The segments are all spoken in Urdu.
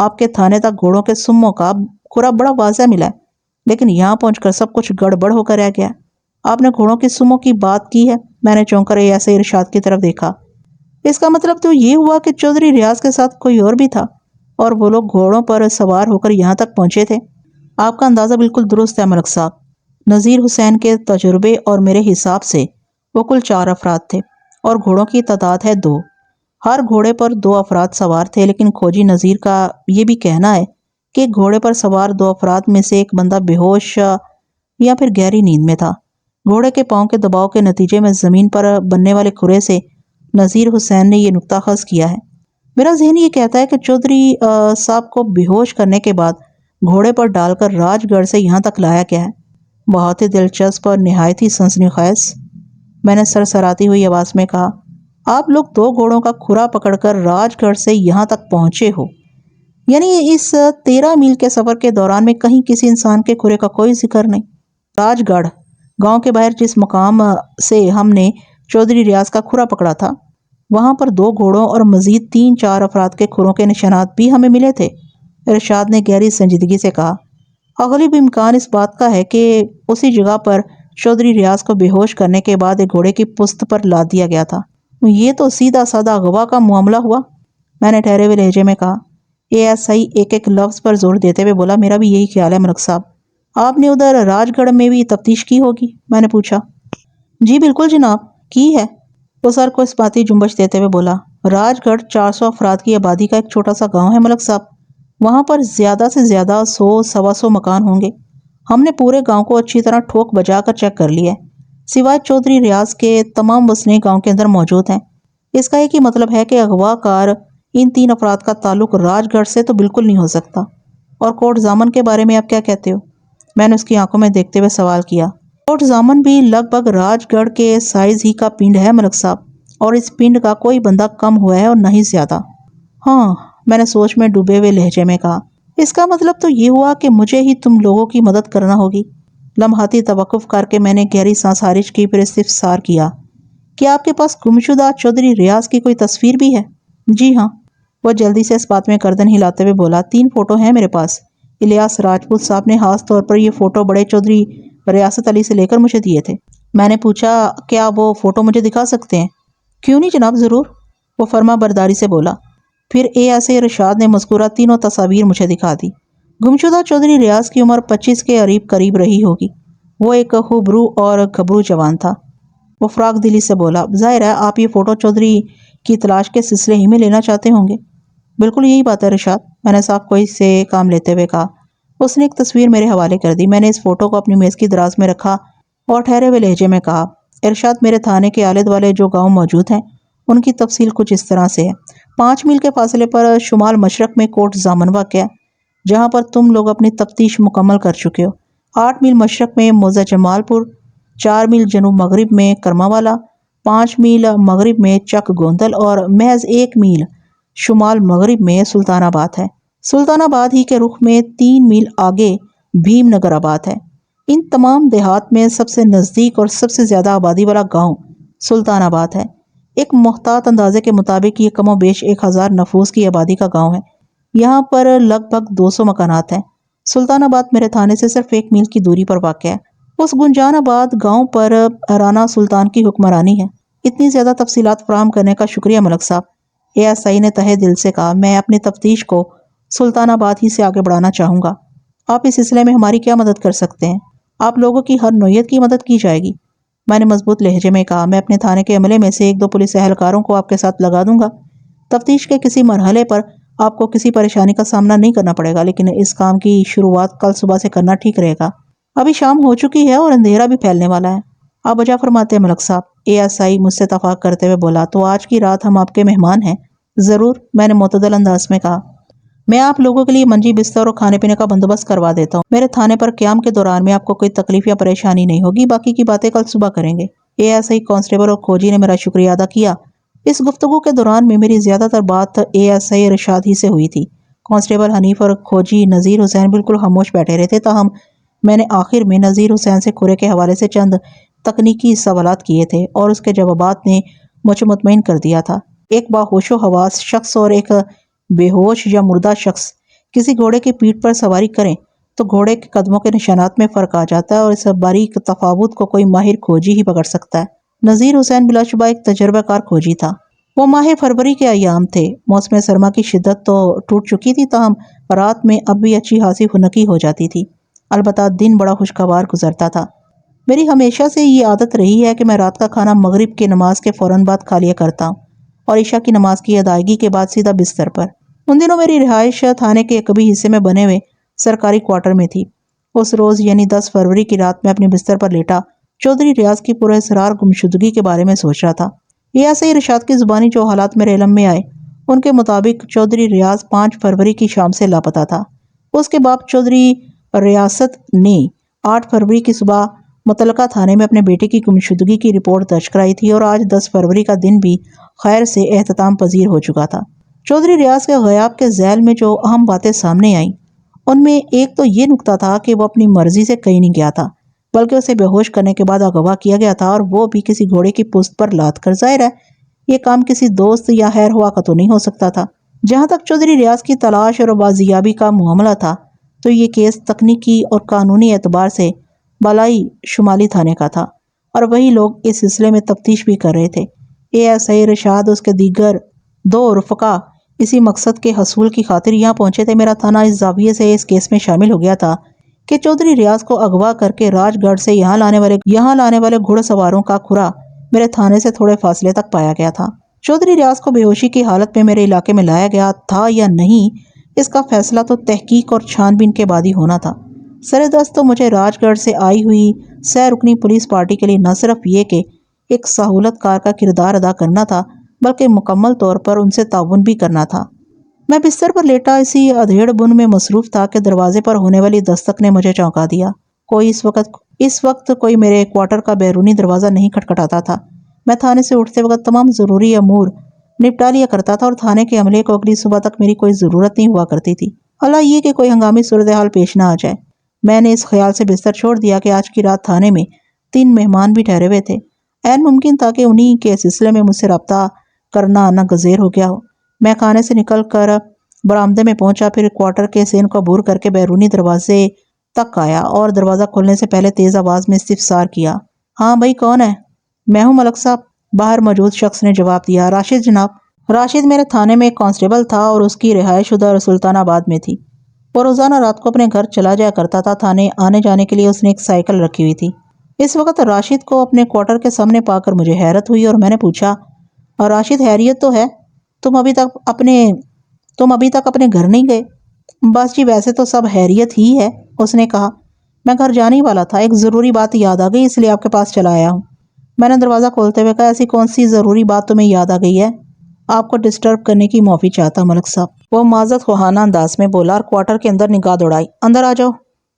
آپ کے تھانے تک گھوڑوں کے سموں کا کھرا بڑا واضح ملا ہے، لیکن یہاں پہنچ کر سب کچھ گڑبڑ ہو کر رہ گیا۔ آپ نے گھوڑوں کی سموں کی بات کی ہے؟ میں نے چونک کر ایسے ارشاد کی طرف دیکھا۔ اس کا مطلب تو یہ ہوا کہ چودھری ریاض کے ساتھ کوئی اور بھی تھا اور وہ لوگ گھوڑوں پر سوار ہو کر یہاں تک پہنچے تھے۔ آپ کا اندازہ بالکل درست ہے ملک صاحب۔ نذیر حسین کے تجربے اور میرے حساب سے وہ کل 4 افراد تھے اور گھوڑوں کی تعداد ہے 2۔ ہر گھوڑے پر 2 افراد سوار تھے، لیکن کھوجی نذیر کا یہ بھی کہنا ہے کہ گھوڑے پر سوار 2 افراد میں سے ایک بندہ بے ہوش یا پھر گہری نیند میں تھا۔ گھوڑے کے پاؤں کے دباؤ کے نتیجے میں زمین پر بننے والے کھرے سے نذیر حسین نے یہ نکتہ خاص کیا ہے۔ میرا ذہن یہ کہتا ہے کہ چودھری صاحب کو بے ہوش کرنے کے بعد گھوڑے پر ڈال کر راج گڑھ سے یہاں تک لایا گیا ہے۔ بہت ہی دلچسپ اور نہایت ہی سنسنی خیز، میں نے سرسراتی ہوئی آواز میں کہا۔ آپ لوگ 2 گھوڑوں کا کھرا پکڑ کر راج گڑھ سے یہاں تک پہنچے ہو، یعنی اس 13 میل کے سفر کے دوران میں کہیں کسی انسان کے کھرے کا کوئی ذکر نہیں۔ راج گڑھ گاؤں کے باہر جس مقام سے ہم نے چودھری ریاض کا کھرا پکڑا تھا، وہاں پر 2 گھوڑوں اور مزید 3-4 افراد کے کھروں کے نشانات بھی ہمیں ملے تھے۔ ارشاد نے گہری سنجیدگی سے کہا۔ غالب امکان اس بات کا ہے کہ اسی جگہ پر چودھری ریاض کو بے ہوش کرنے کے بعد ایک گھوڑے کی پشت پر لاد دیا گیا تھا۔ یہ تو سیدھا سادہ اغوا کا معاملہ ہوا، میں نے ٹھہرے ہوئے لہجے میں کہا۔ ASI ایک لفظ پر زور دیتے ہوئے بولا۔ میرا بھی یہی خیال ہے ملک صاحب۔ آپ نے ادھر راج گڑھ میں بھی تفتیش کی ہوگی؟ میں نے پوچھا۔ جی بالکل جناب، کی ہے، وہ سر کو اسپاتی جنبش دیتے ہوئے بولا۔ راج گڑھ 400 افراد کی آبادی کا ایک چھوٹا سا گاؤں ہے ملک صاحب۔ وہاں پر زیادہ سے زیادہ 100-125 مکان ہوں گے۔ ہم نے پورے گاؤں کو اچھی طرح ٹھوک بجا کر چیک کر لیا ہے۔ سوائے چودھری ریاض کے تمام وسنی گاؤں کے اندر موجود ہیں۔ اس کا ایک ہی مطلب ہے کہ اغوا کار ان 3 افراد کا تعلق راج گڑھ سے تو بالکل نہیں ہو سکتا۔ اور کوٹ زامن کے بارے میں آپ کیا کہتے ہو؟ میں نے اس کی آنکھوں میں دیکھتے ہوئے سوال کیا۔ کوٹ زامن بھی لگ بھگ راج گڑھ کے سائز ہی کا پنڈ ہے ملک صاحب، اور اس پنڈ کا کوئی بندہ کم ہوا ہے اور نہ ہی زیادہ۔ ہاں، میں نے سوچ میں ڈوبے ہوئے لہجے میں کہا۔ اس کا مطلب تو یہ ہوا کہ مجھے ہی تم لوگوں کی مدد کرنا ہوگی۔ لمحاتی توقف کر کے میں نے گہری سانس خارج کی، پھر استفسار کیا۔ کیا آپ کے پاس گمشدہ چودھری ریاض کی کوئی تصویر بھی ہے؟ جی ہاں، وہ جلدی سے اس بات میں گردن ہلاتے ہوئے بولا۔ 3 فوٹو ہیں میرے پاس۔ الیاس راجپوت صاحب نے خاص طور پر یہ فوٹو بڑے چودھری ریاست علی سے لے کر مجھے دیے تھے۔ میں نے پوچھا، کیا وہ فوٹو مجھے دکھا سکتے ہیں؟ کیوں نہیں جناب، ضرور، وہ فرما برداری سے بولا۔ پھر ایسے ارشاد نے مذکورہ تینوں تصاویر مجھے دکھا دی۔ گمشدہ چودھری ریاض کی عمر 25 کے قریب رہی ہوگی۔ وہ ایک خوبرو اور گھبرو جوان تھا۔ وہ فراغ دلی سے بولا۔ ظاہر ہے آپ یہ فوٹو چودھری کی تلاش کے سلسلے ہی میں لینا چاہتے ہوں گے۔ بالکل یہی بات ہے ارشاد، میں نے صاحب کوئی سے کام لیتے ہوئے کہا۔ اس نے ایک تصویر میرے حوالے کر دی۔ میں نے اس فوٹو کو اپنی میز کی دراز میں رکھا اور ٹھہرے ہوئے لہجے میں کہا۔ ارشاد، میرے تھانے کے آلے دوالے جو گاؤں موجود ہیں ان کی تفصیل کچھ اس طرح سے ہے۔ 5 میل کے فاصلے پر شمال مشرق میں کوٹ زامن واقع ہے، جہاں پر تم لوگ اپنی تفتیش مکمل کر چکے ہو۔ 8 میل مشرق میں موزہ جمال پور، 4 میل جنوب مغرب میں کرما والا، 5 میل مغرب میں چک گوندل اور محض 1 میل شمال مغرب میں سلطان آباد ہے۔ سلطان آباد ہی کے رخ میں 3 میل آگے بھیم نگر آباد ہے۔ ان تمام دیہات میں سب سے نزدیک اور سب سے زیادہ آبادی والا گاؤں سلطان آباد ہے۔ ایک محتاط اندازے کے مطابق یہ کم و بیش 1000 نفوس کی آبادی کا گاؤں ہے۔ یہاں پر لگ بھگ 200 مکانات ہیں۔ سلطان آباد میرے تھانے سے صرف 1 میل کی دوری پر واقع ہے۔ اس گنجان آباد گاؤں پر رانا سلطان کی حکمرانی ہے۔ اتنی زیادہ تفصیلات فراہم کرنے کا شکریہ ملک صاحب، ASI نے تہہ دل سے کہا۔ میں اپنی تفتیش کو سلطان آباد ہی سے آگے بڑھانا چاہوں گا۔ آپ اس سلسلے میں ہماری کیا مدد کر سکتے ہیں؟ آپ لوگوں کی ہر نوعیت کی مدد کی جائے گی، میں نے مضبوط لہجے میں کہا۔ میں اپنے تھانے کے عملے میں سے 1-2 پولیس اہلکاروں کو آپ کے ساتھ لگا دوں گا۔ تفتیش کے کسی مرحلے پر آپ کو کسی پریشانی کا سامنا نہیں کرنا پڑے گا، لیکن اس کام کی شروعات کل صبح سے کرنا ٹھیک رہے گا۔ ابھی شام ہو چکی ہے اور اندھیرا بھی پھیلنے والا ہے۔ آپ وجہ فرماتے ہیں ملک صاحب، ASI مجھ سے اتفاق کرتے ہوئے بولا۔ تو آج کی رات ہم آپ کے مہمان ہیں؟ ضرور، میں نے معتدل انداز میں کہا۔ میں آپ لوگوں کے لیے منجی بستر اور کھانے پینے کا بندوبست کروا دیتا ہوں۔ میرے تھانے پر قیام کے دوران میں آپ کو کوئی تکلیف یا پریشانی نہیں ہوگی، باقی کی باتیں کل صبح کریں گے۔ ASI کانسٹیبل اور کھوجی نے میرا شکریہ ادا کیا۔ اس گفتگو کے دوران میں میری زیادہ تر بات ASI ارشاد ہی سے ہوئی تھی۔ کانسٹیبل حنیف اور کھوجی نذیر حسین بالکل خاموش بیٹھے رہے تھے، تاہم میں نے آخر میں نذیر حسین سے کھرے کے حوالے سے چند تکنیکی سوالات کیے تھے اور اس کے جوابات نے مجھے مطمئن کر دیا تھا۔ ایک باہوش و حواس شخص اور ایک بے ہوش یا مردہ شخص کسی گھوڑے کی پیٹھ پر سواری کریں تو گھوڑے کے قدموں کے نشانات میں فرق آ جاتا ہے اور اس باریک تفاوت کو کوئی ماہر کھوجی ہی پکڑ سکتا ہے۔ نذیر حسین بلا شبہ ایک تجربہ کار کھوجی تھا۔ وہ ماہ فروری کے ایام تھے۔ موسم سرما کی شدت تو ٹوٹ چکی تھی، تاہم رات میں اب بھی اچھی خاصی خنکی ہو جاتی تھی۔ البتہ دن بڑا خوشگوار گزرتا تھا۔ میری ہمیشہ سے یہ عادت رہی ہے کہ میں رات کا کھانا مغرب کی نماز کے فوراً بعد کھا لیا کرتا ہوں اور عشاء کی نماز کی ادائیگی کے بعد سیدھا بستر پر۔ ان دنوں میری رہائش تھانے کے قبی حصے میں بنے ہوئے سرکاری کوارٹر میں تھی۔ اس روز یعنی 10 فروری کی رات میں اپنے بستر پر لیٹا چودھری ریاض کی پراسرار گمشدگی کے بارے میں سوچ رہا تھا۔ یہ ایسے ہی ارشاد کی زبانی جو حالات میرے علم میں آئے ان کے مطابق چودھری ریاض 5 فروری کی شام سے لاپتہ تھا۔ اس کے بعد چودھری ریاست نے 8 فروری کی صبح متعلقہ تھانے میں اپنے بیٹے کی گمشدگی کی رپورٹ درج کرائی تھی اور آج 10 فروری کا دن بھی خیر سے اختتام پذیر ہو چکا تھا۔ چودھری ریاض کے غیاب کے ذیل میں جو اہم باتیں سامنے آئیں ان میں ایک تو یہ نکتہ تھا کہ وہ اپنی مرضی سے کہیں نہیں گیا تھا، بلکہ اسے بے ہوش کرنے کے بعد اغوا کیا گیا تھا، اور وہ بھی کسی گھوڑے کی پشت پر لاد کر۔ ظاہر ہے یہ کام کسی دوست یا خیر ہوا کا تو نہیں ہو سکتا تھا۔ جہاں تک چودھری ریاض کی تلاش اور بازیابی کا معاملہ تھا تو یہ کیس تکنیکی اور قانونی اعتبار سے بالائی شمالی تھانے کا تھا، اور وہی لوگ اس سلسلے میں تفتیش بھی کر رہے تھے۔ ASI ارشاد اس کے دیگر 2 رفقا اسی مقصد کے حصول کی خاطر یہاں پہنچے تھے۔ میرا تھانہ اس زاویے سے اس کیس میں شامل ہو گیا تھا کہ چودھری ریاض کو اغوا کر کے راج گڑھ سے یہاں لانے والے گھڑ سواروں کا کھرا میرے تھانے سے تھوڑے فاصلے تک پایا گیا تھا۔ چودھری ریاض کو بے ہوشی کی حالت میں میرے علاقے میں لایا گیا تھا یا نہیں، اس کا فیصلہ تو تحقیق اور چھان بین کے بعد ہی ہونا تھا۔ سر دست تو مجھے راج گڑھ سے آئی ہوئی سہ رکنی پولیس پارٹی کے لیے نہ صرف یہ کہ ایک سہولت کار کا کردار ادا کرنا تھا بلکہ مکمل طور پر ان سے تعاون بھی کرنا تھا۔ میں بستر پر لیٹا اسی ادھیڑ بن میں مصروف تھا کہ دروازے پر ہونے والی دستک نے مجھے چونکا دیا۔ اس وقت کوئی میرے کوارٹر کا بیرونی دروازہ نہیں کھٹکھٹاتا تھا۔ میں تھانے سے اٹھتے وقت تمام ضروری امور نپٹا لیا کرتا تھا اور تھانے کے عملے کو اگلی صبح تک میری کوئی ضرورت نہیں ہوا کرتی تھی۔ اللہ یہ کہ کوئی ہنگامی صورتحال پیش نہ آ جائے۔ میں نے اس خیال سے بستر چھوڑ دیا کہ آج کی رات تھانے میں 3 مہمان بھی ٹھہرے ہوئے تھے۔ عین ممکن تھا کہ انہی کے سلسلے میں مجھ سے رابطہ کرنا ناگزیر ہو گیا ہو۔ میں خانے سے نکل کر برآمدے میں پہنچا، پھر کوارٹر کے سین کو عبور کر کے بیرونی دروازے تک آیا اور دروازہ کھولنے سے پہلے تیز آواز میں استفسار کیا۔ ہاں بھائی، کون ہے؟ میں ہوں ملک صاحب، باہر موجود شخص نے جواب دیا۔ راشد جناب۔ راشد میرے تھانے میں ایک کانسٹیبل تھا اور اس کی رہائش ادھر سلطان آباد میں تھی۔ وہ روزانہ رات کو اپنے گھر چلا جایا کرتا تھا۔ تھانے آنے جانے کے لیے اس نے ایک سائیکل رکھی ہوئی تھی۔ اس وقت راشد کو اپنے کوارٹر کے سامنے پا کر مجھے حیرت ہوئی اور میں نے پوچھا، راشد خیریت تو ہے؟ تم ابھی تک اپنے گھر نہیں گئے؟ بس جی، ویسے تو سب خیریت ہی ہے، اس نے کہا۔ میں گھر جانے ہی والا تھا، ایک ضروری بات یاد آ گئی، اس لیے آپ کے پاس چلا آیا ہوں۔ میں نے دروازہ کھولتے ہوئے کہا، ایسی کون سی ضروری بات تمہیں یاد آ گئی ہے؟ آپ کو ڈسٹرب کرنے کی معافی چاہتا ہوں ملک صاحب، وہ معذرت خواہانہ انداز میں بولا اور کوارٹر کے اندر نگاہ دوڑائی۔ اندر آ جاؤ،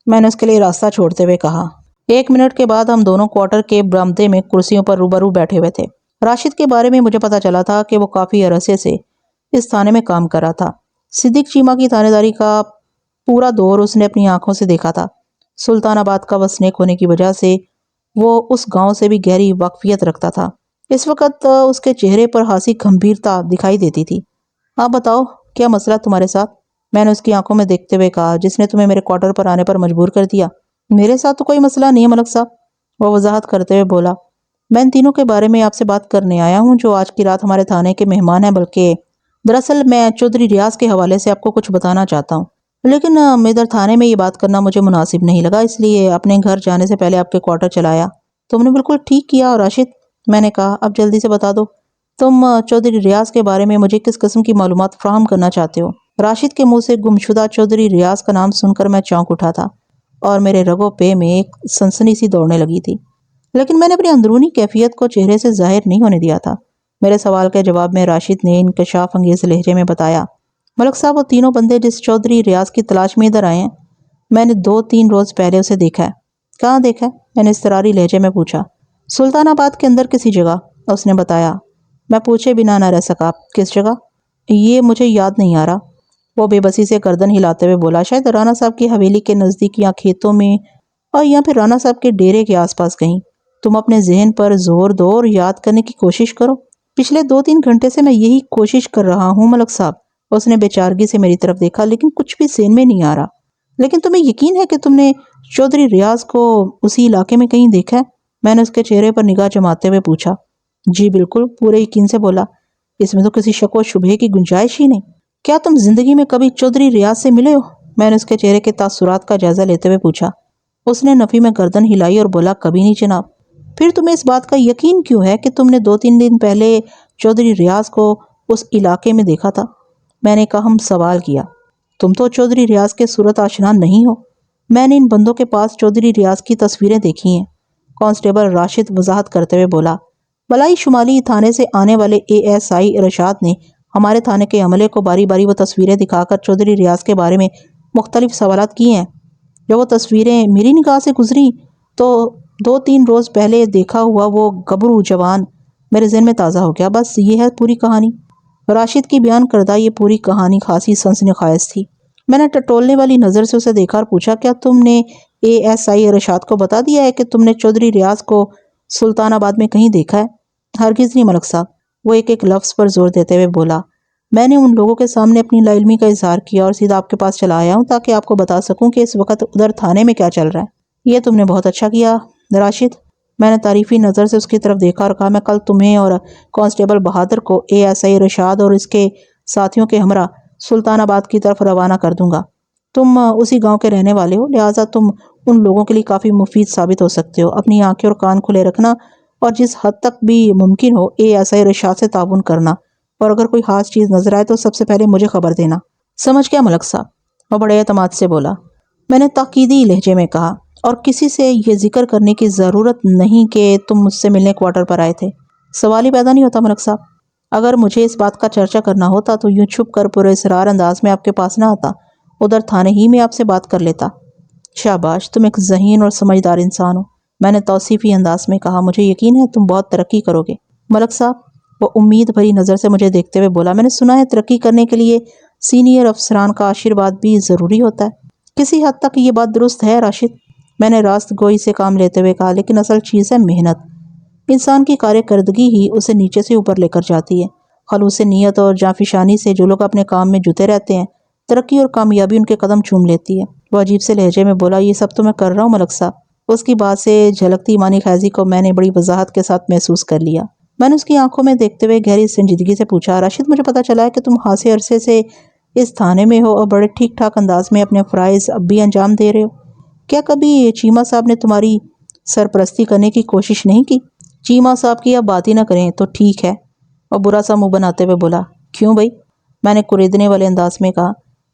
میں نے اس کے لیے راستہ چھوڑتے ہوئے کہا۔ 1 منٹ کے بعد ہم دونوں کوارٹر کے برآمدے میں کرسیوں پر روبرو بیٹھے ہوئے تھے۔ راشد کے بارے میں مجھے پتا چلا تھا کہ وہ کافی عرصے سے اس تھانے میں کام کر رہا تھا۔ صدیق چیمہ کی تھانے داری کا پورا دور اس نے اپنی آنکھوں سے دیکھا تھا۔ سلطان آباد کا وسنیک ہونے کی وجہ سے وہ اس گاؤں سے بھی گہری واقفیت رکھتا تھا۔ اس وقت اس کے چہرے پر خاصی گمبھیرتا دکھائی دیتی تھی۔ آپ بتاؤ، کیا مسئلہ تمہارے ساتھ؟ میں نے اس کی آنکھوں میں دیکھتے ہوئے کہا۔ جس نے تمہیں میرے کوارٹر پر آنے پر مجبور کر دیا؟ میرے ساتھ تو کوئی مسئلہ نہیں ہے ملک صاحب، وہ وضاحت کرتے ہوئے بولا۔ میں ان تینوں کے بارے میں آپ سے بات کرنے آیا ہوں جو آج کی رات ہمارے تھانے کے مہمان ہیں، بلکہ دراصل میں چودھری ریاض کے حوالے سے آپ کو کچھ بتانا چاہتا ہوں، لیکن ادھر تھانے میں یہ بات کرنا مجھے مناسب نہیں لگا، اس لیے اپنے گھر جانے سے پہلے آپ کے کوارٹر چلایا۔ تم نے بالکل ٹھیک کیا راشد، میں نے کہا۔ اب جلدی سے بتا دو، تم چودھری ریاض کے بارے میں مجھے کس قسم کی معلومات فراہم کرنا چاہتے ہو؟ راشد کے منہ سے گمشدہ چودھری ریاض کا نام سن کر میں چونک اٹھا تھا اور میرے رگوں پہ میں ایک سنسنی سی دوڑنے لگی تھی، لیکن میں نے اپنی اندرونی کیفیت کو چہرے سے ظاہر نہیں ہونے دیا تھا۔ میرے سوال کے جواب میں راشد نے انکشاف انگیز لہجے میں بتایا، ملک صاحب، وہ تینوں بندے جس چودھری ریاض کی تلاش میں ادھر آئے ہیں، میں نے 2-3 روز پہلے اسے دیکھا ہے۔ کہاں دیکھا ہے؟ میں نے اضطراری لہجے میں پوچھا۔ سلطان آباد کے اندر کسی جگہ، اس نے بتایا۔ میں پوچھے بنا نہ رہ سکا، کس جگہ؟ یہ مجھے یاد نہیں آ رہا، وہ بے بسی سے گردن ہلاتے ہوئے بولا۔ شاید رانا صاحب کی حویلی کے نزدیک یا کھیتوں میں، اور یا پھر رانا صاحب کے ڈیرے کے آس پاس کہیں۔ تم اپنے ذہن پر زور دو اور یاد کرنے کی کوشش کرو۔ پچھلے 2-3 گھنٹے سے میں یہی کوشش کر رہا ہوں ملک صاحب، اس نے بے چارگی سے میری طرف دیکھا، لیکن کچھ بھی ذہن میں نہیں آ رہا۔ لیکن تمہیں یقین ہے کہ تم نے چودھری ریاض کو اسی علاقے میں کہیں دیکھا ہے؟ میں نے اس کے چہرے پر نگاہ جماتے ہوئے پوچھا۔ جی بالکل، پورے یقین سے بولا۔ اس میں تو کسی شک و شبہے کی گنجائش ہی نہیں۔ کیا تم زندگی میں کبھی چودھری ریاض سے ملے ہو؟ میں نے اس کے چہرے کے تاثرات کا جائزہ لیتے ہوئے پوچھا۔ اس نے نفی میں گردن ہلائی اور بولا، کبھی نہیں جناب۔ پھر تمہیں اس بات کا یقین کیوں ہے کہ تم نے 2-3 دن پہلے چودھری ریاض کو اس علاقے میں دیکھا تھا؟ میں نے کہا، ہم سوال کیا۔ تم تو چودھری ریاض کے صورت آشنا نہیں ہو۔ میں نے ان بندوں کے پاس چودھری ریاض کی تصویریں دیکھی ہیں، کانسٹیبل راشد وضاحت کرتے ہوئے بولا۔ بلائی شمالی تھانے سے آنے والے ASI ارشاد نے ہمارے تھانے کے عملے کو باری باری وہ تصویریں دکھا کر چودھری ریاض کے بارے میں مختلف سوالات کیے ہیں۔ جب وہ تصویریں میری نگاہ سے گزری تو 2-3 روز پہلے دیکھا ہوا وہ گبرو جوان میرے ذہن میں تازہ ہو گیا۔ بس یہ ہے پوری کہانی۔ راشد کی بیان کردہ یہ پوری کہانی خاصی سنسنی خیز تھی۔ میں نے ٹٹولنے والی نظر سے اسے دیکھا اور پوچھا، کیا تم نے ASI ارشاد کو بتا دیا ہے کہ تم نے چودھری ریاض کو سلطان آباد میں کہیں دیکھا ہے؟ ہرگز نہیں ملک صاحب، وہ ایک لفظ پر زور دیتے ہوئے بولا۔ میں نے ان لوگوں کے سامنے اپنی لا علمی کا اظہار کیا اور سیدھا آپ کے پاس چلا آیا ہوں تاکہ آپ کو بتا سکوں کہ اس وقت ادھر تھانے میں کیا چل رہا ہے۔ یہ تم نے بہت اچھا کیا راشد۔ میں نے تعریفی نظر سے اس کی طرف دیکھا اور کہا، میں کل تمہیں اور کانسٹیبل بہادر کو ASI ارشاد اور اس کے ساتھیوں کے ہمراہ سلطان آباد کی طرف روانہ کر دوں گا۔ تم اسی گاؤں کے رہنے والے ہو، لہٰذا تم ان لوگوں کے لیے کافی مفید ثابت ہو سکتے ہو۔ اپنی آنکھیں اور کان کھلے رکھنا اور جس حد تک بھی ممکن ہو ASI ارشاد سے تعاون کرنا، اور اگر کوئی خاص چیز نظر آئے تو سب سے پہلے مجھے خبر دینا۔ سمجھ گیا ملک صاحب، وہ بڑے اعتماد سے بولا۔ میں نے تاکیدی لہجے میں کہا، اور کسی سے یہ ذکر کرنے کی ضرورت نہیں کہ تم مجھ سے ملنے کوارٹر پر آئے تھے۔ سوال ہی پیدا نہیں ہوتا ملک صاحب۔ اگر مجھے اس بات کا چرچا کرنا ہوتا تو یوں چھپ کر پورے اسرار انداز میں آپ کے پاس نہ آتا، ادھر تھانے ہی میں آپ سے بات کر لیتا۔ شاباش، تم ایک ذہین اور سمجھدار انسان ہو، میں نے توصیفی انداز میں کہا۔ مجھے یقین ہے تم بہت ترقی کرو گے ملک صاحب، وہ امید بھری نظر سے مجھے دیکھتے ہوئے بولا۔ میں نے سنا ہے ترقی کرنے کے لیے سینئر افسران کا آشیرواد بھی ضروری ہوتا ہے۔ کسی حد تک یہ بات درست ہے راشد، میں نے راست گوئی سے کام لیتے ہوئے کہا، لیکن اصل چیز ہے محنت۔ انسان کی کارکردگی ہی اسے نیچے سے اوپر لے کر جاتی ہے۔ خلوص نیت اور جانفشانی سے جو لوگ اپنے کام میں جتے رہتے ہیں، ترقی اور کامیابی ان کے قدم چوم لیتی ہے۔ وہ عجیب سے لہجے میں بولا، یہ سب تو میں کر رہا ہوں ملک صاحب۔ اس کی بات سے جھلکتی معنی خیزی کو میں نے بڑی وضاحت کے ساتھ محسوس کر لیا۔ میں نے اس کی آنکھوں میں دیکھتے ہوئے گہری سنجیدگی سے پوچھا، راشد، مجھے پتا چلا ہے کہ تم خاصے عرصے سے اس تھانے میں ہو اور بڑے ٹھیک ٹھاک انداز میں اپنے فرائض اب بھی انجام دے رہے ہو۔ کیا کبھی چیمہ صاحب نے تمہاری سرپرستی کرنے کی کوشش نہیں کی؟ چیمہ صاحب کی اب بات ہی نہ کریں تو ٹھیک ہے، اور برا سا منہ بناتے ہوئے بولا۔ کیوں بھائی؟ میں نے کریدنے والے انداز میں کہا۔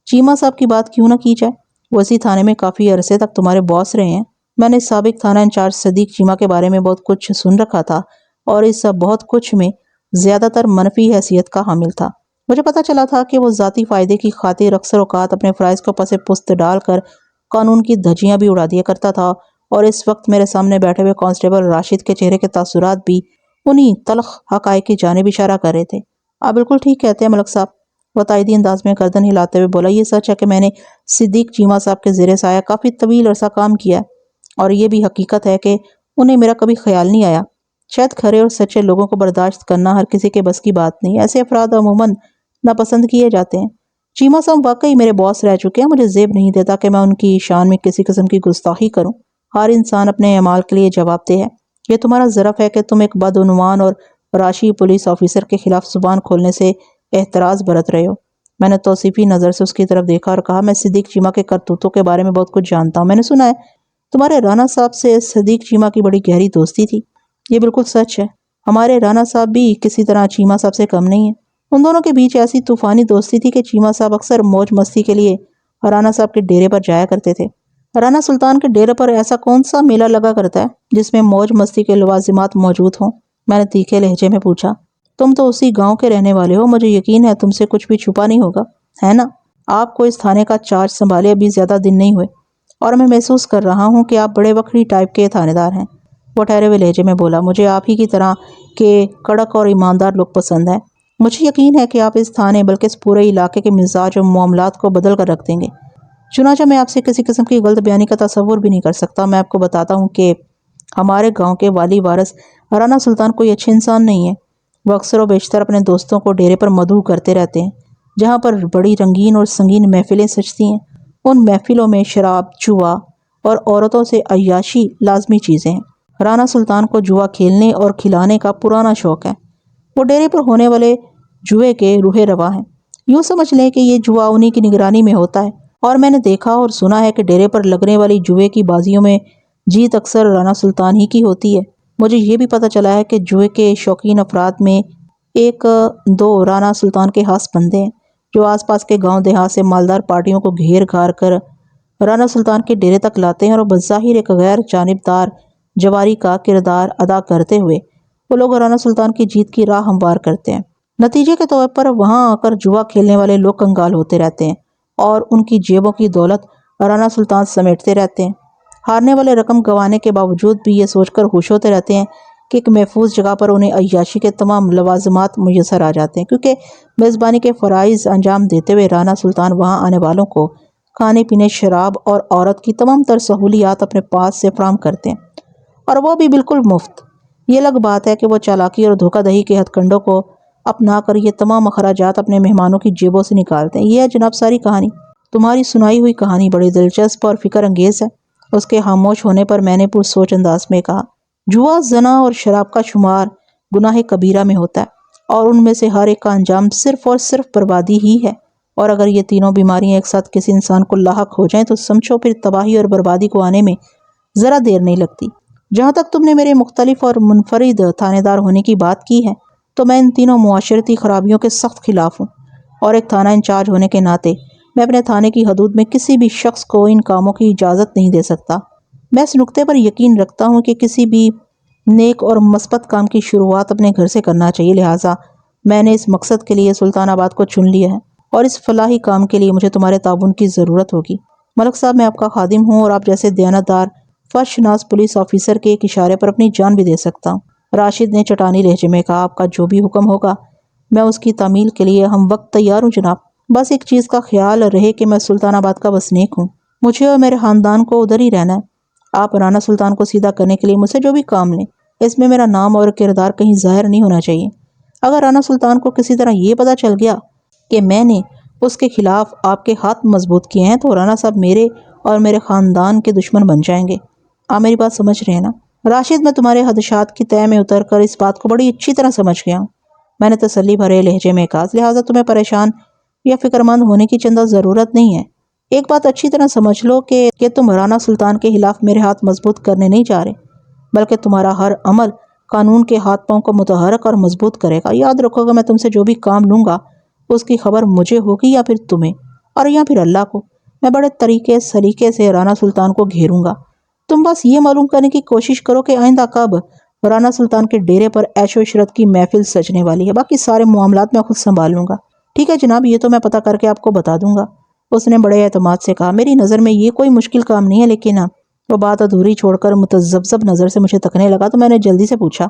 چیمہ صاحب کی بات کیوں نہ کی جائے؟ وہ اسی تھانے میں کافی عرصے تک تمہارے باس رہے ہیں۔ میں نے سابق تھانہ انچارج صدیق چیمہ کے بارے میں بہت کچھ سن رکھا تھا اور اس بہت کچھ میں زیادہ تر منفی حیثیت کا حامل تھا۔ مجھے پتا چلا تھا کہ وہ ذاتی فائدے کی خاطر اکثر اوقات اپنے فرائض کو پس پست ڈال کر قانون کی دھجیاں بھی اڑا دیا کرتا تھا، اور اس وقت میرے سامنے بیٹھے ہوئے کانسٹیبل راشد کے چہرے کے تاثرات بھی انہی تلخ حقائق کی جانب اشارہ کر رہے تھے۔ آپ بالکل ٹھیک کہتے ہیں ملک صاحب، وہ تائیدی انداز میں گردن ہلاتے ہوئے بولا۔ یہ سچ ہے کہ میں نے صدیق چیمہ صاحب کے زیر سایہ کافی طویل عرصہ کام کیا ہے، اور یہ بھی حقیقت ہے کہ انہیں میرا کبھی خیال نہیں آیا۔ شاید کھرے اور سچے لوگوں کو برداشت کرنا ہر کسی کے بس کی بات نہیں، ایسے افراد عموماً ناپسند کیے جاتے ہیں۔ چیمہ صاحب واقعی میرے باس رہ چکے ہیں، مجھے زیب نہیں دیتا کہ میں ان کی شان میں کسی قسم کی گستاخی کروں۔ ہر انسان اپنے اعمال کے لیے جواب دہ ہے۔ یہ تمہارا ظرف ہے کہ تم ایک بدعنوان اور راشی پولیس آفیسر کے خلاف زبان کھولنے سے احتراز برت رہے ہو۔ میں نے توصیفی نظر سے اس کی طرف دیکھا اور کہا، میں صدیق چیمہ کے کرتوتوں کے بارے میں بہت کچھ جانتا ہوں۔ میں نے سنا ہے تمہارے رانا صاحب سے صدیق چیمہ کی بڑی گہری دوستی تھی۔ یہ بالکل سچ ہے، ہمارے رانا صاحب بھی کسی طرح چیمہ صاحب سے کم نہیں ہیں۔ ان دونوں کے بیچ ایسی طوفانی دوستی تھی کہ چیمہ صاحب اکثر موج مستی کے لیے رانا صاحب کے ڈیرے پر جایا کرتے تھے۔ رانا سلطان کے ڈیرے پر ایسا کون سا میلہ لگا کرتا ہے جس میں موج مستی کے لوازمات موجود ہوں؟ میں نے تیکھے لہجے میں پوچھا۔ تم تو اسی گاؤں کے رہنے والے ہو، مجھے یقین ہے تم سے کچھ بھی چھپا نہیں ہوگا، ہے نا؟ آپ کو اس تھانے کا چارج سنبھالے ابھی زیادہ دن نہیں ہوئے، اور میں محسوس کر رہا ہوں کہ آپ بڑے وکری ٹائپ کے تھانے دار ہیں۔ وہ ٹھہرے ہوئے لہجے میں بولا، مجھے آپ ہی کی طرح کے کڑک اور ایماندار لوگ پسند ہیں۔ مجھے یقین ہے کہ آپ اس تھانے بلکہ اس پورے علاقے کے مزاج اور معاملات کو بدل کر رکھ دیں گے۔ چنانچہ میں آپ سے کسی قسم کی غلط بیانی کا تصور بھی نہیں کر سکتا۔ میں آپ کو بتاتا ہوں کہ ہمارے گاؤں کے والی وارث رانا سلطان کوئی اچھے انسان نہیں ہے۔ وہ اکثر و بیشتر اپنے دوستوں کو ڈیرے پر مدعو کرتے رہتے ہیں، جہاں پر بڑی رنگین اور سنگین محفلیں سجتی ہیں۔ ان محفلوں میں شراب، جوا اور عورتوں سے عیاشی لازمی چیزیں ہیں۔ رانا سلطان کو جوا کھیلنے اور کھلانے کا پرانا شوق ہے۔ وہ ڈیرے پر ہونے والے جوئے کے روح رواں ہیں۔ یوں سمجھ لیں کہ یہ جوا انہی کی نگرانی میں ہوتا ہے، اور میں نے دیکھا اور سنا ہے کہ ڈیرے پر لگنے والی جوئے کی بازیوں میں جیت اکثر رانا سلطان ہی کی ہوتی ہے۔ مجھے یہ بھی پتہ چلا ہے کہ جوئے کے شوقین افراد میں ایک دو رانا سلطان کے خاص بندے ہیں، جو آس پاس کے گاؤں دیہات سے مالدار پارٹیوں کو گھیر گھار کر رانا سلطان کے ڈیرے تک لاتے ہیں، اور بظاہر ایک غیر جانبدار جواری کا کردار ادا کرتے ہوئے وہ لوگ رانا سلطان کی جیت کی راہ ہموار کرتے ہیں۔ نتیجے کے طور پر وہاں آ کر جوا کھیلنے والے لوگ کنگال ہوتے رہتے ہیں اور ان کی جیبوں کی دولت رانا سلطان سمیٹتے رہتے ہیں۔ ہارنے والے رقم گنوانے کے باوجود بھی یہ سوچ کر خوش ہوتے رہتے ہیں کہ ایک محفوظ جگہ پر انہیں عیاشی کے تمام لوازمات میسر آ جاتے ہیں، کیونکہ میزبانی کے فرائض انجام دیتے ہوئے رانا سلطان وہاں آنے والوں کو کھانے پینے، شراب اور عورت کی تمام تر سہولیات اپنے پاس سے فراہم کرتے ہیں، اور وہ بھی بالکل مفت۔ یہ الگ بات ہے کہ وہ چالاکی اور دھوکہ دہی کے ہتھ کنڈوں کو اپنا کر یہ تمام اخراجات اپنے مہمانوں کی جیبوں سے نکالتے ہیں۔ یہ ہے جناب ساری کہانی۔ تمہاری سنائی ہوئی کہانی بڑی دلچسپ اور فکر انگیز ہے۔ اس کے خاموش ہونے پر میں نے پرسوچ انداز میں کہا، جوا، زنا اور شراب کا شمار گناہ کبیرہ میں ہوتا ہے، اور ان میں سے ہر ایک کا انجام صرف اور صرف بربادی ہی ہے، اور اگر یہ تینوں بیماریاں ایک ساتھ کسی انسان کو لاحق ہو جائیں تو سمجھو پھر تباہی اور بربادی کو آنے میں ذرا دیر نہیں لگتی۔ جہاں تک تم نے میرے مختلف اور منفرد تھانے دار ہونے کی بات کی ہے، تو میں ان تینوں معاشرتی خرابیوں کے سخت خلاف ہوں، اور ایک تھانہ انچارج ہونے کے ناطے میں اپنے تھانے کی حدود میں کسی بھی شخص کو ان کاموں کی اجازت نہیں دے سکتا۔ میں اس نکتے پر یقین رکھتا ہوں کہ کسی بھی نیک اور مثبت کام کی شروعات اپنے گھر سے کرنا چاہیے، لہٰذا میں نے اس مقصد کے لیے سلطان آباد کو چن لیا ہے، اور اس فلاحی کام کے لیے مجھے تمہارے تعاون کی ضرورت ہوگی۔ ملک صاحب، میں آپ کا خادم ہوں، اور آپ جیسے دیانتدار فرض شناس پولیس آفیسر کے ایک اشارے پر اپنی جان بھی دے سکتا ہوں۔ راشد نے چٹانی لہجے میں کہا، آپ کا جو بھی حکم ہوگا میں اس کی تعمیل کے لیے ہم وقت تیار ہوں جناب۔ بس ایک چیز کا خیال رہے کہ میں سلطان آباد کا وسنیک ہوں، مجھے اور میرے خاندان کو ادھر ہی رہنا ہے۔ آپ رانا سلطان کو سیدھا کرنے کے لیے مجھ سے جو بھی کام لیں، اس میں میرا نام اور کردار کہیں ظاہر نہیں ہونا چاہیے۔ اگر رانا سلطان کو کسی طرح یہ پتہ چل گیا کہ میں نے اس کے خلاف آپ کے ہاتھ مضبوط کیے ہیں، تو رانا صاحب میرے اور میرے خاندان کے دشمن بن جائیں گے۔ آپ میری بات سمجھ رہے ہیں نا؟ راشد، میں تمہارے خدشات کی تہہ میں اتر کر اس بات کو بڑی اچھی طرح سمجھ گیا ہوں، میں نے تسلی بھرے لہجے میں کہا، لہٰذا تمہیں پریشان یا فکر مند ہونے کی چندہ ضرورت نہیں ہے۔ ایک بات اچھی طرح سمجھ لو کہ تم رانا سلطان کے خلاف میرے ہاتھ مضبوط کرنے نہیں جا رہے، بلکہ تمہارا ہر عمل قانون کے ہاتھ پاؤں کو متحرک اور مضبوط کرے گا۔ یاد رکھو گا، میں تم سے جو بھی کام لوں گا اس کی خبر مجھے ہوگی یا پھر تمہیں، اور یا پھر اللہ کو۔ میں بڑے طریقے سلیقے سے رانا سلطان کو گھیروں گا۔ تم بس یہ معلوم کرنے کی کوشش کرو کہ آئندہ کب رانا سلطان کے ڈیرے پر عیش و عشرت کی محفل سجنے والی ہے، باقی سارے معاملات میں خود سنبھال لوں گا۔ ٹھیک ہے جناب، یہ تو میں پتہ کر کے آپ کو بتا دوں گا، اس نے بڑے اعتماد سے کہا۔ میری نظر میں یہ کوئی مشکل کام نہیں ہے، لیکن وہ بات ادھوری چھوڑ کر متذبذب نظر سے مجھے تکنے لگا، تو میں نے جلدی سے پوچھا،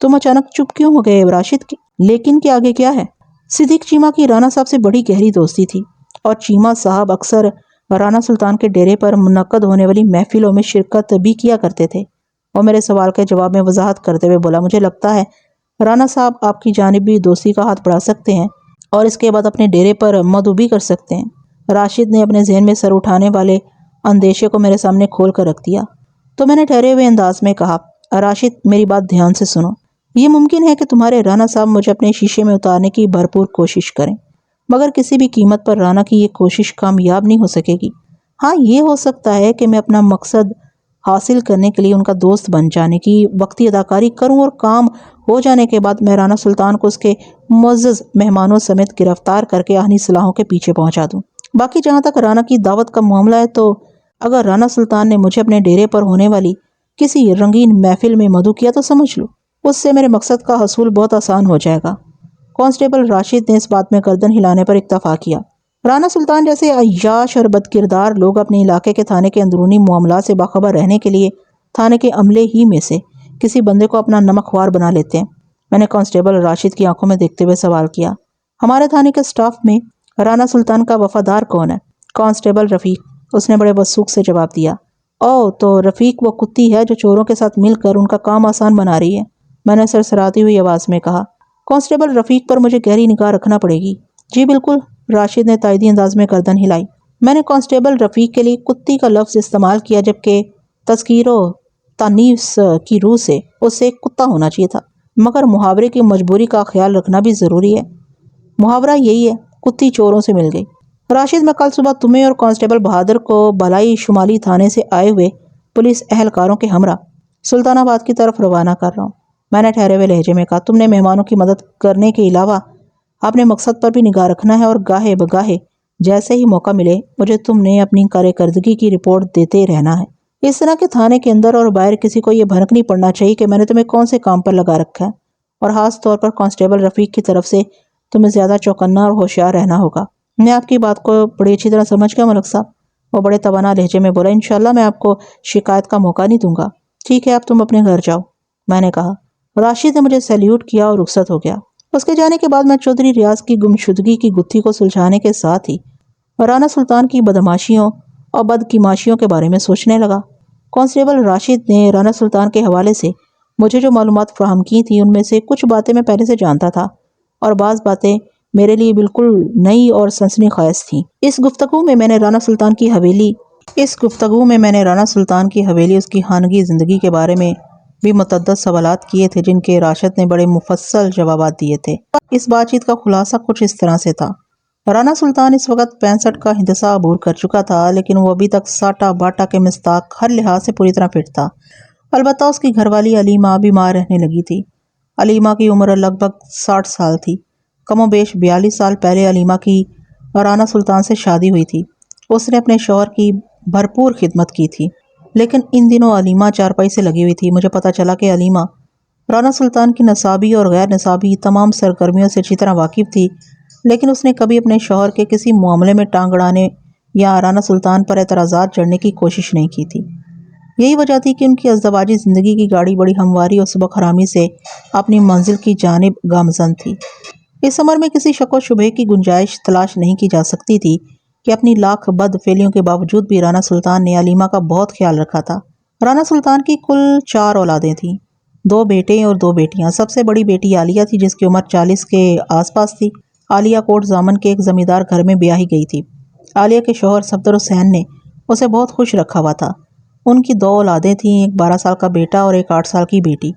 تم اچانک چپ کیوں ہو گئے راشد؟ لیکن کے آگے کیا ہے؟ صدیق چیمہ کی رانا صاحب سے بڑی گہری دوستی تھی، اور چیمہ صاحب اکثر رانا سلطان کے ڈیرے پر منعقد ہونے والی محفلوں میں شرکت بھی کیا کرتے تھے۔ وہ میرے سوال کے جواب میں وضاحت کرتے ہوئے بولا، مجھے لگتا ہے رانا صاحب آپ کی جانب بھی دوستی کا ہاتھ بڑھا سکتے ہیں، اور اس کے بعد اپنے ڈیرے پر مدعو بھی کر سکتے ہیں۔ راشد نے اپنے ذہن میں سر اٹھانے والے اندیشے کو میرے سامنے کھول کر رکھ دیا، تو میں نے ٹھہرے ہوئے انداز میں کہا، راشد میری بات دھیان سے سنو۔ یہ ممکن ہے کہ تمہارے رانا صاحب مجھے اپنے شیشے میں اتارنے کی بھرپور کوشش کریں، مگر کسی بھی قیمت پر رانا کی یہ کوشش کامیاب نہیں ہو سکے گی۔ ہاں، یہ ہو سکتا ہے کہ میں اپنا مقصد حاصل کرنے کے لیے ان کا دوست بن جانے کی وقتی اداکاری کروں، اور کام ہو جانے کے بعد میں رانا سلطان کو اس کے معزز مہمانوں سمیت گرفتار کر کے آہنی سلاحوں کے پیچھے پہنچا دوں۔ باقی جہاں تک رانا کی دعوت کا معاملہ ہے، تو اگر رانا سلطان نے مجھے اپنے ڈیرے پر ہونے والی کسی رنگین محفل میں مدعو کیا تو سمجھ لو اس سے میرے مقصد کا حصول بہت آسان ہو جائے گا۔ کانسٹیبل راشد نے اس بات میں گردن ہلانے پر اکتفا کیا۔ رانا سلطان جیسے عیاش اور بد کردار لوگ اپنے علاقے کے تھانے کے اندرونی معاملات سے باخبر رہنے کے لیے تھانے کے عملے ہی میں سے کسی بندے کو اپنا نمک خوار بنا لیتے ہیں۔ میں نے کانسٹیبل راشد کی آنکھوں میں دیکھتے ہوئے سوال کیا، ہمارے تھانے کے سٹاف میں رانا سلطان کا وفادار کون ہے؟ کانسٹیبل رفیق، اس نے بڑے وثوق سے جواب دیا۔ او، تو رفیق وہ کتی ہے جو چوروں کے ساتھ مل کر ان کا کام آسان بنا رہی ہے، میں نے سرسراتی ہوئی آواز میں کہا۔ کانسٹیبل رفیق پر مجھے گہری نگاہ رکھنا پڑے گی۔ جی بالکل، راشد نے تائیدی انداز میں گردن ہلائی۔ میں نے کانسٹیبل رفیق کے لیے کتی کا لفظ استعمال کیا، جبکہ تذکیر و تانیث کی روح سے اسے کتا ہونا چاہیے تھا، مگر محاورے کی مجبوری کا خیال رکھنا بھی ضروری ہے۔ محاورہ یہی ہے، کتی چوروں سے مل گئی۔ راشد، میں کل صبح تمہیں اور کانسٹیبل بہادر کو بالائی شمالی تھانے سے آئے ہوئے پولیس اہلکاروں کے ہمراہ سلطان آباد کی طرف روانہ کر رہا ہوں، میں نے ٹھہرے ہوئے لہجے میں کہا۔ تم نے مہمانوں کی مدد کرنے کے علاوہ اپنے مقصد پر بھی نگاہ رکھنا ہے، اور گاہے بگاہے جیسے ہی موقع ملے مجھے تم نے اپنی کارکردگی کی رپورٹ دیتے رہنا ہے۔ اس طرح کے تھانے کے اندر اور باہر کسی کو یہ بھنک نہیں پڑنا چاہیے کہ میں نے تمہیں کون سے کام پر لگا رکھا ہے، اور خاص طور پر کانسٹیبل رفیق کی طرف سے تمہیں زیادہ چوکنا اور ہوشیار رہنا ہوگا۔ میں آپ کی بات کو بڑی اچھی طرح سمجھ گیا ملک صاحب، وہ بڑے توانا لہجے میں بولا۔ انشاءاللہ میں آپ کو شکایت کا موقع نہیں دوں گا۔ ٹھیک ہے، اب تم اپنے گھر جاؤ، میں نے کہا۔ راشد نے مجھے سیلیوٹ کیا اور رخصت ہو گیا۔ اس کے جانے کے بعد میں چودھری ریاض کی گمشدگی کی گتھی کو سلجھانے کے ساتھ ہی رانا سلطان کی بدماشیوں اور بدکماشیوں کے بارے میں سوچنے لگا۔ کانسٹیبل راشد نے رانا سلطان کے حوالے سے مجھے جو معلومات فراہم کی تھیں ان میں سے کچھ باتیں میں پہلے سے جانتا تھا، اور بعض باتیں میرے لیے بالکل نئی اور سنسنی خیز تھیں۔ اس گفتگو میں میں نے رانا سلطان کی حویلی، اس کی خانگی زندگی کے بارے میں بھی متعدد سوالات کیے تھے، جن کے راشد نے بڑے مفصل جوابات دیے تھے۔ اس بات چیت کا خلاصہ کچھ اس طرح سے تھا۔ رانا سلطان اس وقت 65 کا ہندسہ عبور کر چکا تھا، لیکن وہ ابھی تک ساٹا باٹا کے مصداق ہر لحاظ سے پوری طرح فٹ تھا۔ البتہ اس کی گھر والی علیمہ بیمار رہنے لگی تھی۔ علیمہ کی عمر لگ بھگ 60 سال تھی۔ کم و بیش 42 سال پہلے علیمہ کی رانا سلطان سے شادی ہوئی تھی۔ اس نے اپنے شوہر کی بھرپور خدمت کی تھی، لیکن ان دنوں علیمہ چارپائی سے لگی ہوئی تھی۔ مجھے پتہ چلا کہ علیمہ رانا سلطان کی نصابی اور غیر نصابی تمام سرگرمیوں سے اچھی طرح واقف تھی، لیکن اس نے کبھی اپنے شوہر کے کسی معاملے میں ٹانگ اڑانے یا رانا سلطان پر اعتراضات جڑنے کی کوشش نہیں کی تھی۔ یہی وجہ تھی کہ ان کی ازدواجی زندگی کی گاڑی بڑی ہمواری اور سبک حرامی سے اپنی منزل کی جانب گامزن تھی۔ اس عمر میں کسی شک و شبہے کی گنجائش تلاش نہیں کی جا سکتی تھی کہ اپنی لاکھ بد فعلیوں کے باوجود بھی رانا سلطان نے علیمہ کا بہت خیال رکھا تھا۔ رانا سلطان کی کل 4 اولادیں تھیں، 2 بیٹے اور 2 بیٹیاں۔ سب سے بڑی بیٹی عالیہ تھی، جس کی عمر 40 کے آس پاس تھی۔ عالیہ کوٹ زامن کے ایک زمیندار گھر میں بیاہی گئی تھی۔ عالیہ کے شوہر صفدر حسین نے اسے بہت خوش رکھا ہوا تھا۔ ان کی 2 اولادیں تھیں، ایک 12 سال کا بیٹا اور ایک 8 سال کی بیٹی۔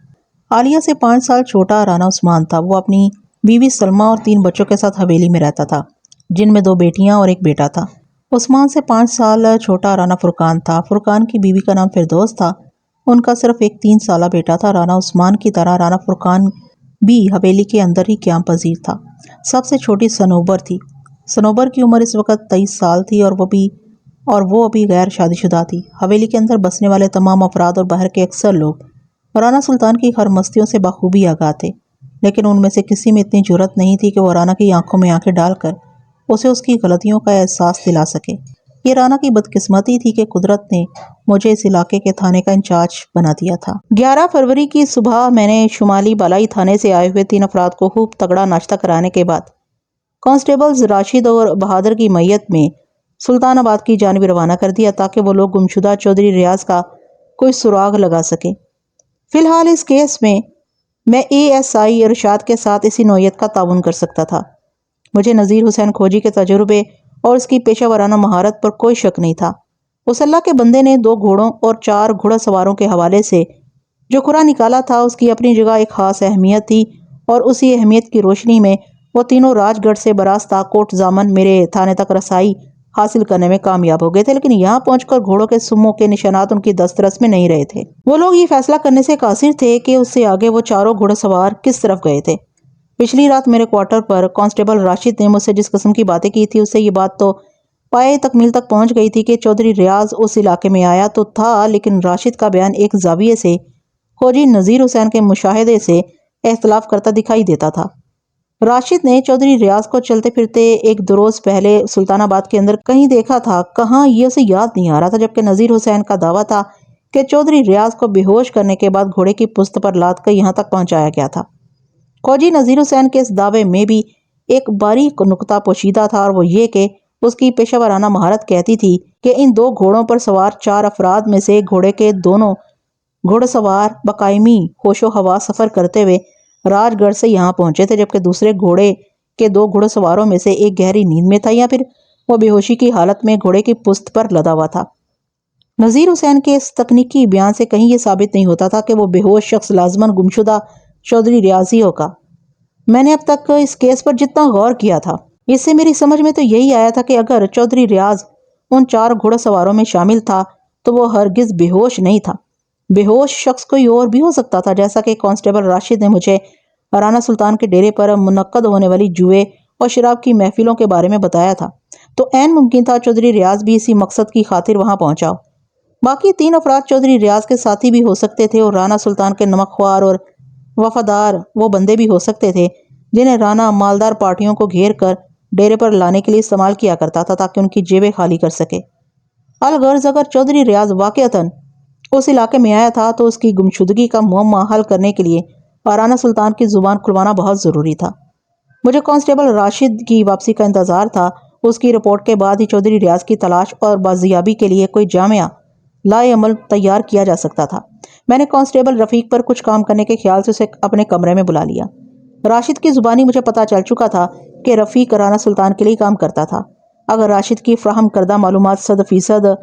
عالیہ سے 5 سال چھوٹا رانا عثمان تھا۔ وہ اپنی بیوی سلمہ اور 3 بچوں کے ساتھ حویلی میں رہتا تھا، جن میں 2 بیٹیاں اور ایک بیٹا تھا۔ عثمان سے 5 سال چھوٹا رانا فرقان تھا۔ فرقان کی بیوی کا نام فردوس تھا۔ ان کا صرف ایک 3 سالہ بیٹا تھا۔ رانا عثمان کی طرح رانا فرقان بھی حویلی کے اندر ہی قیام پذیر تھا۔ سب سے چھوٹی صنوبر تھی۔ صنوبر کی عمر اس وقت 23 سال تھی، اور وہ ابھی غیر شادی شدہ تھی۔ حویلی کے اندر بسنے والے تمام افراد اور باہر کے اکثر لوگ رانا سلطان کی ہر مستیوں سے بخوبی آگاہ تھے، لیکن ان میں سے کسی میں اتنی جرأت نہیں تھی کہ وہ رانا کی آنکھوں میں آنکھیں ڈال کر اسے اس کی غلطیوں کا احساس دلا سکے۔ یہ رانا کی بدقسمتی تھی کہ قدرت نے مجھے اس علاقے کے تھانے کا انچارج بنا دیا تھا۔ 11 فروری کی صبح میں نے شمالی بالائی تھانے سے آئے ہوئے 3 افراد کو خوب تگڑا ناشتہ کرانے کے بعد کانسٹیبلز راشد اور بہادر کی میت میں سلطان آباد کی جانب روانہ کر دیا، تاکہ وہ لوگ گمشدہ چودھری ریاض کا کوئی سراغ لگا سکے۔ فی الحال اس کیس میں ASI ارشاد کے ساتھ اسی نوعیت کا تعاون کر سکتا تھا۔ مجھے نذیر حسین کھوجی کے تجربے اور اس کی پیشہ ورانہ مہارت پر کوئی شک نہیں تھا۔ اس اللہ کے بندے نے 2 گھوڑوں اور 4 گھوڑا سواروں کے حوالے سے جو کھرا نکالا تھا، اس کی اپنی جگہ ایک خاص اہمیت تھی، اور اسی اہمیت کی روشنی میں وہ تینوں راج گڑھ سے براستہ کوٹ زامن میرے تھانے تک رسائی حاصل کرنے میں کامیاب ہو گئے تھے، لیکن یہاں پہنچ کر گھوڑوں کے سموں کے نشانات ان کی دسترس میں نہیں رہے تھے۔ وہ لوگ یہ فیصلہ کرنے سے قاصر تھے کہ اس سے آگے وہ چاروں گھوڑا سوار کس طرف گئے تھے۔ پچھلی رات میرے کوارٹر پر کانسٹیبل راشد نے مجھ سے جس قسم کی باتیں کی تھی، اس سے یہ بات تو پائے تکمیل تک پہنچ گئی تھی کہ چودھری ریاض اس علاقے میں آیا تو تھا، لیکن راشد کا بیان ایک زاویے سے کھوجی نذیر حسین کے مشاہدے سے اختلاف کرتا دکھائی دیتا تھا۔ راشد نے چودھری ریاض کو چلتے پھرتے ایک 2 روز پہلے سلطان آباد کے اندر کہیں دیکھا تھا، کہاں یہ اسے یاد نہیں آ رہا تھا، جبکہ نذیر حسین کا دعویٰ تھا کہ چودھری ریاض کو بے ہوش کرنے کے بعد گھوڑے کی پشت پر لاد کر یہاں تک پہنچایا گیا تھا۔ کھوجی نذیر حسین کے اس دعوے میں بھی ایک باریک نکتہ پوشیدہ تھا، اور وہ یہ کہ اس کی پیشہ ورانہ مہارت کہتی تھی کہ ان 2 گھوڑوں پر سوار 4 افراد میں سے گھوڑے کے دونوں گھوڑ سوار بقائمی ہوش و ہواس سفر کرتے ہوئے راج گڑھ سے یہاں پہنچے تھے، جبکہ دوسرے گھوڑے کہ 2 گھوڑ سواروں میں سے ایک گہری نیند میں تھا یا پھر وہ بے ہوشی کی حالت میں گھوڑے کی پشت پر لدا ہوا تھا۔ نذیر حسین کے اس تکنیکی بیان سے کہیں یہ ثابت نہیں ہوتا تھا کہ وہ بے ہوش شخص لازماً گمشدہ چودھری ریاض ہی ہوگا۔ میں نے اب تک اس کیس پر جتنا غور کیا تھا، اس سے میری سمجھ میں تو یہی آیا تھا کہ اگر چودھری ریاض ان 4 گھوڑ سواروں میں شامل تھا تو وہ ہرگز بے ہوش نہیں تھا۔ بے ہوش شخص کوئی اور بھی ہو سکتا تھا، جیسا کہ کانسٹیبل راشد نے مجھے رانا سلطان کے ڈیرے پر منعقد ہونے والی جوئے اور شراب کی محفلوں کے بارے میں بتایا تھا، تو عین ممکن تھا چودھری ریاض بھی اسی مقصد کی خاطر وہاں پہنچا ہو۔ باقی 3 افراد چودھری ریاض کے ساتھی بھی ہو سکتے تھے اور رانا سلطان کے نمک خوار اور وفادار وہ بندے بھی ہو سکتے تھے جنہیں رانا مالدار پارٹیوں کو گھیر کر ڈیرے پر لانے کے لیے استعمال کیا کرتا تھا تاکہ ان کی جیبیں خالی کر سکے۔ الغرض اگر چودھری ریاض واقعتاً اس علاقے میں آیا تھا تو اس کی گمشدگی کا معمہ حل کرنے کے لیے رانا سلطان کی زبان کھلوانا بہت ضروری تھا۔ مجھے کانسٹیبل راشد کی واپسی کا انتظار تھا۔ اس کی رپورٹ کے بعد ہی چودھری ریاض کی تلاش اور بازیابی کے لیے کوئی جامع لائے عمل تیار کیا جا سکتا تھا۔ میں نے کانسٹیبل رفیق پر کچھ کام کرنے کے خیال سے اسے اپنے کمرے میں بلا لیا۔ راشد کی زبانی مجھے پتہ چل چکا تھا کہ رفیق رانا سلطان کے لیے کام کرتا تھا۔ اگر راشد کی فراہم کردہ معلومات 100%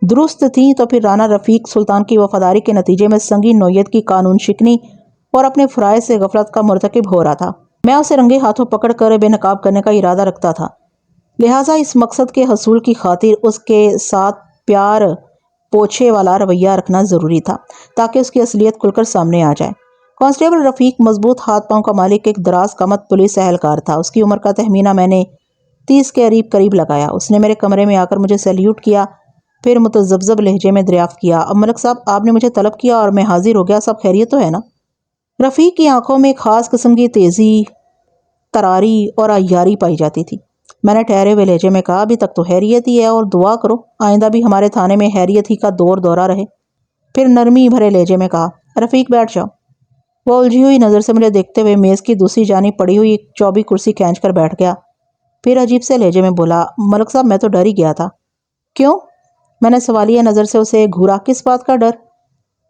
درست تھیں تو پھر رانا رفیق سلطان کی وفاداری کے نتیجے میں سنگین نوعیت کی قانون شکنی اور اپنے فرائض سے غفلت کا مرتکب ہو رہا تھا۔ میں اسے رنگے ہاتھوں پکڑ کر بے نقاب کرنے کا ارادہ رکھتا تھا، لہٰذا اس مقصد کے حصول کی خاطر اس کے ساتھ پیار پوچھے والا رویہ رکھنا ضروری تھا تاکہ اس کی اصلیت کھل کر سامنے آ جائے۔ کانسٹیبل رفیق مضبوط ہاتھ پاؤں کا مالک ایک دراز قامت پولیس اہلکار تھا۔ اس کی عمر کا تخمینہ میں نے 30 کے قریب لگایا۔ اس نے میرے کمرے میں آ کر مجھے سیلیوٹ کیا، پھر متذبذب لہجے میں دریافت کیا، اب ملک صاحب آپ نے مجھے طلب کیا اور میں حاضر ہو گیا، سب خیریت تو ہے نا؟ رفیق کی آنکھوں میں ایک خاص قسم کی تیزی، تراری اور عیاری پائی جاتی تھی۔ میں نے ٹھہرے ہوئے لہجے میں کہا ابھی تک تو خیریت ہی ہے اور دعا کرو آئندہ بھی ہمارے تھانے میں خیریت ہی کا دورہ رہے۔ پھر نرمی بھرے لہجے میں کہا رفیق بیٹھ جاؤ۔ وہ الجھی ہوئی نظر سے مجھے دیکھتے ہوئے میز کی دوسری جانب پڑی ہوئی ایک چوبی کرسی کھینچ کر بیٹھ گیا۔ پھر عجیب سے لہجے میں بولا ملک صاحب میں تو ڈر ہی گیا تھا۔ کیوں؟ میں نے سوالیہ نظر سے اسے گھورا۔ کس بات کا ڈر؟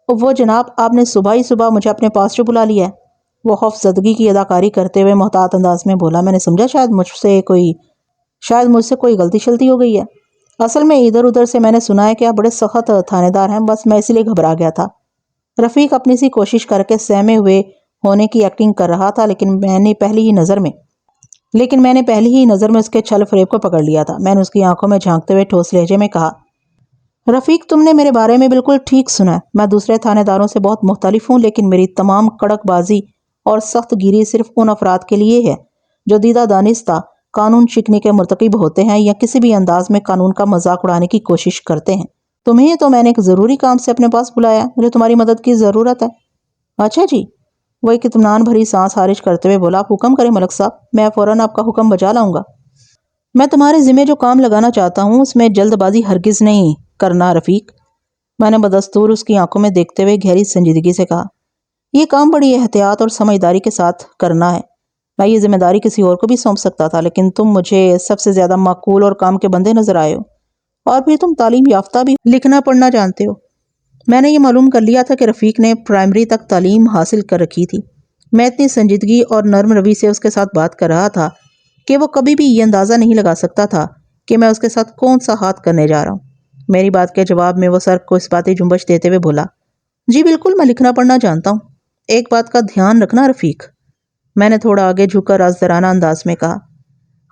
وہ جناب آپ نے صبح ہی مجھے اپنے پاس جو بلا لیا ہے۔ وہ خوف زدگی کی اداکاری کرتے ہوئے محتاط انداز میں بولا۔ میں نے سمجھا شاید مجھ سے کوئی غلطی شلطی ہو گئی ہے۔ اصل میں ادھر ادھر سے میں نے سنا ہے کہ آپ بڑے سخت تھانے دار ہیں، بس میں اسی لیے گھبرا گیا تھا۔ رفیق اپنی سی کوشش کر کے سہمے ہوئے ہونے کی ایکٹنگ کر رہا تھا، لیکن میں نے پہلی ہی نظر میں اس کے چھل فریب کو پکڑ لیا تھا۔ میں نے اس کی آنکھوں میں جھانکتے ہوئے ٹھوس لہجے میں کہا رفیق تم نے میرے بارے میں بالکل ٹھیک سنا ہے۔ میں دوسرے تھانے داروں سے بہت مختلف ہوں، لیکن میری تمام کڑک بازی اور سخت گیری صرف ان افراد کے لیے ہے جو دیدہ دانستہ قانون شکنی کے مرتکب ہوتے ہیں یا کسی بھی انداز میں قانون کا مذاق اڑانے کی کوشش کرتے ہیں۔ تمہیں تو میں نے ایک ضروری کام سے اپنے پاس بلایا، مجھے تمہاری مدد کی ضرورت ہے۔ اچھا جی، وہ ایک اطمینان بھری سانس خارج کرتے ہوئے بولا آپ حکم کریں ملک صاحب، میں فوراً آپ کا حکم بجا لاؤں گا۔ میں تمہارے ذمہ جو کام لگانا چاہتا ہوں اس میں جلد بازی ہرگز نہیں کرنا رفیق۔ میں نے بدستور اس کی آنکھوں میں دیکھتے ہوئے گہری سنجیدگی سے کہا یہ کام بڑی احتیاط اور سمجھداری کے ساتھ کرنا ہے۔ میں یہ ذمہ داری کسی اور کو بھی سونپ سکتا تھا، لیکن تم مجھے سب سے زیادہ معقول اور کام کے بندے نظر آئے ہو، اور پھر تم تعلیم یافتہ بھی لکھنا پڑھنا جانتے ہو۔ میں نے یہ معلوم کر لیا تھا کہ رفیق نے پرائمری تک تعلیم حاصل کر رکھی تھی۔ میں اتنی سنجیدگی اور نرم روی سے اس کے ساتھ بات کر رہا تھا کہ وہ کبھی بھی یہ اندازہ نہیں لگا سکتا تھا کہ میں اس کے ساتھ کون سا ہاتھ کرنے جا رہا ہوں۔ میری بات کے جواب میں وہ سر کو اس باتیں جنبش دیتے ہوئے بولا جی بالکل میں لکھنا پڑھنا جانتا ہوں۔ ایک بات کا دھیان رکھنا رفیق، میں نے تھوڑا آگے جھک کر رازدارانہ انداز میں کہا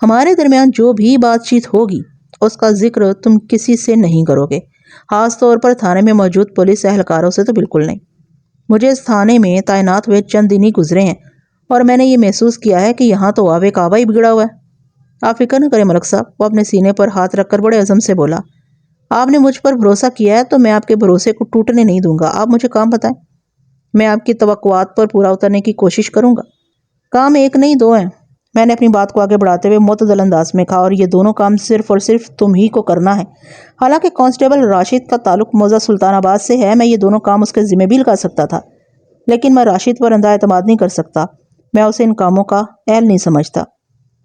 ہمارے درمیان جو بھی بات چیت ہوگی اس کا ذکر تم کسی سے نہیں کرو گے، خاص طور پر تھانے میں موجود پولیس اہلکاروں سے تو بالکل نہیں۔ مجھے اس تھانے میں تعینات ہوئے چند دن ہی گزرے ہیں اور میں نے یہ محسوس کیا ہے کہ یہاں تو آب کعبہ ہی بگڑا ہوا ہے۔ آپ فکر نہ کریں ملک صاحب، وہ اپنے سینے پر ہاتھ رکھ کر بڑے عزم سے بولا آپ نے مجھ پر بھروسہ کیا ہے تو میں آپ کے بھروسے کو ٹوٹنے نہیں دوں گا۔ آپ مجھے کام بتائیں، میں آپ کی توقعات پر پورا اترنے کی کوشش کروں گا۔ کام ایک نہیں 2 ہیں، میں نے اپنی بات کو آگے بڑھاتے ہوئے معتدل انداز میں کہا، اور یہ دونوں کام صرف اور صرف تم ہی کو کرنا ہے۔ حالانکہ کانسٹیبل راشد کا تعلق موضع سلطان آباد سے ہے، میں یہ دونوں کام اس کے ذمہ بھی لگا سکتا تھا، لیکن میں راشد پر اندھا اعتماد نہیں کر سکتا، میں اسے ان کاموں کا اہل نہیں سمجھتا۔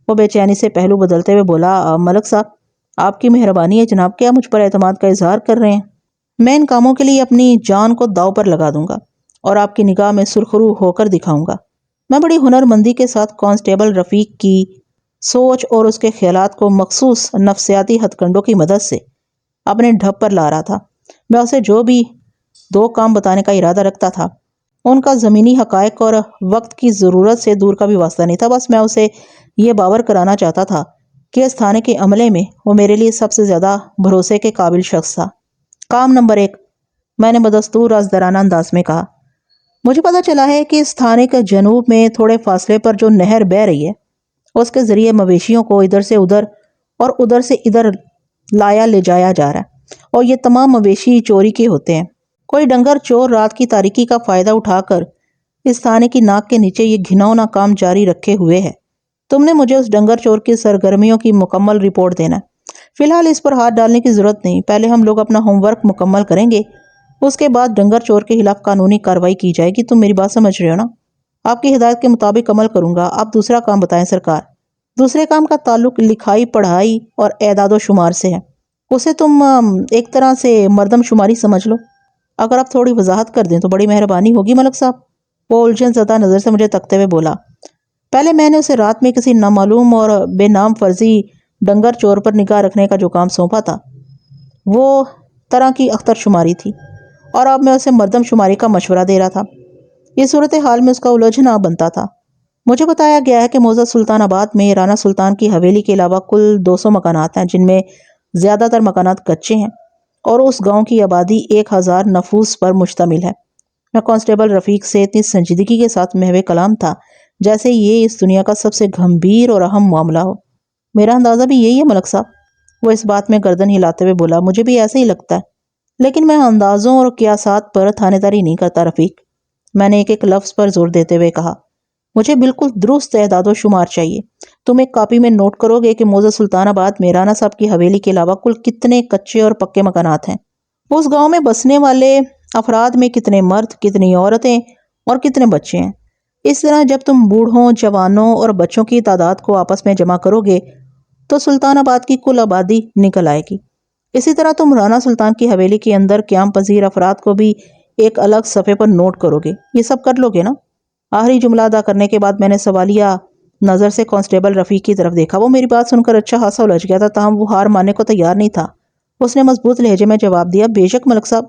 وہ بے چینی سے پہلو بدلتے ہوئے بولا ملک صاحب آپ کی مہربانی ہے جناب، کیا مجھ پر اعتماد کا اظہار کر رہے ہیں؟ میں ان کاموں کے لیے اپنی جان کو داؤ پر لگا دوں گا اور آپ کی نگاہ میں سرخرو ہو کر دکھاؤں گا۔ میں بڑی ہنر مندی کے ساتھ کانسٹیبل رفیق کی سوچ اور اس کے خیالات کو مخصوص نفسیاتی ہتھ کنڈوں کی مدد سے اپنے ڈھب پر لا رہا تھا۔ میں اسے جو بھی دو کام بتانے کا ارادہ رکھتا تھا ان کا زمینی حقائق اور وقت کی ضرورت سے دور کا بھی واسطہ نہیں تھا، بس میں اسے یہ باور کرانا چاہتا تھا کہ اس تھانے کے عملے میں وہ میرے لیے سب سے زیادہ بھروسے کے قابل شخص تھا۔ کام نمبر 1، میں نے بدستور رازدارانہ انداز میں کہا، مجھے پتا چلا ہے کہ اس تھانے کے جنوب میں تھوڑے فاصلے پر جو نہر بہہ رہی ہے اس کے ذریعے مویشیوں کو ادھر سے ادھر اور ادھر سے ادھر لایا لے جایا جا رہا ہے، اور یہ تمام مویشی چوری کے ہوتے ہیں۔ کوئی ڈنگر چور رات کی تاریکی کا فائدہ اٹھا کر اس تھانے کی ناک کے نیچے یہ گھناؤنا کام جاری رکھے ہوئے ہے۔ تم نے مجھے اس ڈنگر چور کی سرگرمیوں کی مکمل رپورٹ دینا ہے۔ فی الحال اس پر ہاتھ ڈالنے کی ضرورت نہیں، پہلے ہم لوگ اپنا ہوم ورک مکمل کریں گے، اس کے بعد ڈنگر چور کے خلاف قانونی کارروائی کی جائے گی۔ تم میری بات سمجھ رہے ہو نا؟ آپ کی ہدایت کے مطابق عمل کروں گا۔ آپ دوسرا کام بتائیں سرکار۔ دوسرے کام کا تعلق لکھائی پڑھائی اور اعداد و شمار سے ہے۔ اسے تم ایک طرح سے مردم شماری سمجھ لو۔ اگر آپ تھوڑی وضاحت کر دیں تو بڑی مہربانی ہوگی ملک صاحب۔ وہ الجھن زدہ نظر سے مجھے تکتے ہوئے بولا، پہلے میں نے اسے رات میں کسی نامعلوم اور بے نام فرضی ڈنگر چور پر نگاہ رکھنے کا جو کام سونپا تھا وہ طرح کی اختر شماری تھی، اور اب میں اسے مردم شماری کا مشورہ دے رہا تھا۔ یہ صورتحال میں اس کا الجھنا بنتا تھا۔ مجھے بتایا گیا ہے کہ موضع سلطان آباد میں رانا سلطان کی حویلی کے علاوہ کل 200 مکانات ہیں، جن میں زیادہ تر مکانات کچے ہیں، اور اس گاؤں کی آبادی 1000 نفوس پر مشتمل ہے۔ میں کانسٹیبل رفیق سے اتنی سنجیدگی کے ساتھ محو کلام تھا جیسے یہ اس دنیا کا سب سے گھمبیر اور اہم معاملہ ہو۔ میرا اندازہ بھی یہی ہے ملک صاحب۔ وہ اس بات میں گردن ہلاتے ہوئے بولا، مجھے بھی ایسے ہی لگتا ہے، لیکن میں اندازوں اور قیاسات پر تھانے داری نہیں کرتا رفیق۔ میں نے ایک ایک لفظ پر زور دیتے ہوئے کہا، مجھے بالکل درست اعداد و شمار چاہیے۔ تم ایک کاپی میں نوٹ کرو گے کہ موضع سلطان آباد میں رانا صاحب کی حویلی کے علاوہ کل کتنے کچے اور پکے مکانات ہیں، اس گاؤں میں بسنے والے افراد میں کتنے مرد، کتنی عورتیں اور کتنے بچے ہیں۔ اس طرح جب تم بوڑھوں، جوانوں اور بچوں کی تعداد کو آپس میں جمع کرو گے تو سلطان آباد کی کل آبادی نکل آئے گی۔ اسی طرح تم رانا سلطان کی حویلی کے اندر قیام پذیر افراد کو بھی ایک الگ صفحے پر نوٹ کرو گے۔ یہ سب کر لو گے نا؟ آخری جملہ ادا کرنے کے بعد میں نے سوالیہ نظر سے کانسٹیبل رفیق کی طرف دیکھا۔ وہ میری بات سن کر اچھا خاصا الجھ گیا تھا، تاہم وہ ہار ماننے کو تیار نہیں تھا۔ اس نے مضبوط لہجے میں جواب دیا، بے شک ملک صاحب،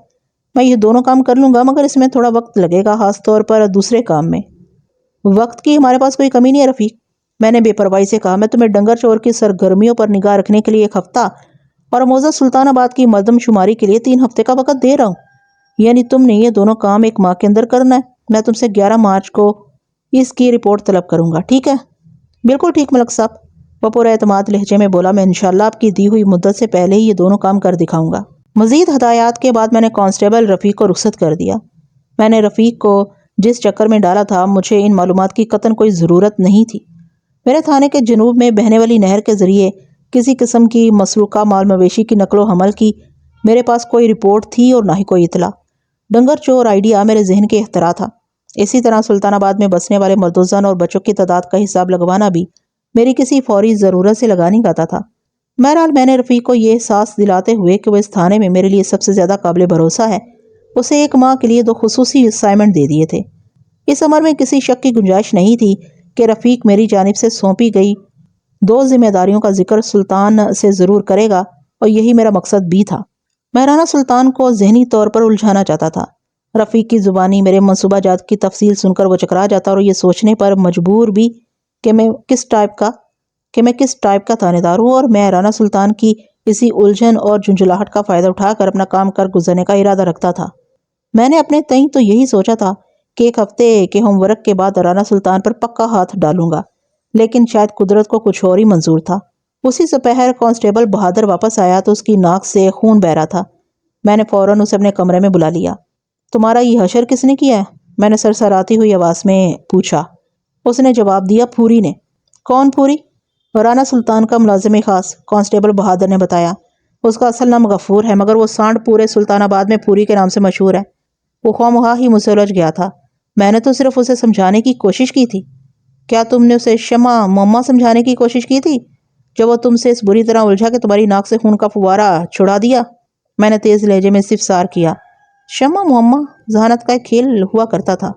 میں یہ دونوں کام کر لوں گا، مگر اس میں تھوڑا وقت لگے گا، خاص طور پر دوسرے کام میں۔ وقت کی ہمارے پاس کوئی کمی نہیں ہے رفیق، میں نے بے پرواہی سے کہا۔ میں تمہیں ڈنگر چور کی سرگرمیوں پر نگاہ رکھنے کے لیے 1 ہفتہ اور موضع سلطان آباد کی مردم شماری کے لیے 3 ہفتے کا وقت دے رہا ہوں، یعنی تم نے یہ دونوں کام 1 ماہ کے اندر کرنا ہے۔ میں تم سے 11 مارچ کو اس کی رپورٹ طلب کروں گا، ٹھیک ہے؟ بالکل ٹھیک ملک صاحب، وہ پورے اعتماد لہجے میں بولا۔ میں انشاءاللہ آپ کی دی ہوئی مدت سے پہلے ہی یہ دونوں کام کر دکھاؤں گا۔ مزید ہدایات کے بعد میں نے کانسٹیبل رفیق کو رخصت کر دیا۔ میں نے رفیق کو جس چکر میں ڈالا تھا مجھے ان معلومات کی قطعاً کوئی ضرورت نہیں تھی۔ میرے تھانے کے جنوب میں بہنے والی نہر کے ذریعے کسی قسم کی مسروقہ مال مویشی کی نقل و حمل کی میرے پاس کوئی رپورٹ تھی اور نہ ہی کوئی اطلاع۔ ڈنگر چور آئیڈیا میرے ذہن کے اختراع تھا۔ اسی طرح سلطان آباد میں بسنے والے مرد و زن اور بچوں کی تعداد کا حساب لگوانا بھی میری کسی فوری ضرورت سے لگا نہیں پاتا تھا۔ بہرحال میں نے رفیق کو یہ احساس دلاتے ہوئے کہ وہ اس تھانے میں میرے لیے سب سے زیادہ قابل بھروسہ ہے، اسے 1 ماہ کے لیے 2 خصوصی اسائنمنٹ دے دیے تھے۔ اس امر میں کسی شک کی گنجائش نہیں تھی کہ رفیق میری جانب سے سونپی گئی 2 ذمہ داریوں کا ذکر سلطان سے ضرور کرے گا، اور یہی میرا مقصد بھی تھا۔ میں رانا سلطان کو ذہنی طور پر الجھانا چاہتا تھا۔ رفیق کی زبانی میرے منصوبہ جات کی تفصیل سن کر وہ چکرا جاتا اور یہ سوچنے پر مجبور بھی کہ میں کس ٹائپ کا تھانے دار ہوں، اور میں رانا سلطان کی اسی الجھن اور جھنجھلاہٹ کا فائدہ اٹھا کر اپنا کام کر گزرنے کا ارادہ رکھتا تھا۔ میں نے اپنے تئیں تو یہی سوچا تھا کہ 1 ہفتے کے ہوم ورک کے بعد رانا سلطان پر پکا ہاتھ ڈالوں گا، لیکن شاید قدرت کو کچھ اور ہی منظور تھا۔ اسی دوپہر کانسٹیبل بہادر واپس آیا تو اس کی ناک سے خون بہہ رہا تھا۔ میں نے فوراً اسے اپنے کمرے میں بلا لیا۔ تمہارا یہ حشر کس نے کیا ہے؟ میں نے سرسراتی ہوئی آواز میں پوچھا۔ اس نے جواب دیا، پھوری نے۔ کون پھوری؟ رانا سلطان کا ملازم خاص، کانسٹیبل بہادر نے بتایا۔ اس کا اصل نام غفور ہے، مگر وہ سانڈ پورے سلطان آباد میں پھوری کے نام سے مشہور ہے۔ وہ خواہ ہی مجھ سے الجھ گیا تھا۔ میں نے تو صرف اسے سمجھانے کی کوشش کی تھی۔ کیا تم نے اسے شمع مما سمجھانے کی کوشش کی تھی جب وہ تم سے اس بری طرح الجھا کہ تمہاری ناک سے خون کا فوارہ چھڑا دیا؟ میں نے تیز لہجے میں استفسار کیا۔ شمع مما ذہانت کا ایک کھیل ہوا کرتا تھا۔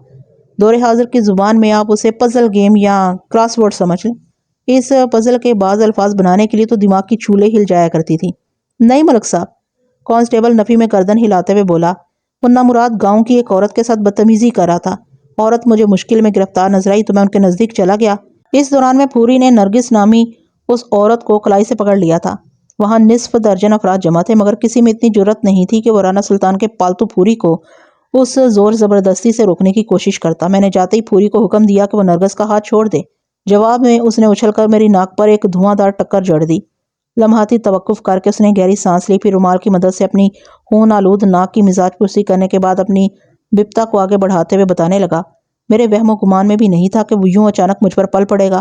دور حاضر کی زبان میں آپ اسے پزل گیم یا کراس ورڈ سمجھ لیں۔ اس پزل کے بعض الفاظ بنانے کے لیے تو دماغ کی چولے ہل جایا کرتی تھی۔ نہیں ملک صاحب، کانسٹیبل نفی میں گردن ہلاتے ہوئے بولا۔ وہ نامراد گاؤں کی ایک عورت کے ساتھ بدتمیزی کر رہا تھا۔ عورت مجھے مشکل میں گرفتار نظر آئی تو میں ان کے نزدیک چلا گیا۔ اس دوران میں پھوری نے نرگس نامی اس عورت کو کلائی سے پکڑ لیا تھا۔ وہاں نصف درجن افراد جمع تھے، مگر کسی میں اتنی جرأت نہیں تھی کہ وہ رانا سلطان کے پالتو پھوری کو اس زور زبردستی سے روکنے کی کوشش کرتا۔ میں نے جاتے ہی پھوری کو حکم دیا کہ وہ نرگس کا ہاتھ چھوڑ دے۔ جواب میں اس نے اچھل کر میری ناک پر ایک دھواں دار ٹکر جڑ دی۔ لمحاتی توقف کر کے اس نے گہری سانس لی، پھر رومال کی مدد سے اپنی خون آلود ناک کی مزاج پرسی کرنے کے بعد اپنی بپتا کو آگے بڑھاتے ہوئے بتانے لگا۔ میرے وہم و گمان میں بھی نہیں تھا کہ وہ یوں اچانک مجھ پر پل پڑے گا۔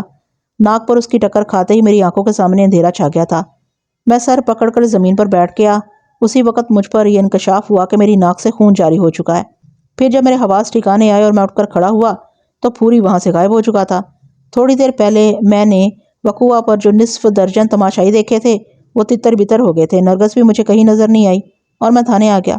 ناک پر اس کی ٹکر کھاتے ہی میری آنکھوں کے سامنے اندھیرا چھا گیا تھا۔ میں سر پکڑ کر زمین پر بیٹھ گیا۔ اسی وقت مجھ پر یہ انکشاف ہوا کہ میری ناک سے خون جاری ہو چکا ہے۔ پھر جب میرے حواس ٹھکانے آئے اور میں اٹھ کر کھڑا ہوا تو پھوری وہاں سے غائب ہو چکا تھا۔ تھوڑی دیر پہلے میں نے وقوعہ پر جو نصف درجن تماشائی دیکھے تھے وہ تتر بتر ہو گئے تھے۔ نرگس بھی مجھے کہیں نظر نہیں آئی اور میں تھانے آ گیا۔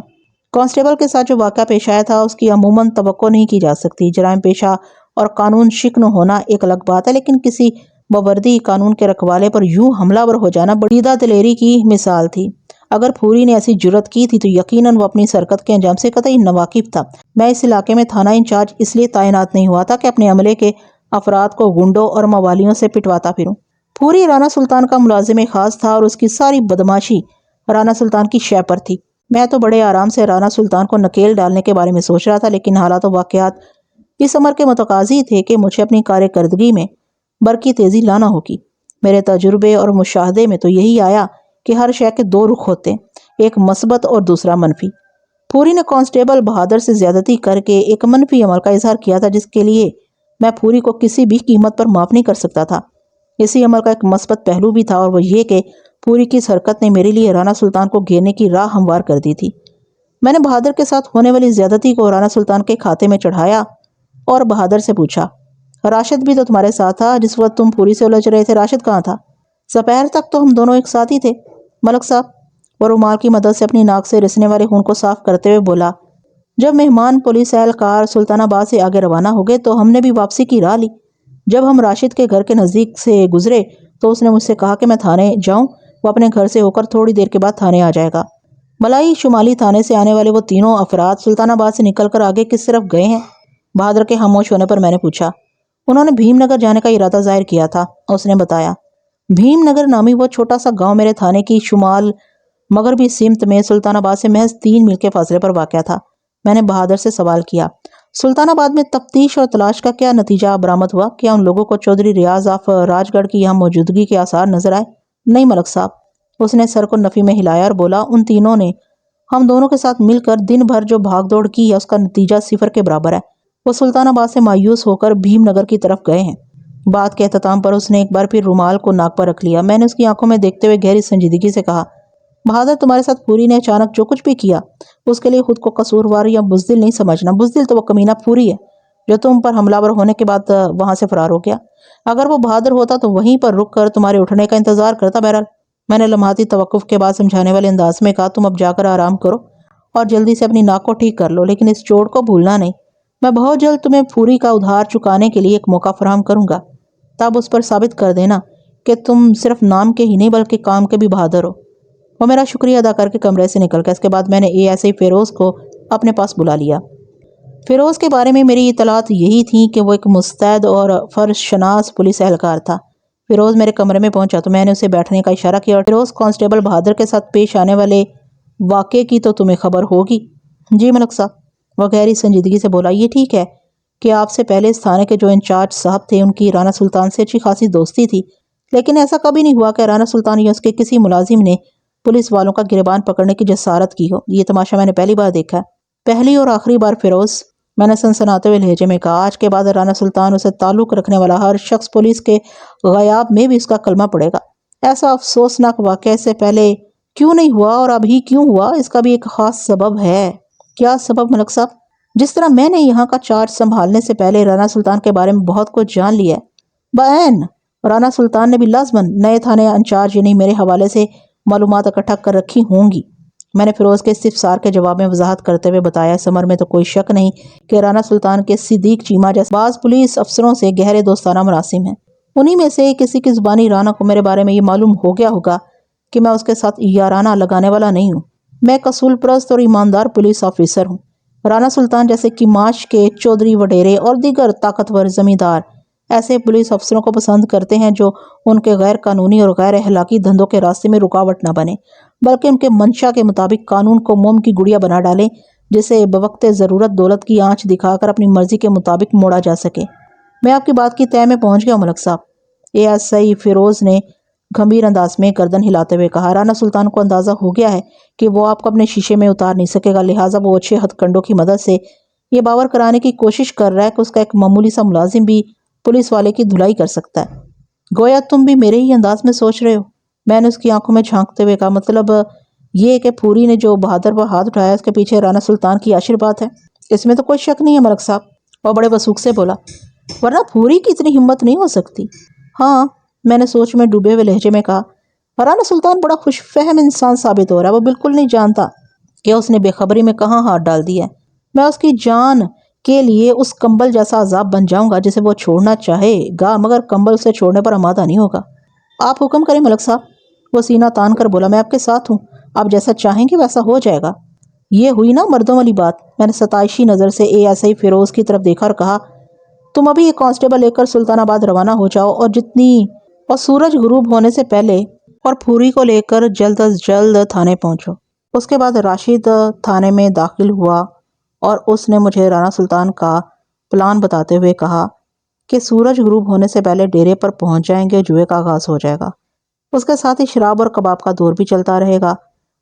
کانسٹیبل کے ساتھ جو واقعہ پیش آیا تھا اس کی عموماً توقع نہیں کی جا سکتی۔ جرائم پیشہ اور قانون شکن ہونا ایک الگ بات ہے، لیکن کسی باوردی قانون کے رکھوالے پر یوں حملہ ور ہو جانا بڑی دلیری کی مثال تھی۔ اگر پھوری نے ایسی جرأت کی تھی تو یقیناً وہ اپنی حرکت کے انجام سے قطعی ناواقف تھا۔ میں اس علاقے میں تھانہ انچارج اس لیے تعینات نہیں ہوا تھا کہ اپنے عملے کے افراد کو گنڈوں اور موالیوں سے پٹواتا پھروں۔ پھوری رانا سلطان کا ملازم خاص تھا اور اس کی ساری بدماشی رانا سلطان کی شے پر تھی۔ میں تو بڑے آرام سے رانا سلطان کو نکیل ڈالنے کے بارے میں سوچ رہا تھا، لیکن حالات و واقعات اس امر کے متقاضی تھے کہ مجھے اپنی کارکردگی میں برقی تیزی لانا ہوگی۔ میرے تجربے اور مشاہدے میں تو یہی آیا کہ ہر شے کے دو رخ ہوتے ہیں، ایک مثبت اور دوسرا منفی۔ پھوری نے کانسٹیبل بہادر سے زیادتی کر کے ایک منفی عمل کا اظہار کیا تھا، جس کے لیے میں پھوری کو کسی بھی قیمت پر معاف نہیں کر سکتا تھا۔ اسی عمل کا ایک مثبت پہلو بھی تھا اور وہ یہ کہ پھوری کی اس حرکت نے میرے لیے رانا سلطان کو گھیرنے کی راہ ہموار کر دی تھی۔ میں نے بہادر کے ساتھ ہونے والی زیادتی کو رانا سلطان کے کھاتے میں چڑھایا اور بہادر سے پوچھا، راشد بھی تو تمہارے ساتھ تھا جس وقت تم پھوری سے الجھ رہے تھے، راشد کہاں تھا؟ سپہر تک تو ہم دونوں ایک ساتھ ہی تھے ملک صاحب۔ وہ رومال کی مدد سے اپنی ناک سے رسنے والے خون کو صاف کرتے ہوئے بولا۔ جب مہمان پولیس اہلکار سلطان آباد سے آگے روانہ ہو گئے تو ہم نے بھی واپسی کی راہ لی۔ جب ہم راشد کے گھر کے نزدیک سے گزرے تو اس نے مجھ سے کہا کہ میں تھانے جاؤں۔ وہ اپنے گھر سے ہو کر تھوڑی دیر کے بعد تھانے آ جائے گا۔ ملائی شمالی تھانے سے آنے والے وہ تینوں افراد سلطان آباد سے نکل کر آگے کس طرف گئے ہیں؟ بہادر کے خاموش ہونے پر میں نے پوچھا۔ انہوں نے بھیم نگر جانے کا ارادہ ظاہر کیا تھا، اس نے بتایا۔ بھیم نگر نامی وہ چھوٹا سا گاؤں میرے تھانے کی شمال مغربی سمت میں سلطان آباد سے محض 3 میل کے فاصلے پر واقع تھا۔ میں نے بہادر سے سوال کیا، سلطان آباد میں تفتیش اور تلاش کا کیا نتیجہ برآمد ہوا؟ کیا ان لوگوں کو چودھری ریاض آف راج گڑھ کی یہاں موجودگی کے آثار نظر آئے؟ نہیں ملک صاحب، اس نے سر کو نفی میں ہلایا اور بولا، ان تینوں نے ہم دونوں کے ساتھ مل کر دن بھر جو بھاگ دوڑ کی ہے اس کا نتیجہ 0 کے برابر ہے۔ وہ سلطان آباد سے مایوس ہو کر بھیم نگر کی طرف گئے ہیں۔ بات کے اختتام پر اس نے ایک بار پھر رومال کو ناک پر رکھ لیا۔ میں نے اس کی آنکھوں میں دیکھتے ہوئے گہری سنجیدگی سے کہا، بہادر، تمہارے ساتھ پھوری نے اچانک جو کچھ بھی کیا اس کے لیے خود کو قصوروار یا بزدل نہیں سمجھنا۔ بزدل تو وہ کمینہ پھوری ہے جو تم پر حملہ ور ہونے کے بعد وہاں سے فرار ہو گیا۔ اگر وہ بہادر ہوتا تو وہیں پر رک کر تمہارے اٹھنے کا انتظار کرتا۔ بہرحال میں نے لمحاتی توقف کے بعد سمجھانے والے انداز میں کہا، تم اب جا کر آرام کرو اور جلدی سے اپنی ناک کو ٹھیک کر لو، لیکن اس چوٹ کو بھولنا نہیں۔ میں بہت جلد تمہیں پھوری کا ادھار چکانے کے لیے ایک موقع فراہم کروں گا۔ تب اس پر ثابت کر دینا کہ تم صرف نام کے ہی نہیں بلکہ کام کے بھی بہادر ہو۔ وہ میرا شکریہ ادا کر کے کمرے سے نکل گیا۔ اس کے بعد میں نے ASI فیروز کو اپنے پاس بلا لیا۔ فیروز کے بارے میں میری اطلاعات یہی تھیں کہ وہ ایک مستعد اور فرض شناس پولیس اہلکار تھا۔ فیروز میرے کمرے میں پہنچا تو میں نے اسے بیٹھنے کا اشارہ کیا اور فیروز، کانسٹیبل بہادر کے ساتھ پیش آنے والے واقعے کی تو تمہیں خبر ہوگی؟ جی ملک صاحب، وہ گہری سنجیدگی سے بولا۔ یہ ٹھیک ہے کہ آپ سے پہلے اس تھانے کے جو انچارج صاحب تھے ان کی رانا سلطان سے اچھی خاصی دوستی تھی، لیکن ایسا کبھی نہیں ہوا کہ رانا سلطان یا اس کے کسی ملازم نے پولیس والوں کا گریبان پکڑنے کی جسارت کی ہو۔ یہ تماشا میں نے پہلی بار دیکھا ہے۔ پہلی اور آخری بار فیروز، میں نے سنسناتے ہوئے لہجے میں کہا، آج کے بعد رانا سلطان اسے تعلق رکھنے والا ہر شخص پولیس کے غیاب میں بھی اس کا کلمہ پڑے گا۔ ایسا افسوسناک واقعہ اس سے پہلے کیوں نہیں ہوا اور اب ہی کیوں ہوا؟ اس کا بھی ایک خاص سبب ہے۔ کیا سبب ملک صاحب؟ جس طرح میں نے یہاں کا چارج سنبھالنے سے پہلے رانا سلطان کے بارے میں بہت کچھ جان لیا ہے، بعین رانا سلطان نے بھی لازماً نئے تھانے انچارج یعنی میرے حوالے سے معلومات اکٹھا کر رکھی ہوں گی۔ میں نے فیروز کے استفسار کے جواب میں وضاحت کرتے ہوئے بتایا، اس امر میں تو کوئی شک نہیں کہ رانا سلطان کے صدیق چیمہ جیسے بعض پولیس افسروں سے گہرے دوستانہ مراسم ہیں۔ انہی میں سے کسی کی زبانی رانا کو میرے بارے میں یہ معلوم ہو گیا ہوگا کہ میں اس کے ساتھ یارانہ لگانے والا نہیں ہوں۔ میں ایک اصول پرست اور ایماندار پولیس آفیسر ہوں۔ رانا سلطان جیسے کیماش کے چودھری وڈیرے اور دیگر طاقتور زمیندار ایسے پولیس افسروں کو پسند کرتے ہیں جو ان کے غیر قانونی اور غیر اخلاقی دھندوں کے راستے میں رکاوٹ نہ بنے، بلکہ ان کے منشا کے مطابق قانون کو موم کی گڑیا بنا ڈالے، جسے بوقت ضرورت دولت کی آنچ دکھا کر اپنی مرضی کے مطابق موڑا جا سکے۔ میں آپ کی بات کی تہہ میں پہنچ گیا ہوں ملک صاحب، ASI فیروز نے گھمبیر انداز میں گردن ہلاتے ہوئے کہا۔ رانا سلطان کو اندازہ ہو گیا ہے کہ وہ آپ کو اپنے شیشے میں اتار نہیں سکے گا، لہٰذا وہ اچھے ہتھ کنڈوں کی مدد سے یہ باور کرانے کی کوشش کر رہا ہے کہ اس کا ایک معمولی سا ملازم بھی پولیس والے کی دھلائی کر سکتا ہے۔ گویا تم بھی میرے ہی انداز میں سوچ رہے ہو، میں نے اس کی آنکھوں میں جھانکتے ہوئے کہا۔ مطلب یہ کہ پھوری نے جو بہادر پر ہاتھ اٹھایا اس کے پیچھے رانا سلطان کی آشیرواد ہے؟ اس میں تو کوئی شک نہیں ہے ملک صاحب، اور بڑے وثوق سے بولا، ورنہ پھوری کی اتنی ہمت نہیں ہو سکتی۔ ہاں، میں نے سوچ میں ڈوبے ہوئے لہجے میں کہا۔ رانا سلطان بڑا خوش فہم انسان ثابت ہو رہا ہے، وہ بالکل نہیں جانتا کہ اس نے بے خبری میں کہاں ہاتھ ڈال دیا ہے۔ میں اس کی جان کے لیے اس کمبل جیسا عذاب بن جاؤں گا جسے وہ چھوڑنا چاہے گا، مگر کمبل سے چھوڑنے پر آمادہ نہیں ہوگا۔ آپ حکم کریں ملک صاحب، وہ سینہ تان کر بولا، میں آپ کے ساتھ ہوں، آپ جیسا چاہیں گے ویسا ہو جائے گا۔ یہ ہوئی نا مردوں والی بات۔ میں نے ستائشی نظر سے ASI فیروز کی طرف دیکھا اور کہا، تم ابھی ایک کانسٹیبل لے کر سلطان آباد روانہ ہو جاؤ اور سورج غروب ہونے سے پہلے اور پھوری کو لے کر جلد از جلد تھانے پہنچو۔ اس کے بعد راشد تھانے میں داخل ہوا اور اس نے مجھے رانا سلطان کا پلان بتاتے ہوئے کہا کہ سورج غروب ہونے سے پہلے ڈیرے پر پہنچ جائیں گے، جوئے کا آغاز ہو جائے گا، اس کے ساتھ ہی شراب اور کباب کا دور بھی چلتا رہے گا۔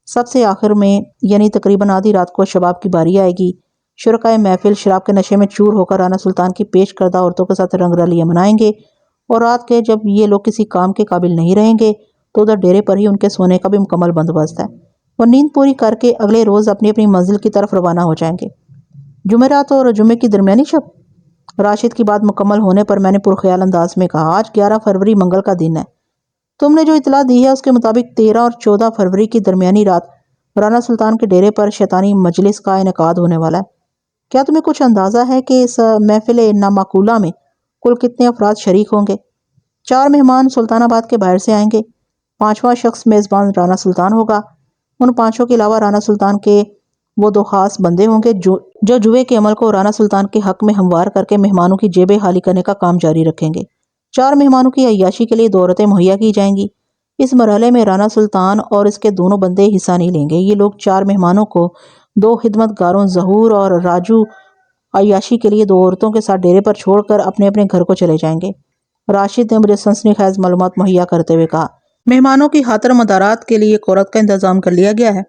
سب سے آخر میں یعنی تقریباً آدھی رات کو شباب کی باری آئے گی۔ شرکائے محفل شراب کے نشے میں چور ہو کر رانا سلطان کی پیش کردہ عورتوں کے ساتھ رنگ رلیاں منائیں گے، اور رات کے جب یہ لوگ کسی کام کے قابل نہیں رہیں گے تو ادھر ڈیرے پر ہی ان کے سونے کا بھی مکمل بندوبست ہے۔ وہ نیند پوری کر کے اگلے روز اپنی اپنی منزل کی طرف روانہ ہو جائیں گے۔ جمعرات اور جمعے کی درمیانی شب؟ راشد کی بات مکمل ہونے پر میں نے پرخیال انداز میں کہا، آج 11 فروری منگل کا دن ہے۔ تم نے جو اطلاع دی ہے اس کے مطابق 13 اور 14 فروری کی درمیانی رات رانا سلطان کے ڈیرے پر شیطانی مجلس کا انعقاد ہونے والا ہے۔ کیا تمہیں کچھ اندازہ ہے کہ اس محفل نامعقولہ میں کل کتنے افراد شریک ہوں گے؟ 4 مہمان سلطان آباد کے باہر سے آئیں گے، 5واں شخص میزبان رانا سلطان ہوگا۔ ان 5 کے علاوہ رانا سلطان کے وہ 2 خاص بندے ہوں گے جو جوئے کے عمل کو رانا سلطان کے حق میں ہموار کر کے مہمانوں کی جیبیں خالی کرنے کا کام جاری رکھیں گے۔ 4 مہمانوں کی عیاشی کے لیے 2 عورتیں مہیا کی جائیں گی۔ اس مرحلے میں رانا سلطان اور اس کے دونوں بندے حصہ نہیں لیں گے۔ یہ لوگ 4 مہمانوں کو 2 خدمت گاروں ظہور اور راجو عیاشی کے لیے 2 عورتوں کے ساتھ ڈیرے پر چھوڑ کر اپنے اپنے گھر کو چلے جائیں گے۔ راشد نے مجھے سنسنی خیز معلومات مہیا کرتے ہوئے کہا، مہمانوں کی خاطر مدارات کے لیے ایک عورت کا انتظام کر لیا گیا ہے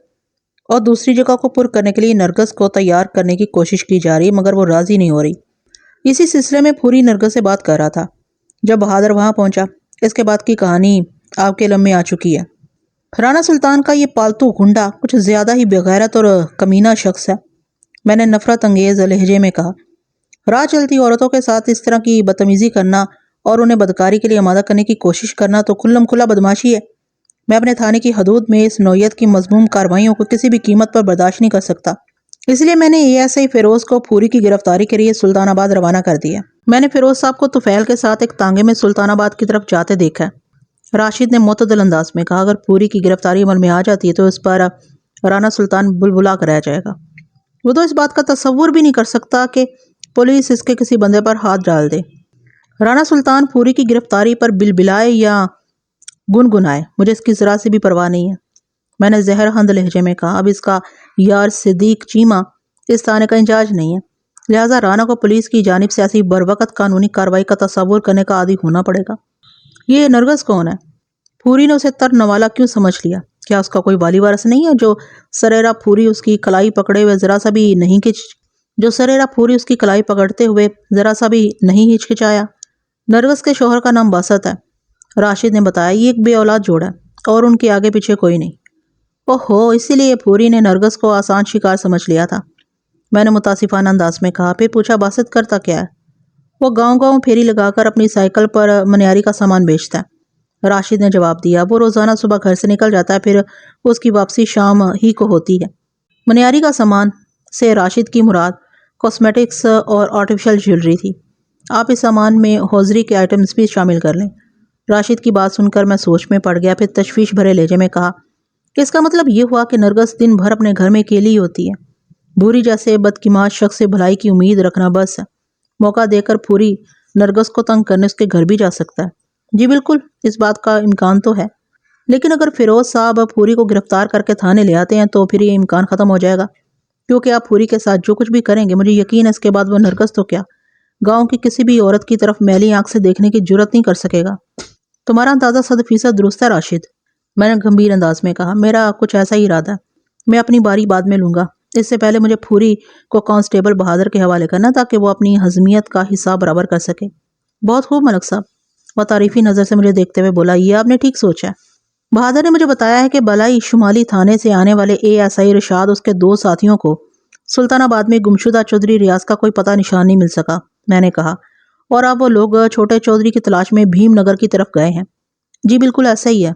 اور دوسری جگہ کو پر کرنے کے لیے نرگس کو تیار کرنے کی کوشش کی جا رہی ہے، مگر وہ راضی نہیں ہو رہی۔ اسی سلسلے میں پھوری نرگس سے بات کر رہا تھا جب بہادر وہاں پہنچا۔ اس کے بعد کی کہانی آپ کے علم میں آ چکی ہے۔ رانا سلطان کا یہ پالتو گنڈا کچھ زیادہ ہی بغیرت اور کمینہ شخص ہے، میں نے نفرت انگیز لہجے میں کہا۔ راہ چلتی عورتوں کے ساتھ اس طرح کی بدتمیزی کرنا اور انہیں بدکاری کے لیے آمادہ کرنے کی کوشش کرنا تو کھلم کھلا بدماشی ہے۔ میں اپنے تھانے کی حدود میں اس نوعیت کی مذموم کارروائیوں کو کسی بھی قیمت پر برداشت نہیں کر سکتا، اس لیے میں نے ASI فیروز کو پھوری کی گرفتاری کے لیے سلطان آباد روانہ کر دیا۔ میں نے فیروز صاحب کو طفیل کے ساتھ ایک تانگے میں سلطان آباد کی طرف جاتے دیکھا ہے، راشد نے معتدل انداز میں کہا۔ اگر پھوری کی گرفتاری عمل میں آ جاتی ہے تو اس پر رانا سلطان بلبلا کر رہ جائے گا۔ وہ تو اس بات کا تصور بھی نہیں کر سکتا کہ پولیس اس کے کسی بندے پر ہاتھ ڈال دے۔ رانا سلطان پھوری کی گرفتاری پر بلبلائے یا گنگنائے، مجھے اس کی ذرا سی بھی پرواہ نہیں ہے، میں نے زہر ہند لہجے میں کہا۔ اب اس کا یار صدیق چیمہ اس تھانے کا انچارج نہیں ہے، لہٰذا رانا کو پولیس کی جانب سے ایسی بروقت قانونی کارروائی کا تصور کرنے کا عادی ہونا پڑے گا۔ یہ نرگس کون ہے؟ پھوری نے اسے تر نوالا کیوں سمجھ لیا؟ کیا اس کا کوئی والی وارث نہیں ہے جو سریرا پھوری اس کی کلائی پکڑے ہوئے ذرا سا بھی نہیں ہچکچایا؟ نرگس کے شوہر کا نام باسط ہے، راشد نے بتایا۔ یہ ایک بے اولاد جوڑا ہے اور ان کے آگے پیچھے کوئی نہیں۔ اوہو، اسی لیے پھوری نے نرگس کو آسان شکار سمجھ لیا تھا، میں نے متاسفانہ انداز میں کہا۔ پھر پوچھا، باسط کرتا کیا ہے؟ وہ گاؤں گاؤں پھیری لگا کر اپنی سائیکل پر منیاری کا سامان بیچتا ہے، راشد نے جواب دیا۔ وہ روزانہ صبح گھر سے نکل جاتا ہے، پھر اس کی واپسی شام ہی کو ہوتی ہے۔ منیاری کا سامان سے راشد کی مراد کاسمیٹکس اور آرٹیفیشل جیولری تھی۔ آپ اس سامان میں حوضری کے آئٹمز بھی شامل کر لیں۔ راشد کی بات سن کر میں سوچ میں پڑ گیا، پھر تشویش بھرے لہجے میں کہا کہ اس کا مطلب یہ ہوا کہ نرگس دن بھر اپنے گھر میں اکیلی ہوتی ہے۔ بھوری جیسے بدقسمت شخص سے بھلائی کی امید رکھنا بس ہے۔ موقع دے کر پھوری نرگس کو تنگ کرنے اس کے گھر بھی جا سکتا ہے۔ جی بالکل، اس بات کا امکان تو ہے، لیکن اگر فیروز صاحب پھوری کو گرفتار کر کے تھانے لے آتے ہیں تو پھر یہ امکان ختم ہو جائے گا، کیونکہ آپ پھوری کے ساتھ جو کچھ بھی کریں گے مجھے یقین ہے اس کے بعد وہ نرگس تو کیا، گاؤں کی کسی بھی عورت کی طرف میلی آنکھ سے دیکھنے کی جرات نہیں کر سکے گا۔ تمہارا اندازہ 100% درست ہے راشد، میں نے گمبھیر انداز میں کہا۔ میرا کچھ ایسا ہی ارادہ ہے، میں اپنی باری بعد میں لوں گا، اس سے پہلے مجھے پھوری کو کانسٹیبل بہادر کے حوالے کرنا تاکہ وہ اپنی حزمیت کا حساب برابر کر سکے۔ بہت خوب ملک صاحب، وہ تعریفی نظر سے مجھے دیکھتے ہوئے بولا، یہ آپ نے ٹھیک سوچا ہے۔ بہادر نے مجھے بتایا ہے کہ بلائی شمالی تھانے سے آنے والے ASI رشاد اس کے 2 ساتھیوں کو سلطان آباد میں گمشدہ چودھری ریاض کا کوئی پتہ نشان نہیں مل سکا، میں نے کہا، اور اب وہ لوگ چھوٹے چودھری کی تلاش میں بھیم نگر کی طرف گئے ہیں۔ جی بالکل ایسا ہی ہے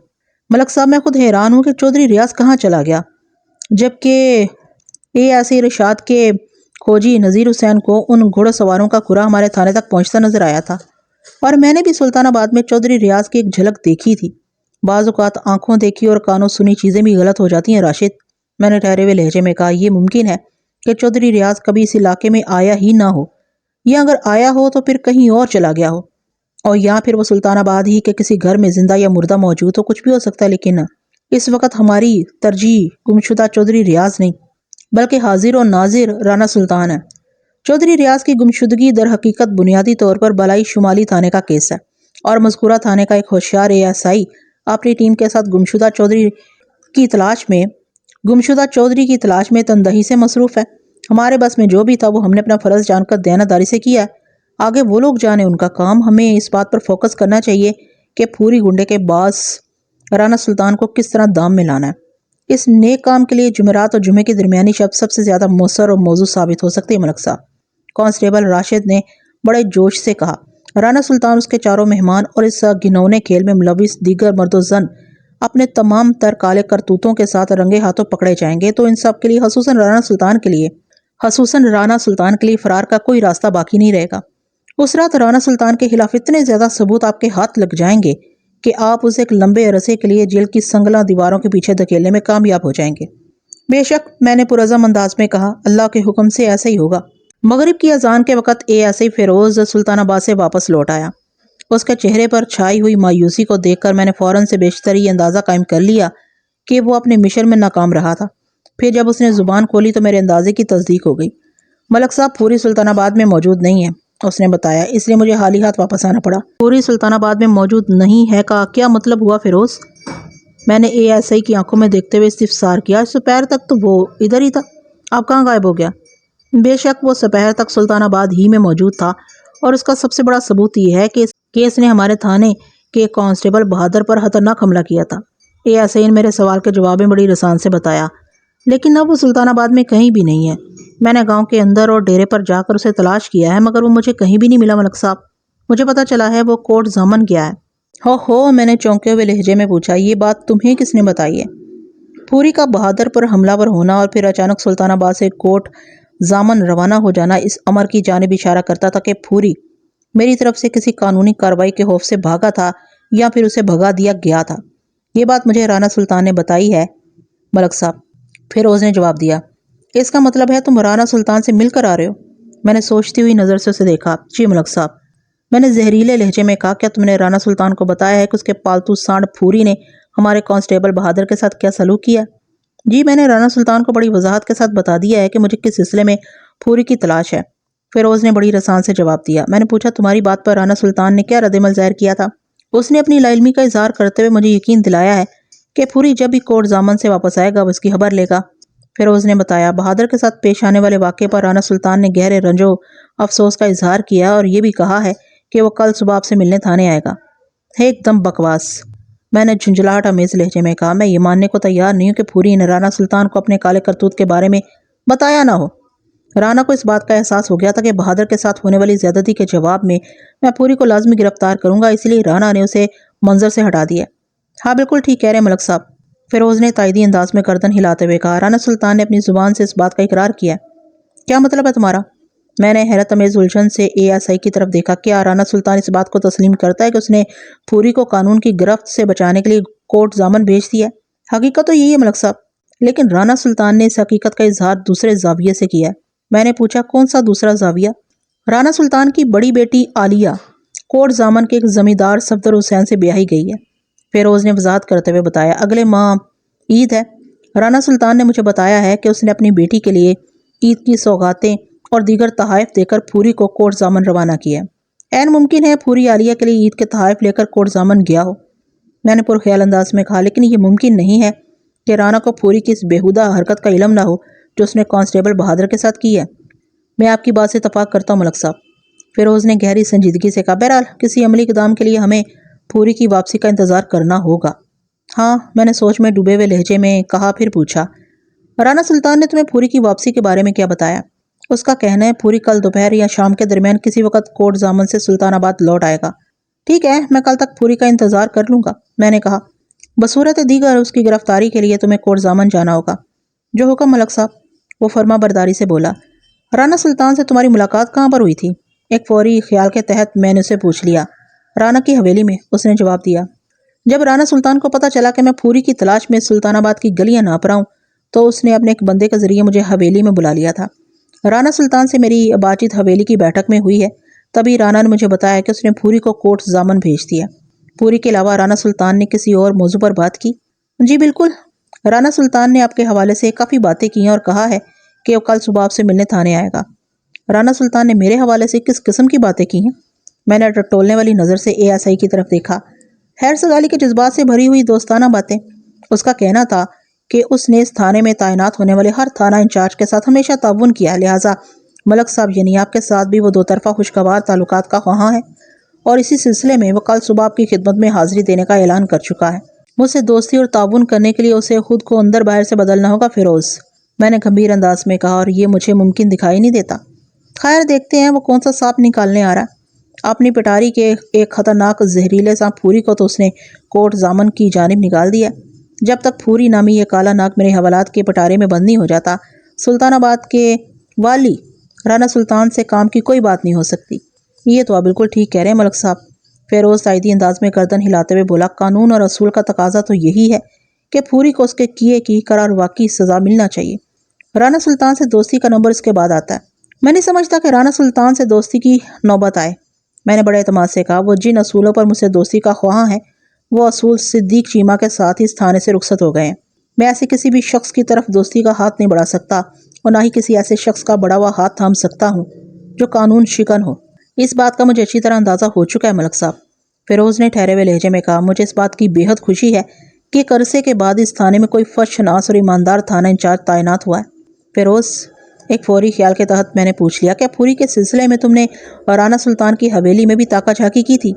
ملک صاحب، میں خود حیران ہوں کہ چودھری ریاض کہاں چلا گیا، جبکہ ASI رشاد کے کھوجی نذیر حسین کو ان گھوڑ سواروں کا کرا ہمارے تھانے تک پہنچتا نظر آیا تھا، اور میں نے بھی سلطان آباد میں چودھری ریاض کی ایک جھلک دیکھی تھی۔ بعض اوقات آنکھوں دیکھی اور کانوں سنی چیزیں بھی غلط ہو جاتی ہیں راشد، میں نے ٹھہرے ہوئے لہجے میں کہا۔ یہ ممکن ہے کہ چودھری ریاض کبھی اس علاقے میں آیا ہی نہ ہو، یا اگر آیا ہو تو پھر کہیں اور چلا گیا ہو، اور یا پھر وہ سلطان آباد ہی کے کسی گھر میں زندہ یا مردہ موجود ہو، کچھ بھی ہو سکتا ہے، لیکن اس وقت ہماری ترجیح گمشدہ چودھری ریاض نہیں بلکہ حاضر و ناظر رانا سلطان ہے۔ چودھری ریاض کی گمشدگی در حقیقت بنیادی طور پر بلائی شمالی تھانے کا کیس ہے، اور مذکورہ تھانے کا ایک ہوشیار ASI اپنی ٹیم کے ساتھ گمشدہ چودھری کی تلاش میں تندہی سے مصروف ہے۔ ہمارے بس میں جو بھی تھا وہ ہم نے اپنا فرض جان کر دیانتداری سے کیا ہے، آگے وہ لوگ جانے ان کا کام۔ ہمیں اس بات پر فوکس کرنا چاہیے کہ پھوری گنڈے کے باس رانا سلطان کو کس طرح دام میں لانا ہے۔ اس نیک کام کے لیے جمعرات اور جمعے کی درمیانی شب سب سے زیادہ مؤثر اور موزوں ثابت ہو سکتی ہے ملک صاحب، کانسٹیبل راشد نے بڑے جوش سے کہا۔ رانا سلطان، اس کے چاروں مہمان اور اس گھنونے کھیل میں ملوث دیگر مرد و زن اپنے تمام تر کالے کرتوتوں کے ساتھ رنگے ہاتھوں پکڑے جائیں گے، تو ان سب کے لیے خصوصاً رانا سلطان کے لیے فرار کا کوئی راستہ باقی نہیں رہے گا۔ اس رات رانا سلطان کے خلاف اتنے زیادہ ثبوت آپ کے ہاتھ لگ جائیں گے کہ آپ اسے ایک لمبے عرصے کے لیے جیل کی سنگلاں دیواروں کے پیچھے دھکیلنے میں کامیاب ہو جائیں گے۔ بے شک، میں نے پرعزم انداز میں کہا، اللہ کے حکم سے ایسا ہی ہوگا۔ مغرب کی اذان کے وقت ASI فیروز سلطان آباد سے واپس لوٹ آیا۔ اس کے چہرے پر چھائی ہوئی مایوسی کو دیکھ کر میں نے فوراً سے بیشتر یہ اندازہ قائم کر لیا کہ وہ اپنے مشن میں ناکام رہا تھا۔ پھر جب اس نے زبان کھولی تو میرے اندازے کی تصدیق ہو گئی۔ ملک صاحب پوری سلطان آباد میں موجود نہیں ہے، اس نے بتایا، اس لیے مجھے حال ہی ہاتھ واپس آنا پڑا۔ پوری سلطان آباد میں موجود نہیں ہے کا کیا مطلب ہوا فیروز؟ میں نے ASI کی آنکھوں میں دیکھتے ہوئے استفسار کیا۔ دوپہر تک تو وہ ادھر ہی تھا، آپ کہاں غائب ہو گیا؟ بے شک وہ دوپہر تک سلطان آباد ہی میں موجود تھا، اور اس کا سب سے بڑا ثبوت یہ ہے کہ اس نے ہمارے تھانے کے کانسٹیبل بہادر پر خطرناک حملہ کیا تھا۔ ASI نے میرے سوال کے جواب میں بڑی رسان سے بتایا، لیکن اب وہ سلطان آباد میں کہیں بھی نہیں ہے۔ میں نے گاؤں کے اندر اور ڈیرے پر جا کر اسے تلاش کیا ہے، مگر وہ مجھے کہیں بھی نہیں ملا ملک صاحب۔ مجھے پتہ چلا ہے وہ کوٹ زامن گیا ہے۔ ہو میں نے چونکے ہوئے لہجے میں پوچھا، یہ بات تمہیں کس نے بتائی ہے؟ پوری کا بہادر پر حملہ ور ہونا اور پھر اچانک سلطان آباد سے کوٹ زامن روانہ ہو جانا اس امر کی جانب اشارہ کرتا تھا کہ پوری میری طرف سے کسی قانونی کارروائی کے خوف سے بھاگا تھا یا پھر اسے بھگا دیا گیا تھا۔ یہ بات مجھے رانا سلطان نے بتائی ہے ملک صاحب، فیروز نے جواب دیا۔ اس کا مطلب ہے تم رانا سلطان سے مل کر آ رہے ہو؟ میں نے سوچتی ہوئی نظر سے اسے دیکھا۔ جی ملک صاحب، میں نے زہریلے لہجے میں کہا، کیا تم نے رانا سلطان کو بتایا ہے کہ اس کے پالتو سانڈ پھوری نے ہمارے کانسٹیبل بہادر کے ساتھ کیا سلوک کیا؟ جی میں نے رانا سلطان کو بڑی وضاحت کے ساتھ بتا دیا ہے کہ مجھے کس سلسلے میں پھوری کی تلاش ہے، فیروز نے بڑی رسان سے جواب دیا۔ میں نے پوچھا، تمہاری بات پر رانا سلطان نے کیا رد عمل ظاہر کیا تھا؟ اس نے اپنی لاعلمی کا اظہار کرتے ہوئے مجھے یقین دلایا ہے کہ پھوری جب بھی کوٹ زامن سے واپس آئے گا وہ اس کی خبر لے گا۔ فیروز نے بتایا۔ بہادر کے ساتھ پیش آنے والے واقعے پر رانا سلطان نے گہرے رنج و افسوس کا اظہار کیا اور یہ بھی کہا ہے کہ وہ کل صبح آپ سے ملنے تھانے آئے گا۔ ایک دم بکواس، میں نے جھنجھلاہٹ آمیز لہجے میں کہا۔ میں یہ ماننے کو تیار نہیں ہوں کہ پھوری نے رانا سلطان کو اپنے کالے کرتوت کے بارے میں بتایا نہ ہو۔ رانا کو اس بات کا احساس ہو گیا تھا کہ بہادر کے ساتھ ہونے والی زیادتی کے جواب میں پھوری کو لازمی گرفتار کروں گا، اس لیے رانا نے اسے منظر سے ہٹا دیا۔ ہاں بالکل ٹھیک کہہ رہے ہیں ملک صاحب، فیروز نے تائیدی انداز میں گردن ہلاتے ہوئے کہا۔ رانا سلطان نے اپنی زبان سے اس بات کا اقرار کیا ہے۔ کیا مطلب ہے تمہارا؟ میں نے حیرت امیز الجھن سے ASI کی طرف دیکھا. کیا رانا سلطان اس بات کو تسلیم کرتا ہے کہ اس نے پھوری کو قانون کی گرفت سے بچانے کے لیے کورٹ ضامن بھیج دیا ہے؟ حقیقت تو یہی ہے ملک صاحب، لیکن رانا سلطان نے اس حقیقت کا اظہار دوسرے زاویے سے کیا ہے. میں نے پوچھا کون سا دوسرا زاویہ؟ رانا سلطان کی بڑی بیٹی عالیہ کورٹ ضامن کے ایک زمیندار صفدر حسین سے بیاہی گئی ہے. فیروز نے وضاحت کرتے ہوئے بتایا. اگلے ماہ عید ہے. رانا سلطان نے مجھے بتایا ہے کہ اس نے اپنی بیٹی کے لیے عید کی سوغاتیں اور دیگر تحائف دے کر پھوری کو کورٹ ضامن روانہ کیا ہے. عین ممکن ہے پھوری عالیہ کے لیے عید کے تحائف لے کر کورٹ ضامن گیا ہو. میں نے پرخیال انداز میں کہا. لیکن یہ ممکن نہیں ہے کہ رانا کو پھوری کی اس بیہودہ حرکت کا علم نہ ہو جو اس نے کانسٹیبل بہادر کے ساتھ کی ہے. میں آپ کی بات سے اتفاق کرتا ہوں ملک صاحب، فیروز نے گہری سنجیدگی سے کہا. بہرحال کسی عملی اقدام کے لیے ہمیں پھوری کی واپسی کا انتظار کرنا ہوگا. ہاں، میں نے سوچ میں ڈوبے ہوئے لہجے میں کہا. پھر پوچھا رانا سلطان نے تمہیں پھوری کی واپسی کے بارے میں کیا بتایا؟ اس کا کہنا ہے پھوری کل دوپہر یا شام کے درمیان کسی وقت کورٹ ضامن سے سلطان آباد لوٹ آئے گا. ٹھیک ہے، میں کل تک پھوری کا انتظار کر لوں گا. میں نے کہا. بصورت دیگر اس کی گرفتاری کے لیے تمہیں کورٹ ضامن جانا ہوگا. جو حکم ملک صاحب، وہ فرما برداری سے بولا. رانا سلطان سے تمہاری ملاقات کہاں پر ہوئی تھی؟ ایک فوری خیال کے تحت میں نے اسے پوچھ لیا. رانا کی حویلی میں، اس نے جواب دیا. جب رانا سلطان کو پتہ چلا کہ میں پھوری کی تلاش میں سلطان آباد کی گلیاں ناپ رہا ہوں تو اس نے اپنے ایک بندے کے ذریعے مجھے حویلی میں بلا لیا تھا. رانا سلطان سے میری بات چیت حویلی کی بیٹھک میں ہوئی ہے. تبھی رانا نے مجھے بتایا کہ اس نے پھوری کو کورٹ ضامن بھیج دیا. پھوری کے علاوہ رانا سلطان نے کسی اور موضوع پر بات کی؟ جی بالکل، رانا سلطان نے آپ کے حوالے سے کافی باتیں کی ہیں اور کہا ہے کہ وہ کل صبح آپ سے ملنے تھانے آئے گا. رانا سلطان نے میرے حوالے سے کس قسم کی باتیں کی ہیں؟ میں نے ٹٹولنے والی نظر سے ASI کی طرف دیکھا. خیر سگالی کے جذبات سے بھری ہوئی دوستانہ باتیں. اس کا کہنا تھا کہ اس نے اس تھانے میں تعینات ہونے والے ہر تھانہ انچارج کے ساتھ ہمیشہ تعاون کیا، لہٰذا ملک صاحب یعنی آپ کے ساتھ بھی وہ دو طرفہ خوشگوار تعلقات کا خواہاں ہے، اور اسی سلسلے میں وہ کل صبح آپ کی خدمت میں حاضری دینے کا اعلان کر چکا ہے. مجھ سے دوستی اور تعاون کرنے کے لیے اسے خود کو اندر باہر سے بدلنا ہوگا فیروز، میں نے گمبھیر انداز میں کہا. اور یہ مجھے ممکن دکھائی نہیں دیتا. خیر دیکھتے ہیں وہ کون سا سانپ نکالنے آ رہا ہے. اپنی پٹاری کے ایک خطرناک زہریلے سانپ پھوری کو تو اس نے کورٹ ضامن کی جانب نکال دیا. جب تک پھوری نامی یہ کالا ناگ میرے حوالات کے پٹارے میں بند نہیں ہو جاتا، سلطان آباد کے والی رانا سلطان سے کام کی کوئی بات نہیں ہو سکتی. یہ تو آپ بالکل ٹھیک کہہ رہے ہیں ملک صاحب، فیروز تائیدی انداز میں گردن ہلاتے ہوئے بولا. قانون اور اصول کا تقاضا تو یہی ہے کہ پھوری کو اس کے کیے کی قرار واقعی سزا ملنا چاہیے. رانا سلطان سے دوستی کا نمبر اس کے بعد آتا ہے. میں نہیں سمجھتا کہ رانا سلطان سے دوستی کی نوبت آئے، میں نے بڑے اعتماد سے کہا. وہ جن اصولوں پر مجھ سے دوستی کا خواہاں ہے وہ اصول صدیق چیمہ کے ساتھ ہی اس تھانے سے رخصت ہو گئے ہیں. میں ایسے کسی بھی شخص کی طرف دوستی کا ہاتھ نہیں بڑھا سکتا اور نہ ہی کسی ایسے شخص کا بڑا ہوا ہاتھ تھام سکتا ہوں جو قانون شکن ہو. اس بات کا مجھے اچھی طرح اندازہ ہو چکا ہے ملک صاحب، فیروز نے ٹھہرے ہوئے لہجے میں کہا. مجھے اس بات کی بے حد خوشی ہے کہ ایک عرصے کے بعد اس تھانے میں کوئی فرش شناس اور ایماندار تھانہ انچارج تعینات ہوا ہے. فیروز، ایک فوری خیال کے تحت میں نے پوچھ لیا. کیا پھوری کے سلسلے میں تم نے رانا سلطان کی حویلی میں بھی تاکہ جھانکی کی تھی؟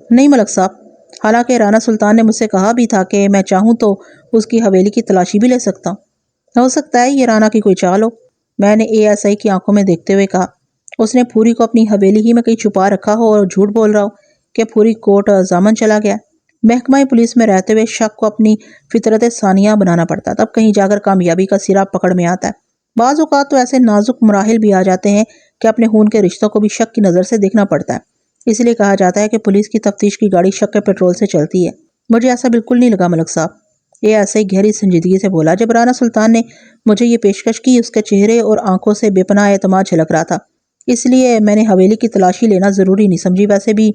نہیں ملک صاحب، حالانکہ رانا سلطان نے مجھ سے کہا بھی تھا کہ میں چاہوں تو اس کی حویلی کی تلاشی بھی لے سکتا ہوں. ہو سکتا ہے یہ رانا کی کوئی چال ہو، میں نے ASI کی آنکھوں میں دیکھتے ہوئے کہا. اس نے پھوری کو اپنی حویلی ہی میں کہیں چھپا رکھا ہو اور جھوٹ بول رہا ہو کہ پھوری کورٹ ضامن چلا گیا. محکمہ پولیس میں رہتے ہوئے شک کو اپنی فطرت ثانیہ بنانا پڑتا ہے، تب کہیں جا کر کامیابی کا سرا پکڑ میں آتا ہے. بعض اوقات تو ایسے نازک مراحل بھی آ جاتے ہیں کہ اپنے خون کے رشتوں کو بھی شک کی نظر سے دیکھنا پڑتا ہے. اس لیے کہا جاتا ہے کہ پولیس کی تفتیش کی گاڑی شک کے پیٹرول سے چلتی ہے. مجھے ایسا بالکل نہیں لگا ملک صاحب، یہ ایسے ہی گہری سنجیدگی سے بولا. جب رانا سلطان نے مجھے یہ پیشکش کی اس کے چہرے اور آنکھوں سے بے پناہ اعتماد جھلک رہا تھا، اس لیے میں نے حویلی کی تلاشی لینا ضروری نہیں سمجھی. ویسے بھی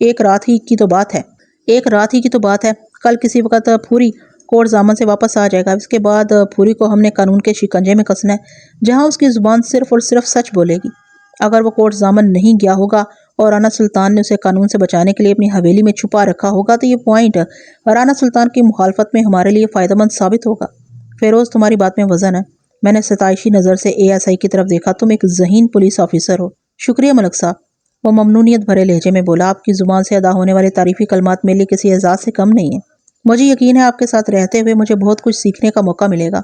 ایک رات ہی کی تو بات ہے. کل کسی وقت پھوری کورٹ ضامن سے واپس آ جائے گا. اس کے بعد پھوری کو ہم نے قانون کے شکنجے میں کسنا ہے جہاں اس کی زبان صرف اور صرف سچ بولے گی. اگر وہ کورٹ ضامن نہیں گیا ہوگا اور رانا سلطان نے اسے قانون سے بچانے کے لیے اپنی حویلی میں چھپا رکھا ہوگا تو یہ پوائنٹ رانا سلطان کی مخالفت میں ہمارے لیے فائدہ مند ثابت ہوگا. فیروز، تمہاری بات میں وزن ہے. میں نے ستائشی نظر سے ASI کی طرف دیکھا. تم ایک ذہین پولیس آفیسر ہو. شکریہ ملک صاحب، وہ ممنونیت بھرے لہجے میں بولا. آپ کی زبان سے ادا ہونے والے تعریفی کلمات میرے لیے کسی اعزاز سے کم نہیں ہیں. مجھے یقین ہے آپ کے ساتھ رہتے ہوئے مجھے بہت کچھ سیکھنے کا موقع ملے گا.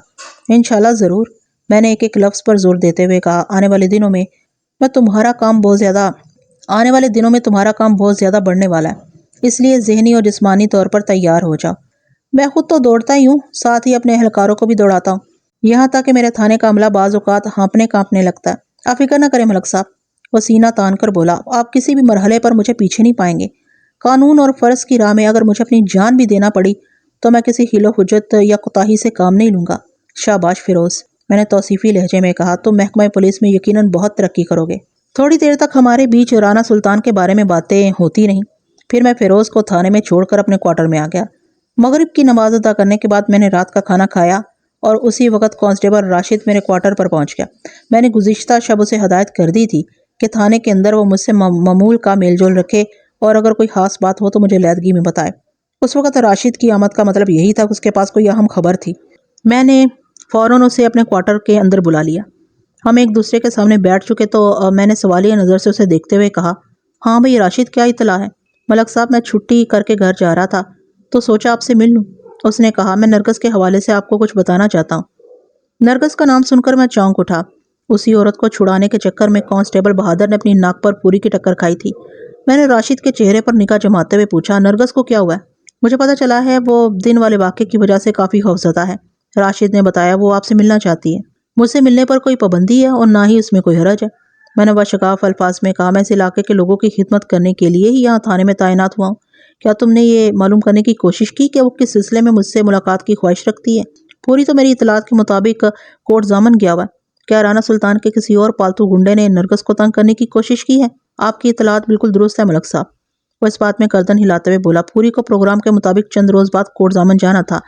انشاءاللہ ضرور، میں نے ایک لفظ پر زور دیتے ہوئے کہا. آنے والے دنوں میں تمہارا کام بہت زیادہ بڑھنے والا ہے، اس لیے ذہنی اور جسمانی طور پر تیار ہو جاؤ. میں خود تو دوڑتا ہی ہوں، ساتھ ہی اپنے اہلکاروں کو بھی دوڑاتا ہوں، یہاں تک کہ میرے تھانے کا عملہ بعض اوقات ہانپنے کانپنے لگتا ہے. آپ فکر نہ کریں ملک صاحب، وہ سینہ تان کر بولا، آپ کسی بھی مرحلے پر مجھے پیچھے نہیں پائیں گے۔ قانون اور فرض کی راہ میں اگر مجھے اپنی جان بھی دینا پڑی تو میں کسی حیل و حجت یا کوتاہی سے کام نہیں لوں گا۔ شاباش فیروز، میں نے توصیفی لہجے میں کہا، تم محکمہ پولیس میں یقیناً بہت ترقی کرو گے۔ تھوڑی دیر تک ہمارے بیچ رانا سلطان کے بارے میں باتیں ہوتی رہیں، پھر میں فیروز کو تھانے میں چھوڑ کر اپنے کوارٹر میں آ گیا۔ مغرب کی نماز ادا کرنے کے بعد میں نے رات کا کھانا کھایا اور اسی وقت کانسٹیبل راشد میرے کوارٹر پر پہنچ گیا۔ میں نے گزشتہ شب اسے ہدایت کر دی تھی کہ تھانے کے اندر وہ مجھ سے معمول کا میل جول رکھے اور اگر کوئی خاص بات ہو تو مجھے علیحدگی میں بتائے۔ اس وقت راشد کی آمد کا مطلب یہی تھا کہ اس کے پاس کوئی اہم خبر تھی۔ میں نے فوراً اسے اپنے کوارٹر کے اندر بلا لیا۔ ہم ایک دوسرے کے سامنے بیٹھ چکے تو میں نے سوالیہ نظر سے اسے دیکھتے ہوئے کہا، ہاں بھئی راشد، کیا اطلاع ہے؟ ملک صاحب، میں چھٹی کر کے گھر جا رہا تھا تو سوچا آپ سے مل لوں۔ اس نے کہا، میں نرگس کے حوالے سے آپ کو کچھ بتانا چاہتا ہوں۔ نرگس کا نام سن کر میں چونک اٹھا۔ اسی عورت کو چھڑانے کے چکر میں کانسٹیبل بہادر نے اپنی ناک پر پوری کی ٹکر کھائی تھی۔ میں نے راشد کے چہرے پر نگاہ جماتے ہوئے پوچھا، نرگس کو کیا ہوا ہے؟ مجھے پتا چلا ہے وہ دن والے واقعے کی وجہ سے کافی خوفزدہ ہے۔ راشد نے بتایا، وہ آپ سے ملنا چاہتی ہے۔ مجھ سے ملنے پر کوئی پابندی ہے اور نہ ہی اس میں کوئی حرج ہے۔ میں نے بشگاف الفاظ میں کہا، میں اس علاقے کے لوگوں کی خدمت کرنے کے لیے ہی یہاں تھانے میں تعینات ہوا ہوں۔ کیا تم نے یہ معلوم کرنے کی کوشش کی کہ وہ کس سلسلے میں مجھ سے ملاقات کی خواہش رکھتی ہے؟ پوری تو میری اطلاعات کے مطابق کوٹ ضامن گیا ہوا ہے۔ کیا رانا سلطان کے کسی اور پالتو گنڈے نے نرگس کو تنگ کرنے کی کوشش کی ہے؟ آپ کی اطلاعات بالکل درست ہے ملک صاحب، وہ اس بات میں گردن ہلاتے ہوئے بولا۔ پوری کو پروگرام کے مطابق چند روز بعد کوٹ ضامن جانا تھا،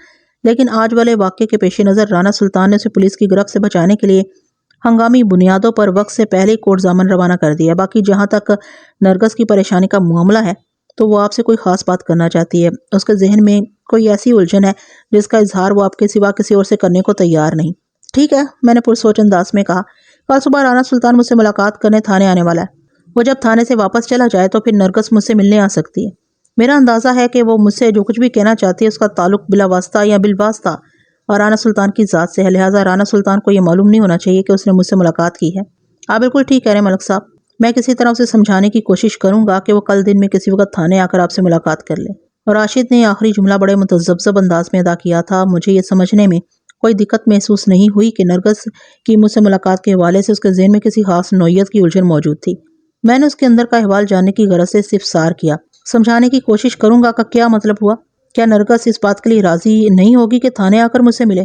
لیکن آج والے واقعے کے پیش نظر رانا سلطان نے اسے پولیس کی گرفت سے بچانے کے لیے ہنگامی بنیادوں پر وقت سے پہلے ہی کوٹ ضامن روانہ کر دیا۔ باقی جہاں تک نرگس کی پریشانی کا معاملہ ہے تو وہ آپ سے کوئی خاص بات کرنا چاہتی ہے۔ اس کے ذہن میں کوئی ایسی الجھن ہے جس کا اظہار وہ آپ کے سوا کسی اور سے کرنے کو تیار نہیں۔ ٹھیک ہے، میں نے پرسوچ انداز میں کہا، کل صبح رانا سلطان مجھ سے ملاقات کرنے تھانے آنے والا ہے۔ وہ جب تھانے سے واپس چلا جائے تو پھر نرگس مجھ سے ملنے آ سکتی ہے۔ میرا اندازہ ہے کہ وہ مجھ سے جو کچھ بھی کہنا چاہتی ہے اس کا تعلق بلا واسطہ یا بالواسطہ اور رانا سلطان کی ذات سے ہے، لہٰذا رانا سلطان کو یہ معلوم نہیں ہونا چاہیے کہ اس نے مجھ سے ملاقات کی ہے۔ آپ بالکل ٹھیک کہہ رہے ہیں ملک صاحب، میں کسی طرح اسے سمجھانے کی کوشش کروں گا کہ وہ کل دن میں کسی وقت تھانے آ کر آپ سے ملاقات کر لے۔ اور راشد نے آخری جملہ بڑے متذبذب انداز میں ادا کیا تھا۔ مجھے یہ سمجھنے میں کوئی دقت محسوس نہیں ہوئی کہ نرگس کی مجھ سے ملاقات کے حوالے سے اس کے ذہن میں کسی خاص نوعیت کی الجھن موجود تھی۔ میں نے اس کے اندر کا احوال جاننے کی غرض سے استفسار کیا، سمجھانے کی کوشش کروں گا کا کیا مطلب ہوا؟ کیا نرگس اس بات کے لیے راضی نہیں ہوگی کہ تھانے آ کر مجھ سے ملے؟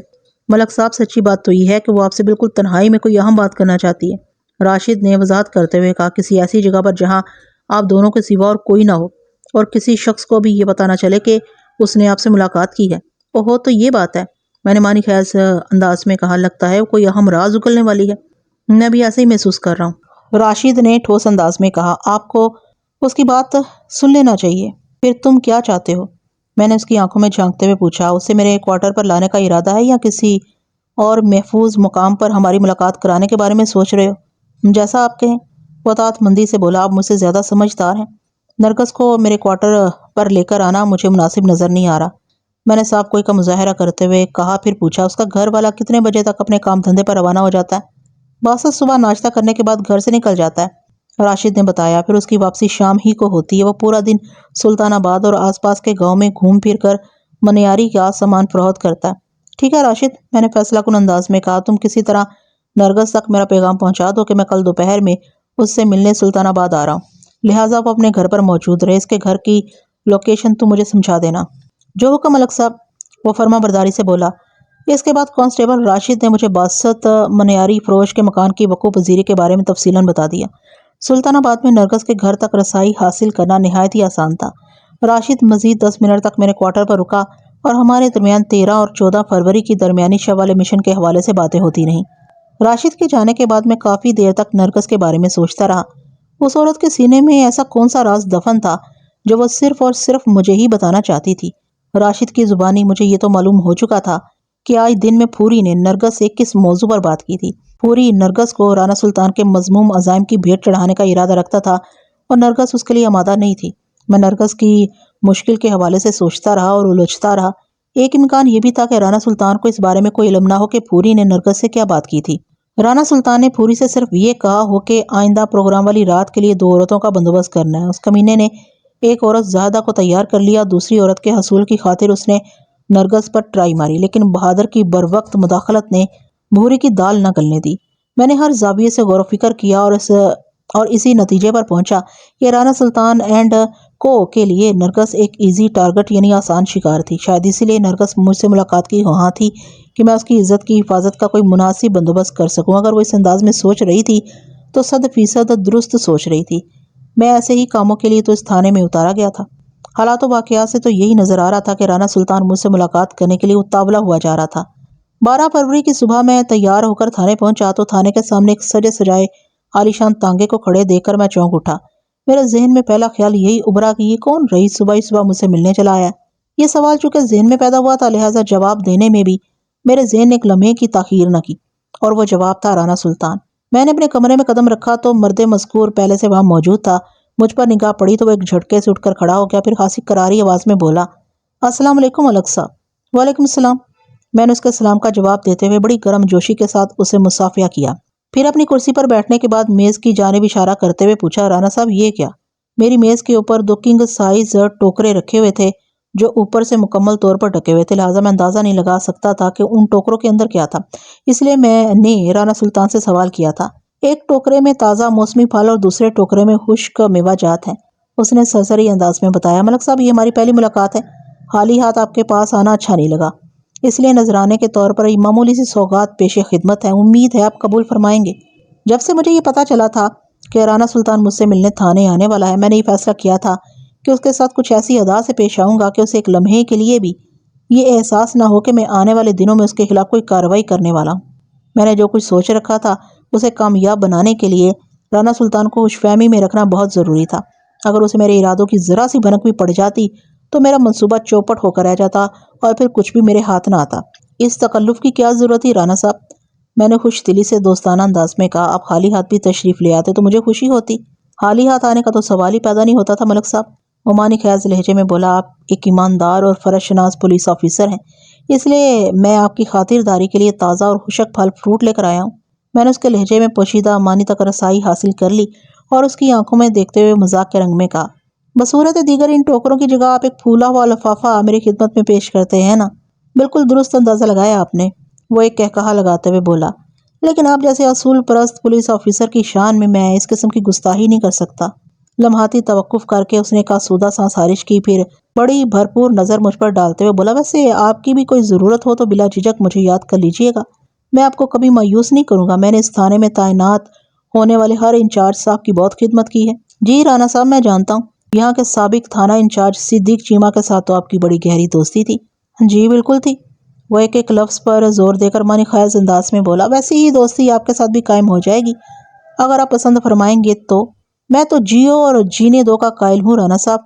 ملک صاحب، سچی بات تو یہ ہے کہ وہ آپ سے بالکل تنہائی میں کوئی اہم بات کرنا چاہتی ہے، راشد نے وضاحت کرتے ہوئے کہا، کسی ایسی جگہ پر جہاں آپ دونوں کے سوا اور کوئی نہ ہو اور کسی شخص کو بھی یہ پتہ نہ چلے کہ اس نے آپ سے ملاقات کی ہے۔ اوہو، تو یہ بات ہے، میں نے معنی خیز انداز میں کہا، لگتا ہے وہ کوئی اہم راز اگلنے والی ہے۔ میں بھی ایسے ہی محسوس کر رہا ہوں، راشد نے ٹھوس انداز میں کہا۔ آپ کو اس کی بات سن لینا چاہیے۔ پھر تم کیا چاہتے ہو؟ میں نے اس کی آنکھوں میں جھانکتے ہوئے پوچھا۔ اسے میرے کوارٹر پر لانے کا ارادہ ہے یا کسی اور محفوظ مقام پر ہماری ملاقات کرانے کے بارے میں سوچ رہے ہو؟ جیسا آپ کہیں، وہ اطاعت مندی سے بولا۔ آپ مجھ سے زیادہ سمجھدار ہیں۔ نرگس کو میرے کوارٹر پر لے کر آنا مجھے مناسب نظر نہیں آ رہا، میں نے صاف کوئی کا مظاہرہ کرتے ہوئے کہا۔ پھر پوچھا، اس کا گھر والا کتنے بجے تک اپنے کام دھندے پر روانہ ہو جاتا ہے؟ باسط صبح ناشتہ کرنے کے بعد گھر سے نکل جاتا ہے، راشد نے بتایا۔ پھر اس کی واپسی شام ہی کو ہوتی ہے۔ وہ پورا دن سلطان آباد اور آس پاس کے گاؤں میں گھوم پھر کر منیاری کا سامان فروخت کرتا ہے۔ ٹھیک ہے راشد، میں نے فیصلہ کن انداز میں کہا، تم کسی طرح نرگس تک میرا پیغام پہنچا دو کہ میں کل دوپہر میں اس سے ملنے سلطان آباد آ رہا ہوں، لہٰذا وہ اپنے گھر پر موجود رہے۔ اس کے گھر کی لوکیشن تم مجھے سمجھا دینا۔ جو حکم ملک صاحب، وہ فرما برداری سے بولا۔ اس کے بعد کانسٹیبل راشد نے مجھے باسط منیاری فروش کے مکان کی وقوع پذیری کے بارے میں تفصیلاً بتا دیا۔ سلطان آباد میں نرگس کے گھر تک رسائی حاصل کرنا نہایت ہی آسان تھا۔ راشد مزید 10 منٹ تک میرے کوارٹر پر رکا اور ہمارے درمیان 13 اور 14 فروری کی درمیانی شب والے مشن کے حوالے سے باتیں ہوتی رہیں۔ راشد کے جانے کے بعد میں کافی دیر تک نرگس کے بارے میں سوچتا رہا۔ اس عورت کے سینے میں ایسا کون سا راز دفن تھا جو وہ صرف اور صرف مجھے ہی بتانا چاہتی تھی؟ راشد کی زبانی مجھے یہ تو معلوم ہو چکا تھا کہ آج دن میں پھوری نے نرگس سے کس موضوع پر بات کی تھی۔ پھوری نرگس کو رانا سلطان کے مذموم عزائم کی بھیٹ چڑھانے کا ارادہ رکھتا تھا اور نرگس اس کے لیے آمادہ نہیں تھی۔ میں نرگس کی مشکل کے حوالے سے سوچتا رہا اور الجھتا رہا۔ ایک امکان یہ بھی تھا کہ رانا سلطان کو اس بارے میں کوئی علم نہ ہو کہ پھوری نے نرگس سے کیا بات کی تھی۔ رانا سلطان نے پھوری سے صرف یہ کہا ہو کہ آئندہ پروگرام والی رات کے لیے 2 عورتوں کا بندوبست کرنا ہے۔ اس کمینے نے ایک عورت زاہدہ کو تیار کر لیا، دوسری عورت کے حصول کی خاطر اس نے نرگس پر ٹرائی ماری، لیکن بہادر کی بروقت مداخلت نے بھوری کی دال نہ گلنے دی۔ میں نے ہر زاویے سے غور و فکر کیا اور اسی نتیجے پر پہنچا کہ رانا سلطان اینڈ کو کے لیے نرگس ایک ایزی ٹارگٹ یعنی آسان شکار تھی۔ شاید اسی لیے نرگس مجھ سے ملاقات کی خواہاں تھی کہ میں اس کی عزت کی حفاظت کا کوئی مناسب بندوبست کر سکوں۔ اگر وہ اس انداز میں سوچ رہی تھی تو 100% درست سوچ رہی تھی۔ میں ایسے ہی کاموں کے لیے تو اس تھانے میں اتارا گیا تھا۔ حالات و واقعات سے تو یہی نظر آ رہا تھا کہ رانا سلطان مجھ سے ملاقات کرنے کے لیے اتاولا ہوا جا رہا تھا۔ 12 فروری کی صبح میں تیار ہو کر تھانے پہنچا تو تھانے کے سامنے ایک سجے سجائے عالیشان تانگے کو کھڑے دیکھ کر میں چونک اٹھا۔ میرے ذہن میں پہلا خیال یہی ابھرا کہ یہ کون رئیس صبح ہی صبح مجھ سے ملنے چلا آیا۔ یہ سوال چونکہ ذہن میں پیدا ہوا تھا، لہٰذا جواب دینے میں بھی میرے ذہن نے ایک لمحے کی تاخیر نہ کی، اور وہ جواب تھا رانا سلطان۔ میں نے اپنے کمرے میں قدم رکھا تو مرد مذکور پہلے سے وہاں موجود تھا۔ مجھ پر نگاہ پڑی تو وہ ایک جھٹکے سے اٹھ کر کھڑا ہو گیا، پھر خاصی کراری آواز میں بولا، السلام علیکم ملک صاحب۔ وعلیکم السلام۔ میں نے اس کے سلام کا جواب دیتے ہوئے بڑی گرم جوشی کے ساتھ اسے مصافحہ کیا، پھر اپنی کرسی پر بیٹھنے کے بعد میز کی جانب اشارہ کرتے ہوئے پوچھا، رانا صاحب یہ کیا؟ میری میز کے اوپر 2 کنگ سائز ٹوکرے رکھے ہوئے تھے جو اوپر سے مکمل طور پر ڈھکے ہوئے تھے، لہٰذا میں اندازہ نہیں لگا سکتا تھا کہ ان ٹوکروں کے اندر کیا تھا۔ اس لیے میں نے رانا سلطان سے سوال کیا تھا، ایک ٹوکرے میں تازہ موسمی پھل اور دوسرے ٹوکرے میں خشک میوہ جات ہیں۔ اس نے سرسری انداز میں بتایا، ملک صاحب یہ ہماری پہلی ملاقات ہے، خالی ہاتھ آپ کے پاس آنا اچھا نہیں لگا، اس لیے نذرانے کے طور پر یہ معمولی سی سوغات پیش خدمت ہے، امید ہے آپ قبول فرمائیں گے۔ جب سے مجھے یہ پتا چلا تھا کہ رانا سلطان مجھ سے ملنے تھانے آنے والا ہے، میں نے یہ فیصلہ کیا تھا کہ اس کے ساتھ کچھ ایسی ادا سے پیش آؤں گا کہ اسے ایک لمحے کے لیے بھی یہ احساس نہ ہو کہ میں آنے والے دنوں میں اس کے خلاف کوئی کارروائی کرنے والا ہوں۔ میں نے جو کچھ سوچ رکھا تھا اسے کامیاب بنانے کے لیے رانا سلطان کو خوش فہمی میں رکھنا بہت ضروری تھا۔ اگر اسے میرے ارادوں کی ذرا سی بھنک بھی پڑ جاتی تو میرا منصوبہ چوپٹ ہو کر رہ جاتا اور پھر کچھ بھی میرے ہاتھ نہ آتا۔ اس تکلف کی کیا ضرورت تھی رانا صاحب؟ میں نے خوش دلی سے دوستانہ انداز میں کہا، آپ خالی ہاتھ بھی تشریف لے آتے تو مجھے خوشی ہوتی۔ خالی ہاتھ آنے کا تو سوال ہی پیدا نہیں ہوتا تھا ملک صاحب، عمانی خیز لہجے میں بولا، آپ ایک ایماندار اور فرض شناس پولیس آفیسر ہیں، اس لیے میں آپ کی خاطرداری کے لیے تازہ اور خشک پھل فروٹ لے کر آیا ہوں۔ میں نے اس کے لہجے میں پوشیدہ عمانی تک رسائی حاصل کر لی اور اس کی آنکھوں میں دیکھتے ہوئے مذاق کے رنگ میں کہا، بصورت دیگر ان ٹوکروں کی جگہ آپ ایک پھولا ہوا لفافہ میری خدمت میں پیش کرتے ہیں نا؟ بالکل درست اندازہ لگایا آپ نے، وہ ایک کہا لگاتے ہوئے بولا، لیکن آپ جیسے اصول پرست پولیس آفیسر کی شان میں اس قسم کی گستاخی نہیں کر سکتا۔ لمحاتی توقف کر کے اس نے ایک آسودہ سانس خارج کی، پھر بڑی بھرپور نظر مجھ پر ڈالتے ہوئے بولا، ویسے آپ کی بھی کوئی ضرورت ہو تو بلا جھجک مجھے یاد کر لیجئے گا، میں آپ کو کبھی مایوس نہیں کروں گا۔ میں نے اس تھانے میں تعینات ہونے والے ہر انچارج صاحب کی بہت خدمت کی ہے۔ جی رانا صاحب میں جانتا ہوں، یہاں کے سابق تھانہ انچارج صدیق چیمہ کے ساتھ تو آپ کی بڑی گہری دوستی تھی۔ جی بالکل تھی، وہ ایک لفظ پر زور دے کر معنی خیز انداز میں بولا، ویسی ہی دوستی آپ کے ساتھ بھی قائم ہو جائے گی اگر آپ پسند فرمائیں گے تو۔ میں تو جیو اور جینے دو کا قائل ہوں رانا صاحب،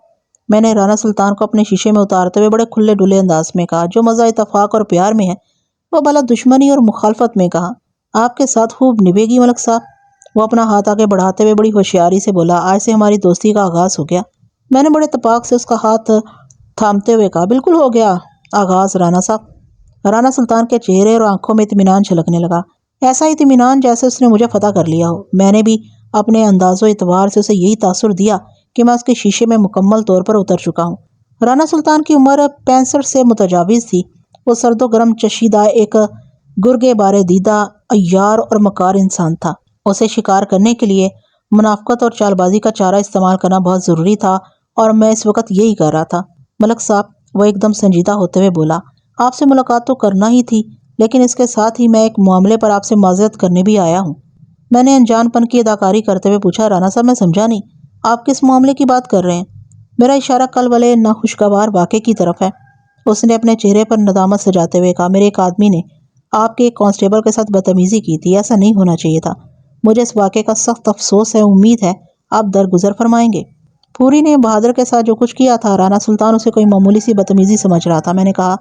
میں نے رانا سلطان کو اپنے شیشے میں اتارتے ہوئے بڑے کھلے ڈلے انداز میں کہا، جو مزہ اتفاق اور پیار میں ہے وہ بلا دشمنی اور مخالفت میں کہاں آپ کے ساتھ خوب نبھے گی ملک صاحب۔ وہ اپنا ہاتھ آگے بڑھاتے ہوئے بڑی ہوشیاری سے بولا، آج سے ہماری دوستی کا آغاز ہو گیا۔ میں نے بڑے اتفاق سے اس کا ہاتھ تھامتے ہوئے کہا، بالکل ہو گیا آغاز رانا صاحب۔ رانا سلطان کے چہرے اور آنکھوں میں اطمینان چھلکنے لگا، ایسا اطمینان جیسے اس نے مجھے فتح کر لیا ہو۔ میں نے بھی اپنے انداز و اعتبار سے اسے یہی تاثر دیا کہ میں اس کے شیشے میں مکمل طور پر اتر چکا ہوں۔ رانا سلطان کی عمر 65 سے متجاوز تھی، وہ سرد و گرم چشیدہ ایک گرگے بارے دیدہ عیار اور مکار انسان تھا۔ اسے شکار کرنے کے لیے منافقت اور چال بازی کا چارہ استعمال کرنا بہت ضروری تھا، اور میں اس وقت یہی کر رہا تھا۔ ملک صاحب، وہ ایک دم سنجیدہ ہوتے ہوئے بولا، آپ سے ملاقات تو کرنا ہی تھی، لیکن اس کے ساتھ ہی میں ایک معاملے پر آپ سے معذرت کرنے بھی آیا ہوں۔ میں نے انجان پن کی اداکاری کرتے ہوئے پوچھا، رانا صاحب میں سمجھا نہیں، آپ کس معاملے کی بات کر رہے ہیں؟ میرا اشارہ کل والے ناخوشگوار واقعے کی طرف ہے۔ اس نے اپنے چہرے پر ندامت سجاتے ہوئے کہا، میرے ایک آدمی نے آپ کے ایک کانسٹیبل کے ساتھ بدتمیزی کی تھی، ایسا نہیں ہونا چاہیے تھا، مجھے اس واقعے کا سخت افسوس ہے، امید ہے آپ درگزر فرمائیں گے۔ پوری نے بہادر کے ساتھ جو کچھ کیا تھا، رانا سلطان اسے کوئی معمولی سی بدتمیزی سمجھ رہا تھا۔ میں نے کہا،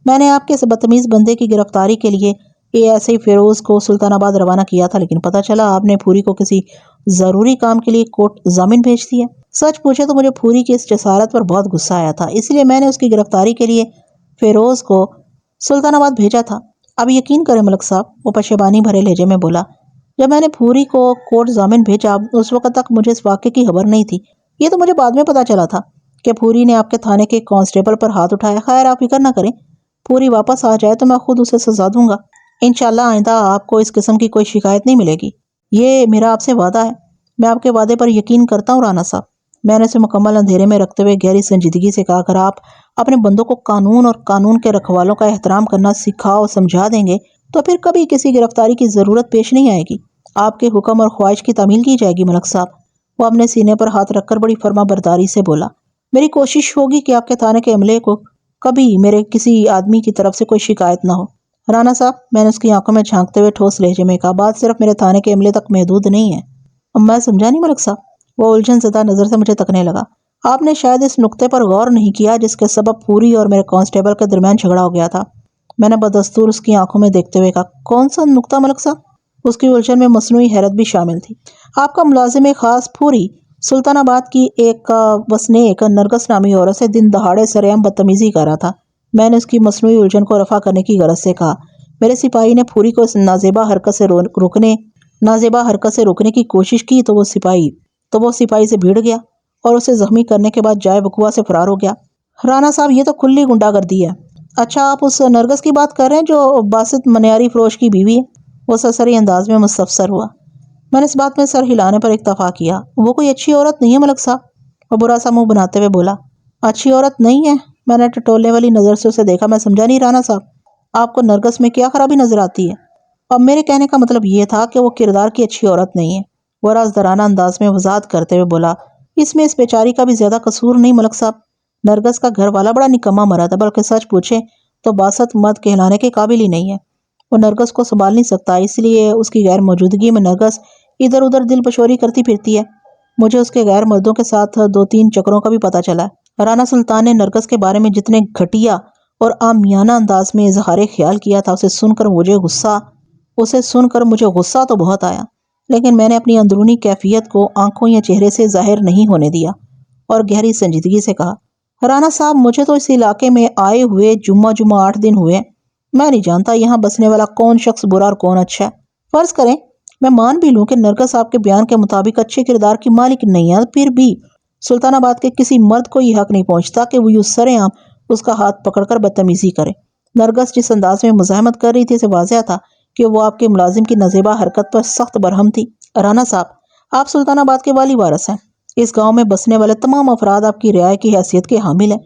میں نے آپ کے اس بدتمیز بندے کی گرفتاری کے لیے ایسے ہی فیروز کو سلطان آباد روانہ کیا تھا، لیکن پتہ چلا آپ نے پوری کو کسی ضروری کام کے لیے کوٹ ضامن بھیج دیا۔ سچ پوچھے تو مجھے پوری کی اس جسارت پر بہت غصہ آیا تھا، اس لیے میں نے اس کی گرفتاری کے لیے فیروز کو سلطان آباد بھیجا تھا۔ اب یقین کریں ملک صاحب، وہ پشیمانی بھرے لہجے میں بولا، جب میں نے پوری کو کوٹ ضامن بھیجا اس وقت تک مجھے اس واقعے کی خبر نہیں تھی، یہ تو مجھے بعد میں پتا چلا تھا کہ پوری نے آپ کے تھانے کے کانسٹیبل پر ہاتھ اٹھایا۔ خیر آپ فکر نہ کریں، پوری واپس آ جائے تو میں خود اسے سزا دوں گا۔ انشاءاللہ آئندہ آپ کو اس قسم کی کوئی شکایت نہیں ملے گی، یہ میرا آپ سے وعدہ ہے۔ میں آپ کے وعدے پر یقین کرتا ہوں رانا صاحب، میں نے اسے مکمل اندھیرے میں رکھتے ہوئے گہری سنجیدگی سے کہا، اگر آپ اپنے بندوں کو قانون اور قانون کے رکھوالوں کا احترام کرنا سکھا اور سمجھا دیں گے تو پھر کبھی کسی گرفتاری کی ضرورت پیش نہیں آئے گی۔ آپ کے حکم اور خواہش کی تعمیل کی جائے گی ملک صاحب۔ وہ اپنے سینے پر ہاتھ رکھ کر بڑی فرما برداری سے بولا، میری کوشش ہوگی کہ آپ کے تھانے کے عملے کو کبھی میرے کسی آدمی کی طرف سے کوئی شکایت نہ ہو۔ رانا صاحب، میں نے اس کی آنکھوں میں جھانکتے ہوئے ٹھوس لہجے میں کہا، بات صرف میرے تھانے کے عملے تک محدود نہیں ہے۔ میں سمجھا نہیں ملک صاحب۔ وہ الجھن زدہ نظر سے مجھے تکنے لگا۔ آپ نے شاید اس نقطے پر غور نہیں کیا جس کے سبب پوری اور میرے کانسٹیبل کے درمیان جھگڑا ہو گیا تھا۔ میں نے بدستور اس کی آنکھوں میں دیکھتے ہوئے کہا، کون سا نقطہ ملک صاحب؟ اس کی الجھن میں مصنوعی حیرت بھی شامل تھی۔ آپ کا ملازم خاص پوری سلطان آباد کی ایک وسنیک نرگس نامی عورت سے دن دہاڑے سرعام بدتمیزی کر رہا تھا۔ میں نے اس کی مصنوعی الجھن کو رفع کرنے کی غرض سے کہا، میرے سپاہی نے پھوری کو اس نازیبا حرکت سے روکنے کی کوشش کی تو وہ سپاہی سے بھیڑ گیا اور اسے زخمی کرنے کے بعد جائے وقوع سے فرار ہو گیا۔ رانا صاحب، یہ تو کھلی گنڈا گردی ہے۔ اچھا، آپ اس نرگس کی بات کر رہے ہیں جو باسط منیاری فروش کی بیوی ہے؟ وہ سرسری انداز میں مستفسر ہوا۔ میں نے اس بات میں سر ہلانے پر اکتفا کیا۔ وہ کوئی اچھی عورت نہیں ہے ملک صاحب۔ وہ برا سا منہ بناتے ہوئے بولا، اچھی عورت نہیں ہے؟ میں نے ٹٹولنے والی نظر سے اسے دیکھا۔ میں سمجھا نہیں رانا صاحب، آپ کو نرگس میں کیا خرابی نظر آتی ہے؟ اب میرے کہنے کا مطلب یہ تھا کہ وہ کردار کی اچھی عورت نہیں ہے۔ وہ رازدارانہ انداز میں وضاحت کرتے ہوئے بولا، اس میں اس بیچاری کا بھی زیادہ قصور نہیں ملک صاحب۔ نرگس کا گھر والا بڑا نکما مرد ہے، بلکہ سچ پوچھے تو باسط مرد کہلانے کے قابل ہی نہیں ہے۔ وہ نرگس کو سنبھال نہیں سکتا، اس لیے اس کی غیر موجودگی میں نرگس ادھر ادھر دل پشوری کرتی پھرتی ہے۔ مجھے اس کے غیر مردوں کے ساتھ 2-3 چکروں کا بھی پتہ چلا ہے۔ رانا سلطان نے نرگس کے بارے میں جتنے گھٹیا اور عامیانہ انداز میں اظہار خیال کیا تھا، اسے سن کر مجھے غصہ تو بہت آیا، لیکن میں نے اپنی اندرونی کیفیت کو آنکھوں یا چہرے سے ظاہر نہیں ہونے دیا اور گہری سنجیدگی سے کہا، رانا صاحب، مجھے تو اس علاقے میں آئے ہوئے جمعہ 8 دن ہوئے، میں نہیں جانتا یہاں بسنے والا کون شخص برا اور کون اچھا ہے۔ فرض کریں میں مان بھی لوں کہ نرگس آپ کے بیان کے مطابق اچھے کردار کی مالک نہیں ہے، پھر بھی سلطان آباد کے کسی مرد کو یہ حق نہیں پہنچتا کہ وہ یوں سرعام اس کا ہاتھ پکڑ کر بدتمیزی کرے۔ نرگس جس انداز میں مزاحمت کر رہی تھی، اسے واضح تھا کہ وہ آپ کے ملازم کی نازیبا حرکت پر سخت برہم تھی۔ رانا صاحب، آپ سلطان آباد کے والی وارث ہیں۔ اس گاؤں میں بسنے والے تمام افراد آپ کی رعایا کی حیثیت کے حامل ہیں۔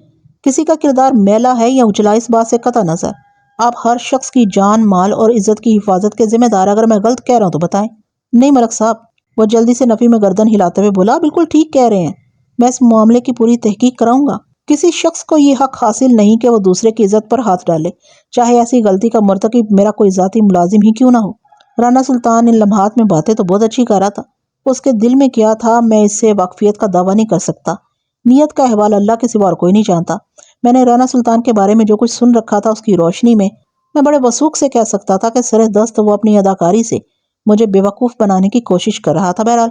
کسی کا کردار میلا ہے یا اجلا، اس بات سے قطع نظر آپ ہر شخص کی جان، مال اور عزت کی حفاظت کے ذمہ دار۔ اگر میں غلط کہہ رہا ہوں تو بتائیں۔ نہیں ملک صاحب، وہ جلدی سے نفی میں گردن ہلاتے ہوئے بولا، بالکل ٹھیک کہہ رہے ہیں، میں اس معاملے کی پوری تحقیق کراؤں گا۔ کسی شخص کو یہ حق حاصل نہیں کہ وہ دوسرے کی عزت پر ہاتھ ڈالے، چاہے ایسی غلطی کا مرتکب میرا کوئی ذاتی ملازم ہی کیوں نہ ہو۔ رانا سلطان ان لمحات میں باتیں تو بہت اچھی کر رہا تھا، اس کے دل میں کیا تھا میں اس سے واقفیت کا دعویٰ نہیں کر سکتا۔ نیت کا احوال اللہ کے سوا اور کوئی نہیں جانتا۔ میں نے رانا سلطان کے بارے میں جو کچھ سن رکھا تھا، اس کی روشنی میں بڑے وثوق سے کہہ سکتا تھا کہ سرِ دست وہ اپنی اداکاری سے مجھے بے وقوف بنانے کی کوشش کر رہا تھا۔ بہرحال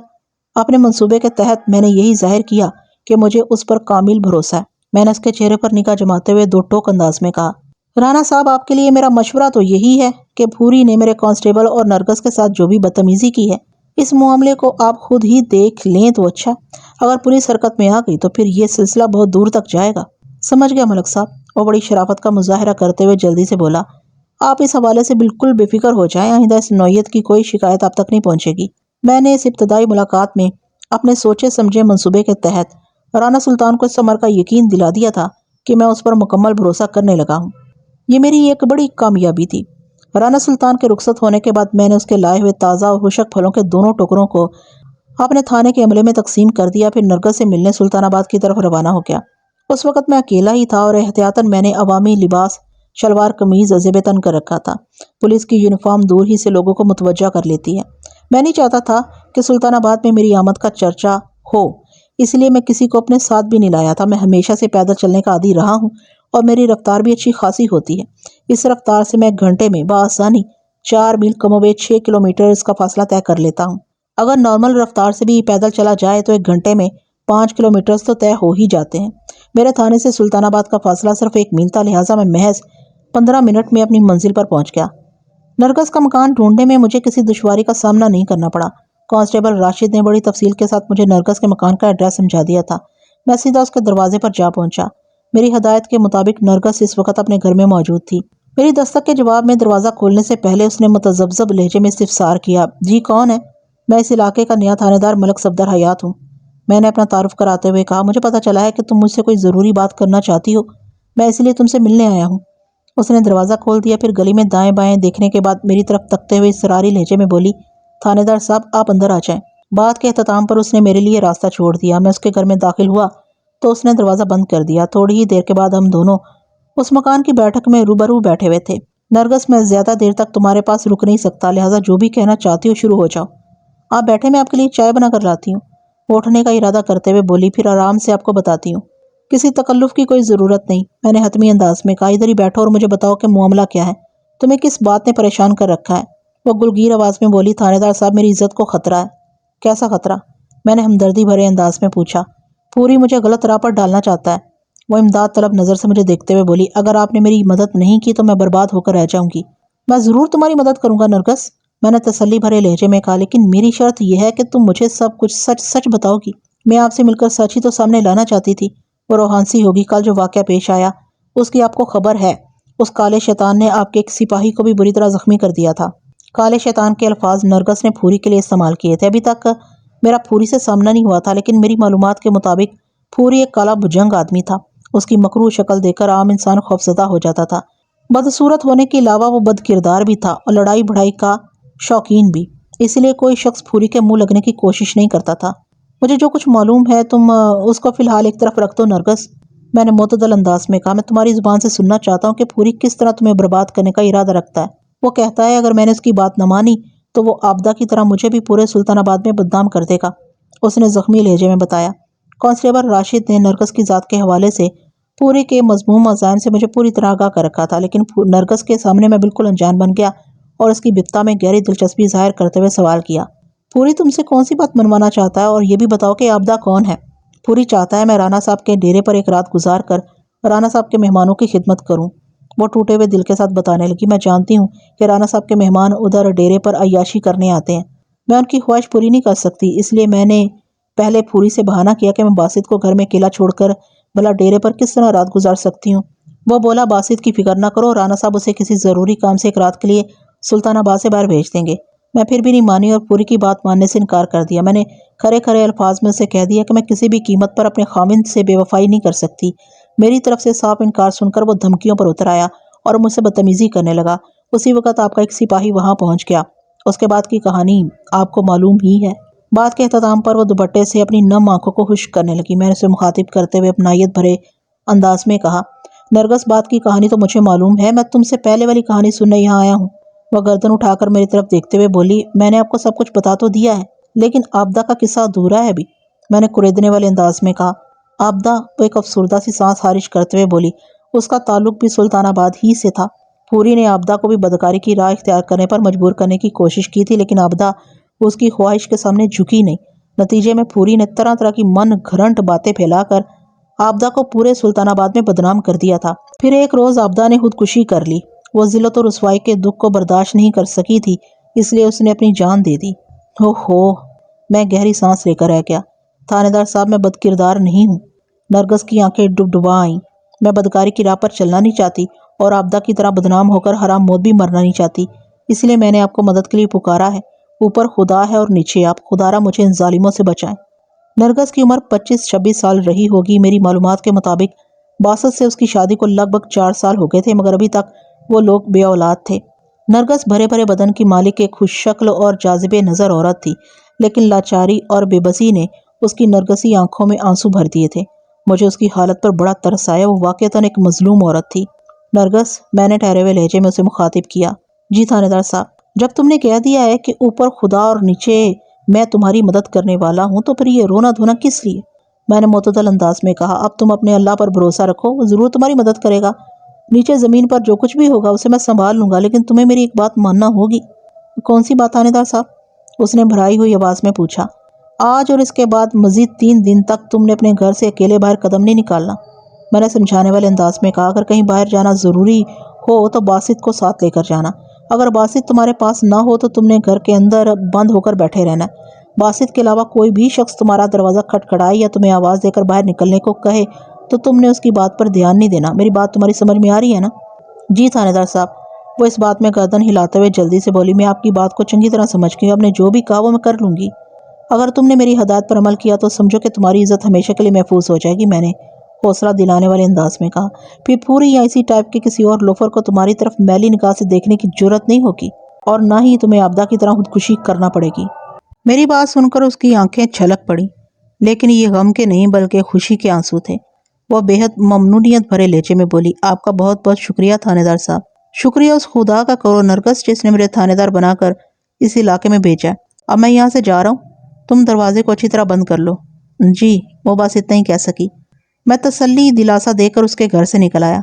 اپنے منصوبے کے تحت میں نے یہی ظاہر کیا کہ مجھے اس پر کامل بھروسہ ہے۔ میں نے اس کے چہرے پر نگاہ جماتے ہوئے 2 ٹوک انداز میں کہا، رانا صاحب، آپ کے لیے میرا مشورہ تو یہی ہے کہ پھوری نے میرے کانسٹیبل اور نرگس کے ساتھ جو بھی بدتمیزی کی ہے، اس معاملے کو آپ خود ہی دیکھ لیں تو اچھا۔ اگر پولیس حرکت میں آ گئی تو پھر یہ سلسلہ بہت دور تک جائے گا۔ سمجھ گیا ملک صاحب۔ وہ بڑی شرافت کا مظاہرہ کرتے ہوئے جلدی سے بولا، آپ اس حوالے سے بالکل بے فکر ہو جائیں، آئندہ اس نوعیت کی کوئی شکایت آپ تک نہیں پہنچے گی۔ میں نے اس ابتدائی ملاقات میں اپنے سوچے سمجھے منصوبے کے تحت رانا سلطان کو اس امر کا یقین دلا دیا تھا کہ میں اس پر مکمل بھروسہ کرنے لگا ہوں۔ یہ میری ایک بڑی کامیابی تھی۔ رانا سلطان کے رخصت ہونے کے بعد میں نے اس کے لائے ہوئے تازہ اور خشک پھلوں کے دونوں ٹکڑوں کو اپنے تھانے کے عملے میں تقسیم کر دیا، پھر نرگس سے ملنے سلطان آباد کی طرف روانہ ہو گیا۔ اس وقت میں اکیلا ہی تھا اور احتیاطاً میں نے عوامی لباس شلوار قمیض زیب تن کر رکھا تھا۔ پولیس کی یونیفارم دور ہی سے لوگوں کو متوجہ کر لیتی ہے۔ میں نہیں چاہتا تھا کہ سلطان آباد میں میری آمد کا چرچا ہو، اس لیے میں کسی کو اپنے ساتھ بھی نہیں لایا تھا۔ میں ہمیشہ سے پیدل چلنے کا عادی رہا ہوں اور میری رفتار بھی اچھی خاصی ہوتی ہے۔ اس رفتار سے میں گھنٹے میں بآسانی 4 میل کم و بیش 6 کلومیٹر اس کا فاصلہ طے کر لیتا ہوں۔ اگر نارمل رفتار سے بھی پیدل چلا جائے تو 1 گھنٹے میں 5 کلومیٹر تو طے ہو ہی جاتے ہیں۔ میرے تھانے سے سلطان آباد کا فاصلہ صرف 1 میل تھا، لہٰذا میں محض 15 منٹ میں اپنی منزل پر پہنچ گیا۔ نرگس کا مکان ڈھونڈنے میں مجھے کسی دشواری کا سامنا نہیں کرنا پڑا۔ کانسٹیبل راشد نے بڑی تفصیل کے ساتھ مجھے نرگس کے مکان کا ایڈریس سمجھا دیا تھا۔ میں سیدھا اس کے دروازے پر جا پہنچا۔ میری ہدایت کے مطابق نرگس اس وقت اپنے گھر میں موجود تھی۔ میری دستک کے جواب میں دروازہ کھولنے سے پہلے اس نے متذبذب لہجے میں استفسار کیا، جی کون ہے؟ میں اس علاقے کا نیا تھانے دار ملک صفدر حیات ہوں۔ میں نے اپنا تعارف کراتے ہوئے کہا، مجھے پتہ چلا ہے کہ تم مجھ سے کوئی ضروری بات کرنا چاہتی ہو، میں اس لیے تم سے ملنے آیا ہوں۔ اس نے دروازہ کھول دیا، پھر گلی میں دائیں بائیں دیکھنے کے بعد میری طرف تکتے ہوئے اصراری لہجے میں بولی، تھانے دار صاحب آپ اندر آ جائیں۔ بات کے اختتام پر اس نے میرے لیے راستہ چھوڑ دیا۔ میں اس کے گھر میں داخل ہوا تو اس نے دروازہ بند کر دیا۔ تھوڑی ہی دیر کے بعد ہم دونوں اس مکان کی بیٹھک میں روبرو بیٹھے ہوئے تھے۔ نرگس، میں زیادہ دیر تک تمہارے پاس رک نہیں سکتا، لہٰذا جو بھی کہنا چاہتی ہو شروع ہو جاؤ۔ آپ بیٹھے، میں آپ کے لیے چائے بنا کر لاتی ہوں۔ وہ اٹھنے کا ارادہ کرتے ہوئے بولی، پھر آرام سے آپ کو بتاتی ہوں۔ کسی تکلف کی کوئی ضرورت نہیں، میں نے حتمی انداز میں کہا، ادھر ہی بیٹھو اور مجھے بتاؤ کہ معاملہ کیا ہے، تمہیں کس بات نے پریشان کر رکھا ہے؟ وہ گلگیر آواز میں بولی، تھانے دار صاحب میری عزت کو خطرہ ہے۔ کیسا خطرہ؟ میں نے ہمدردی بھرے انداز میں پوچھا۔ پوری مجھے غلط راہ پر ڈالنا چاہتا ہے۔ وہ امداد طلب نظر سے مجھے دیکھتے ہوئے بولی، اگر آپ نے میری مدد نہیں کی تو میں برباد ہو کر رہ جاؤں گی۔ میں ضرور تمہاری مدد کروں گا نرگس، میں نے تسلی بھرے لہجے میں کہا، لیکن میری شرط یہ ہے کہ تم مجھے سب کچھ سچ سچ بتاؤ گی۔ میں آپ سے مل کر سچ ہی تو سامنے لانا چاہتی تھی۔ وہ روحانسی ہوگی، کل جو واقعہ پیش آیا اس کی آپ کو خبر ہے۔ اس کالے شیطان نے آپ کے ایک سپاہی کو بھی بری طرح زخمی کر دیا تھا۔ کالے شیطان کے الفاظ نرگس نے پھوری کے لیے استعمال کیے تھے۔ ابھی تک میرا پھوری سے سامنا نہیں ہوا تھا، لیکن میری معلومات کے مطابق پھوری ایک کالا بھجنگ آدمی تھا۔ اس کی مکروہ شکل دیکھ کر عام انسان خوفزدہ ہو جاتا تھا۔ بدصورت ہونے کے علاوہ وہ بد کردار بھی تھا اور لڑائی بڑھائی کا شوقین بھی، اس لیے کوئی شخص پھوری کے منہ لگنے کی کوشش نہیں کرتا تھا۔ مجھے جو کچھ معلوم ہے تم اس کو فی الحال ایک طرف رکھ دو نرگس، میں نے معتدل انداز میں کہا۔ میں تمہاری زبان سے سننا چاہتا ہوں کہ پھوری کس طرح تمہیں برباد کرنے کا ارادہ رکھتا ہے۔ وہ کہتا ہے اگر میں نے اس کی بات نہ مانی تو وہ آبدہ کی طرح مجھے بھی پورے سلطان آباد میں بدنام کر دے گا، اس نے زخمی لہجے میں بتایا۔ کانسٹیبل راشد نے نرگس کی ذات کے حوالے سے پوری کے مذموم عزائم سے مجھے پوری طرح آگاہ کر رکھا تھا، لیکن نرگس کے سامنے میں بالکل انجان بن گیا اور اس کی بپتا میں گہری دلچسپی ظاہر کرتے ہوئے سوال کیا، پوری تم سے کون سی بات منوانا چاہتا ہے، اور یہ بھی بتاؤ کہ آبدہ کون ہے؟ پوری چاہتا ہے میں رانا صاحب کے ڈیرے پر ایک رات گزار کر رانا صاحب کے مہمانوں کی خدمت کروں۔ وہ ٹوٹے ہوئے دل کے ساتھ بتانے لگی، میں جانتی ہوں کہ رانا صاحب کے مہمان ادھر ڈیرے پر عیاشی کرنے آتے ہیں، میں ان کی خواہش پوری نہیں کر سکتی، اس لیے میں نے پہلے پوری سے بہانہ کیا کہ میں باسط کو گھر میں اکیلا چھوڑ کر بھلا ڈیرے پر کس طرح رات گزار سکتی ہوں۔ وہ بولا، باسط کی فکر نہ کرو، رانا صاحب اسے کسی ضروری کام سے ایک رات کے لیے سلطان آباد سے باہر بھیج دیں گے۔ میں پھر بھی نہیں مانی اور پوری کی بات ماننے سے انکار کر دیا۔ میں نے کھرے کھرے الفاظ میں اسے کہہ دیا کہ میں کسی بھی قیمت پر اپنے خاوند سے بے وفائی نہیں کر سکتی۔ میری طرف سے صاف انکار سن کر وہ دھمکیوں پر اتر آیا اور مجھ سے بدتمیزی کرنے لگا۔ اسی وقت آپ کا ایک سپاہی وہاں پہنچ گیا۔ اس کے بعد کی کہانی آپ کو معلوم ہی ہے۔ بات کے اختتام پر وہ دوپٹے سے اپنی نم آنکھوں کو خشک کرنے لگی۔ میں نے اسے مخاطب کرتے ہوئے اپنائیت بھرے انداز میں کہا، نرگس بات کی کہانی تو مجھے معلوم ہے، میں تم سے پہلے والی کہانی سننے یہاں آیا ہوں۔ وہ گردن اٹھا کر میری طرف دیکھتے ہوئے بولی، میں نے آپ کو سب کچھ بتا تو دیا ہے، لیکن آبدہ کا قصہ ادھورا ہے ابھی، میں نے کریدنے والے انداز میں کہا۔ آبدہ؟ وہ ایک افسردہ سی سانس خارج کرتے ہوئے بولی، اس کا تعلق بھی سلطان آباد ہی سے تھا۔ پوری نے آبدہ کو بھی بدکاری کی راہ اختیار کرنے پر مجبور کرنے کی کوشش کی تھی، لیکن آبدہ اس کی خواہش کے سامنے جھکی نہیں۔ نتیجے میں پوری نے طرح طرح کی من گھڑنٹ باتیں پھیلا کر آبدہ کو پورے سلطان آباد میں بدنام کر دیا تھا۔ پھر ایک روز آبدہ نے خودکشی کر لی۔ وہ ذلت و رسوائی کے دکھ کو برداشت نہیں کر سکی تھی، اس لیے اس نے اپنی جان دے دی۔ میں گہری سانس لے کر رہ گیا۔ تھانے دار صاحب، میں بد کردار نہیں ہوں۔ نرگس کی آنکھیں ڈبڈبا آئیں۔ میں بدکاری کی راہ پر چلنا نہیں چاہتی اور آبدہ کی طرح بدنام ہو کر حرام موت بھی مرنا نہیں چاہتی، اس لیے میں نے آپ کو مدد کے لیے پکارا ہے۔ اوپر خدا ہے اور نیچے آپ، خدا را مجھے ان ظالموں سے بچائیں۔ نرگس کی عمر 25-26 سال رہی ہوگی۔ میری معلومات کے مطابق باسط سے اس کی شادی کو لگ بھگ 4 سال ہو گئے تھے، مگر ابھی تک وہ لوگ بے اولاد تھے۔ نرگس بھرے بھرے بدن کی مالک ایک خوش شکل اور جاذب نظر عورت تھی، لیکن لاچاری اور بے بسی نے اس کی نرگسی آنکھوں میں آنسو بھر دیے تھے۔ مجھے اس کی حالت پر بڑا ترس آیا، وہ واقعتاً ایک مظلوم عورت تھی۔ نرگس، میں نے ٹھہرے ہوئے لہجے میں اسے مخاطب کیا۔ جی تھانے دار صاحب، جب تم نے کہہ دیا ہے کہ اوپر خدا اور نیچے میں تمہاری مدد کرنے والا ہوں تو پھر یہ رونا دھونا کس لیے؟ میں نے معتدل انداز میں کہا، اب تم اپنے اللہ پر بھروسہ رکھو، وہ ضرور تمہاری مدد کرے گا۔ نیچے زمین پر جو کچھ بھی ہوگا اسے میں سنبھال لوں گا، لیکن تمہیں میری ایک بات ماننا ہوگی۔ کون سی بات تھانے دار صاحب؟ اس نے بھرائی ہوئی آواز میں پوچھا۔ آج اور اس کے بعد مزید 3 دن تک تم نے اپنے گھر سے اکیلے باہر قدم نہیں نکالنا، میں نے سمجھانے والے انداز میں کہا۔ اگر کہیں باہر جانا ضروری ہو تو باسط کو ساتھ لے کر جانا، اگر باسط تمہارے پاس نہ ہو تو تم نے گھر کے اندر بند ہو کر بیٹھے رہنا ہے۔ باسط کے علاوہ کوئی بھی شخص تمہارا دروازہ کھٹکھڑائے یا تمہیں آواز دے کر باہر نکلنے کو کہے تو تم نے اس کی بات پر دھیان نہیں دینا۔ میری بات تمہاری سمجھ میں آ رہی ہے نا؟ جی تھانے دار صاحب۔ وہ اس بات میں گردن ہلاتے ہوئے جلدی سے بولی، میں آپ کی بات کو چنگی طرح سمجھ گئی ہوں، آپ نے جو بھی کہا وہ میں کر لوں گی۔ اگر تم نے میری ہدایت پر عمل کیا تو سمجھو کہ تمہاری عزت ہمیشہ کے لیے محفوظ ہو جائے گی، میں نے حوصلہ دلانے والے انداز میں کہا۔ پھر پوری یا اسی ٹائپ کے کسی اور لوفر کو تمہاری طرف میلی نگاہ سے دیکھنے کی جرت نہیں ہوگی، اور نہ ہی تمہیں آبدہ کی طرح خودکشی کرنا پڑے گی۔ میری بات سن کر اس کی آنکھیں چھلک پڑی، لیکن یہ غم کے نہیں بلکہ خوشی کے آنسو تھے۔ وہ بے حد ممنونیت بھرے لہجے میں بولی، آپ کا بہت بہت شکریہ تھانے دار صاحب۔ شکریہ اس خدا کا کرو نرگس جس نے مجھے تھانے دار بنا کر اس علاقے میں بھیجا ہے۔ اب میں یہاں سے جا رہا ہوں، تم دروازے کو اچھی طرح بند کر لو۔ جی، وہ بس اتنا ہی کہہ سکی۔ میں تسلی دلاسا دے کر اس کے گھر سے نکل آیا۔